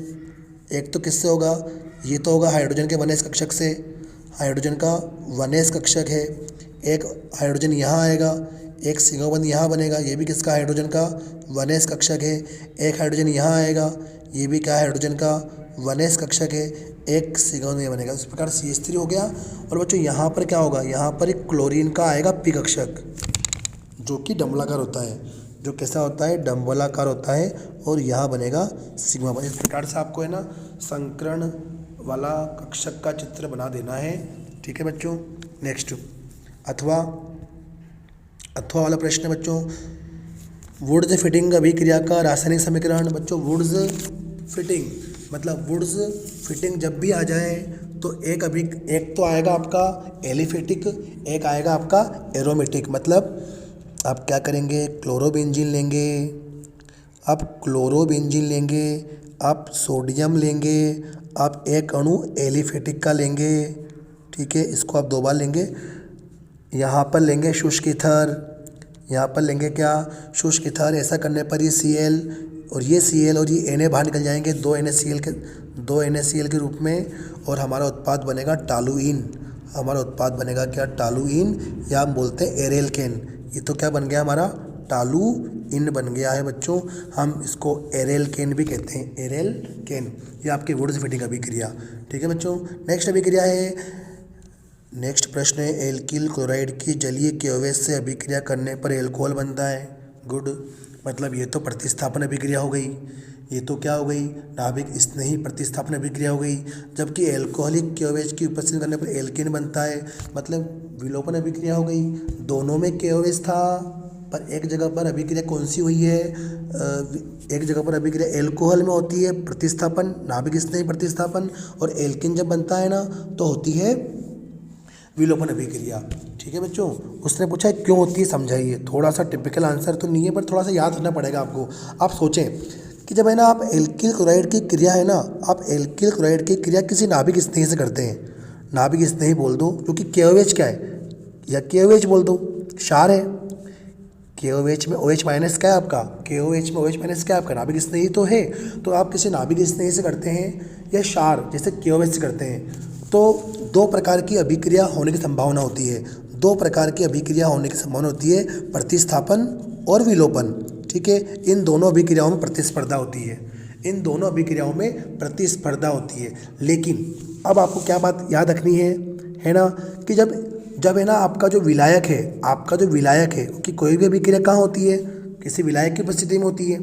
एक तो किससे होगा, ये तो होगा हाइड्रोजन के 1s कक्षक से, हाइड्रोजन का 1s कक्षक है। एक हाइड्रोजन यहाँ आएगा, एक सिग्मा बंध यहाँ बनेगा, ये भी किसका, हाइड्रोजन का 1s कक्षक है। एक हाइड्रोजन यहाँ आएगा, ये भी क्या, हाइड्रोजन का 1s कक्षक है, एक सिग्मा बंध यहाँ बनेगा। इस प्रकार CH3 हो गया। और बच्चों यहाँ पर क्या होगा, यहाँ पर एक क्लोरीन का आएगा p कक्षक, जो कि डंबलाकार होता है, जो कैसा होता है, डंबलाकार होता है, और यहाँ बनेगा सिग्मा बंध। इस प्रकार से आपको है ना संकरण वाला कक्षक का चित्र बना देना है, ठीक है बच्चों। नेक्स्ट अथवा वाला प्रश्न है बच्चों, वुड्स फिटिंग अभिक्रिया का रासायनिक समीकरण। बच्चों वुड्स फिटिंग मतलब वुड्स फिटिंग जब भी आ जाए तो एक तो आएगा आपका एलिफेटिक, एक आएगा आपका एरोमेटिक। मतलब आप क्या करेंगे, क्लोरोबेंजीन लेंगे, आप सोडियम लेंगे, आप एक अणु एलिफेटिक का लेंगे, ठीक है, इसको आप 2 बार लेंगे। यहाँ पर लेंगे शुष्क ईथर, यहाँ पर लेंगे क्या, शुष्क ईथर। ऐसा करने पर ये Cl और ये Cl और ये Na बाहर निकल जाएंगे 2 NaCl के रूप में, और हमारा उत्पाद बनेगा टालुइन। हमारा उत्पाद बनेगा क्या, टालुइन, या हम बोलते हैं एरेल्केन। ये तो क्या बन गया हमारा, टालुइन। इन बन गया है बच्चों। हम इसको एरेलकेन भी कहते हैं, एरेलकेन। ये आपकी वुड्स फिटिंग अभिक्रिया। ठीक है बच्चों। नेक्स्ट अभिक्रिया है, नेक्स्ट प्रश्न है, एल्किल क्लोराइड की जलीय केओएच से अभिक्रिया करने पर एल्कोहल बनता है। गुड, मतलब ये तो प्रतिस्थापन अभिक्रिया हो गई, ये तो क्या हो गई, नाभिक स्नेही प्रतिस्थापन अभिक्रिया हो गई। जबकि एल्कोहलिक केओएच की उपस्थिति करने पर एल्कीन बनता है, मतलब विलोपन अभिक्रिया हो गई। दोनों में केओएच था, पर एक जगह पर अभिक्रिया कौन सी हुई है, एक जगह पर अभिक्रिया एल्कोहल में होती है प्रतिस्थापन, नाभिक स्नेही प्रतिस्थापन, और एल्कीन जब बनता है ना तो होती है विलोपन अभिक्रिया। ठीक है बच्चों। उसने पूछा है क्यों होती है, समझाइए। थोड़ा सा टिपिकल आंसर तो नहीं है, पर थोड़ा सा याद रखना पड़ेगा आपको। आप सोचें कि जब है ना आप एल्किल क्लोराइड की क्रिया है ना, आप एल्किल क्लोराइड की क्रिया किसी नाभिक स्नेही से करते हैं, नाभिक स्नेही बोल दो, क्योंकि केओएच क्या है, या केओएच बोल दो, क्षार है। केओएच में OH माइनस क्या है आपका, केओएच में OH माइनस क्या है आपका, नाभिक स्नेही तो है। तो आप किसी नाभिक स्नेही से करते हैं या क्षार जैसे केओएच से करते हैं, तो दो प्रकार की अभिक्रिया होने की संभावना होती है, दो प्रकार की अभिक्रिया होने की संभावना होती है, प्रतिस्थापन और विलोपन। ठीक है। इन दोनों अभिक्रियाओं में प्रतिस्पर्धा होती है, इन दोनों अभिक्रियाओं में प्रतिस्पर्धा होती है। लेकिन अब आपको क्या बात याद रखनी है ना, कि जब है ना आपका जो विलायक है, आपका जो विलायक है, क्योंकि कोई भी अभिक्रिया कहाँ होती है, किसी विलायक की उपस्थिति में होती है।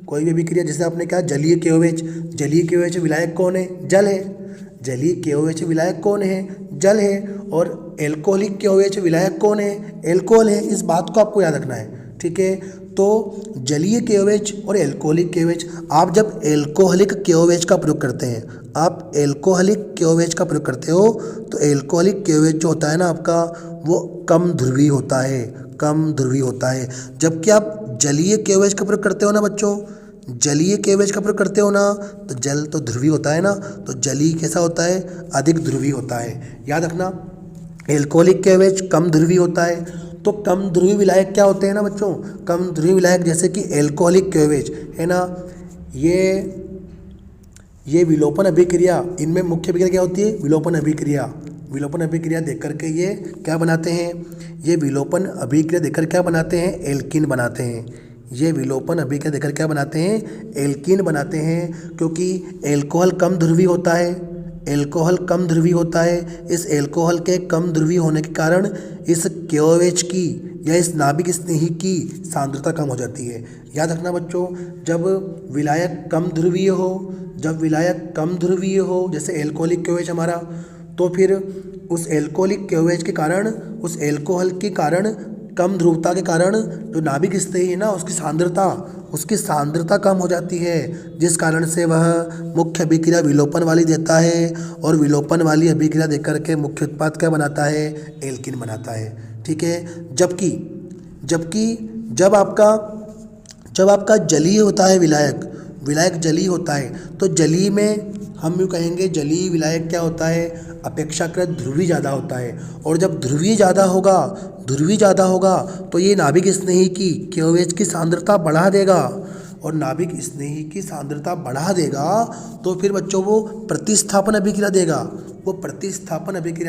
कोई भी अभिक्रिया, जैसे आपने कहा जलीय केओएच, जलीय केओएच विलायक कौन है, जल है। जलीय केओएच विलायक कौन है, जल है। और एल्कोहलिक केओएच विलायक कौन है, एल्कोहल है। इस बात को आपको याद रखना है। ठीक है। तो जलीय केओएच और एल्कोहलिक केओएच, आप जब एल्कोहलिक केओएच का प्रयोग करते हैं, आप एल्कोहलिक केओएच का प्रयोग करते हो, तो एल्कोहलिक केओएच जो होता है ना आपका, वो कम ध्रुवीय होता है, कम ध्रुवीय होता है। जबकि आप जलीय केओएच का प्रयोग करते हो ना बच्चों, जलीय केओएच का प्रयोग करते हो ना, तो जल तो ध्रुवीय होता है ना, तो जलीय कैसा होता है, अधिक ध्रुवीय होता है। याद रखना, एल्कोहलिक केओएच कम ध्रुवीय होता है। तो कम ध्रुवीय विलायक क्या होते हैं ना बच्चों, कम ध्रुवीय विलायक जैसे कि एल्कोहलिक केओएच है ना, ये विलोपन अभिक्रिया, इनमें मुख्य अभिक्रिया क्या होती है, विलोपन अभिक्रिया। विलोपन अभिक्रिया देख करके ये क्या बनाते हैं, ये विलोपन अभिक्रिया देकर क्या बनाते हैं, एल्कीन बनाते हैं। ये विलोपन अभिक्रिया देकर क्या बनाते हैं, एल्कीन बनाते हैं। क्योंकि एल्कोहल कम ध्रुवीय होता है, एल्कोहल कम ध्रुवीय होता है। इस एल्कोहल के कम ध्रुवीय होने के कारण इस केओएच की या इस नाभिक स्नेही की सांद्रता कम हो जाती है। याद रखना बच्चों, जब विलायक कम ध्रुवीय हो, जब विलायक कम ध्रुवीय हो, जैसे एल्कोहलिक केओएच हमारा, तो फिर उस एल्कोहलिक केओएच के कारण, उस एल्कोहल के कारण, कम ध्रुवता के कारण जो नाभिक स्नेही है ना, उसकी सांद्रता कम हो जाती है, जिस कारण से वह मुख्य अभिक्रिया विलोपन वाली देता है, और विलोपन वाली अभिक्रिया देकर के मुख्य उत्पाद क्या बनाता है, एल्कीन बनाता है। ठीक है। जबकि जब आपका जलीय होता है विलायक जलीय होता है, तो जलीय में हम यूँ कहेंगे, जलीय विलायक क्या होता है, अपेक्षाकृत ध्रुवीय ज़्यादा होता है। और जब ध्रुवीय ज़्यादा होगा तो ये नाभिक स्नेही की केओएच की सांद्रता बढ़ा देगा, और नाभिक स्नेही की सांद्रता बढ़ा देगा, तो फिर बच्चों वो प्रतिस्थापन अभिक्रिया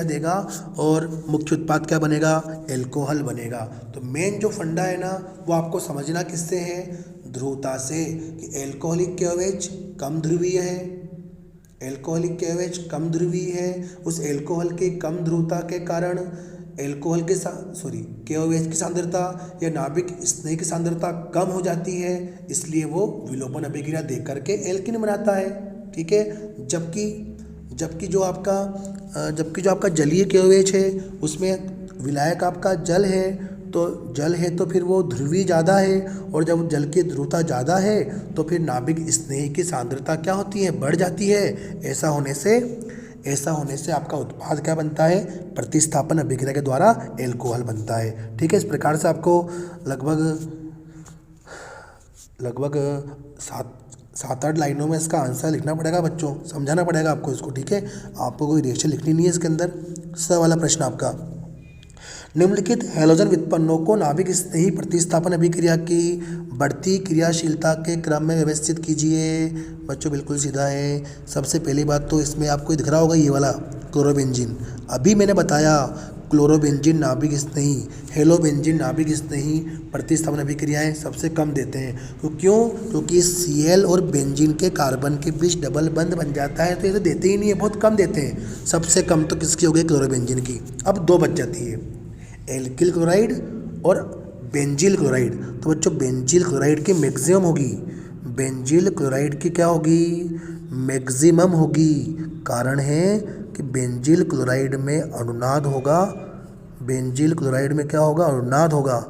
देगा, और मुख्य उत्पाद क्या बनेगा, एल्कोहल बनेगा। तो मेन जो फंडा है ना, वो आपको समझना किससे है, ध्रुवता से, कि एल्कोहलिक केओएच कम ध्रुवीय है, एल्कोहलिक केओएच कम ध्रुवीय है। उस एल्कोहल के कम ध्रुवता के कारण केओएच की सांद्रता या नाभिक स्नेही की सांद्रता कम हो जाती है, इसलिए वो विलोपन अभिक्रिया दे करके एल्कीन बनाता है। ठीक है। जबकि जो आपका जलीय केओएच है, उसमें विलायक आपका जल है, तो फिर वो ध्रुवीय ज़्यादा है, और जब जल की ध्रुवता ज़्यादा है, तो फिर नाभिक स्नेही की सांद्रता क्या होती है, बढ़ जाती है। ऐसा होने से आपका उत्पाद क्या बनता है, प्रतिस्थापन अभिक्रिया के द्वारा एल्कोहल बनता है। ठीक है। इस प्रकार से आपको लगभग 7-8 लाइनों में इसका आंसर लिखना पड़ेगा बच्चों, समझाना पड़ेगा आपको इसको। ठीक है। आपको कोई रिएक्शन लिखनी नहीं है इसके अंदर। स वाला प्रश्न आपका, निम्नलिखित हैलोजन व्युत्पन्नों को नाभिक स्नेही प्रतिस्थापन अभिक्रिया की बढ़ती क्रियाशीलता के क्रम में व्यवस्थित कीजिए। बच्चों बिल्कुल सीधा है। सबसे पहली बात तो इसमें आपको दिख रहा होगा ये वाला क्लोरोबेंजीन। अभी मैंने बताया क्लोरोबेंजीन नाभिक स्नेही, हेलोबेंजीन नाभिक स्नेही प्रतिस्थापन अभिक्रियाएं सबसे कम देते हैं। तो क्यों? क्योंकि Cl और बेंजीन के कार्बन के बीच डबल बंध बन जाता है, तो ये तो देते ही नहीं है, बहुत कम देते हैं। सबसे कम तो किसकी हो गई? क्लोरोबेंजीन की। अब दो बच जाती है, एल्किल क्लोराइड और बेंजील क्लोराइड। तो बच्चों बेंजील क्लोराइड की मैक्सिमम होगी, बेंजील क्लोराइड की क्या होगी? मैक्सिमम होगी। कारण है कि बेंजील क्लोराइड में अनुनाद होगा, बेंजील क्लोराइड में क्या होगा? अनुनाद होगा,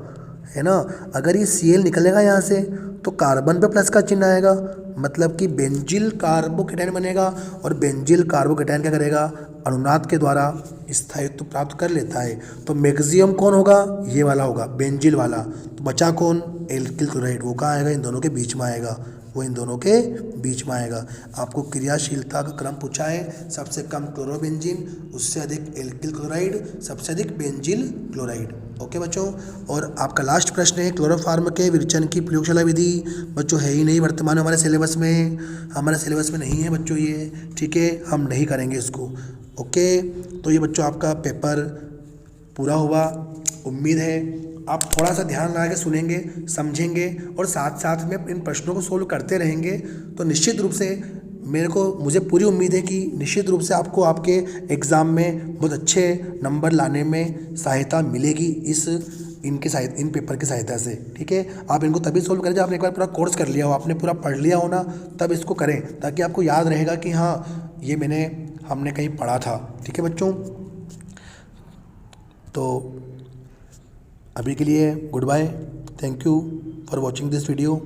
है ना। अगर ये Cl निकलेगा यहाँ से तो कार्बन पे प्लस का चिन्ह आएगा, मतलब कि बेंजील कार्बोकेटायन बनेगा, और बेंजील कार्बोकेटायन क्या करेगा? अनुनाद के द्वारा स्थायित्व प्राप्त कर लेता है। तो मैक्सिमम कौन होगा? ये वाला होगा, बेंजील वाला। तो बचा कौन? Alkyl chloride. वो कहाँ आएगा? इन दोनों के बीच में आएगा, वो इन दोनों के बीच में आएगा। आपको क्रियाशीलता का क्रम पूछा है, सबसे कम क्लोरोबेंजीन, उससे अधिक एल्किल क्लोराइड, सबसे अधिक बेंजील क्लोराइड। ओके बच्चों। और आपका लास्ट प्रश्न है क्लोरोफार्म के विरचन की प्रयोगशाला विधि। बच्चों है ही नहीं वर्तमान में हमारे सिलेबस में, हमारे सिलेबस में नहीं है बच्चों ये, ठीक है, हम नहीं करेंगे इसको। ओके, तो ये बच्चों आपका पेपर पूरा हुआ। उम्मीद है आप थोड़ा सा ध्यान लगा के सुनेंगे, समझेंगे और साथ साथ में इन प्रश्नों को सोल्व करते रहेंगे, तो निश्चित रूप से मुझे पूरी उम्मीद है कि निश्चित रूप से आपको आपके एग्ज़ाम में बहुत अच्छे नंबर लाने में सहायता मिलेगी इन पेपर की सहायता से। ठीक है, आप इनको तभी सोल्व करें जब आपने एक बार पूरा कोर्स कर लिया हो, आपने पूरा पढ़ लिया हो ना, तब इसको करें, ताकि आपको याद रहेगा कि हाँ ये हमने कहीं पढ़ा था। ठीक है बच्चों, तो अभी के लिए good bye, thank you for watching this video.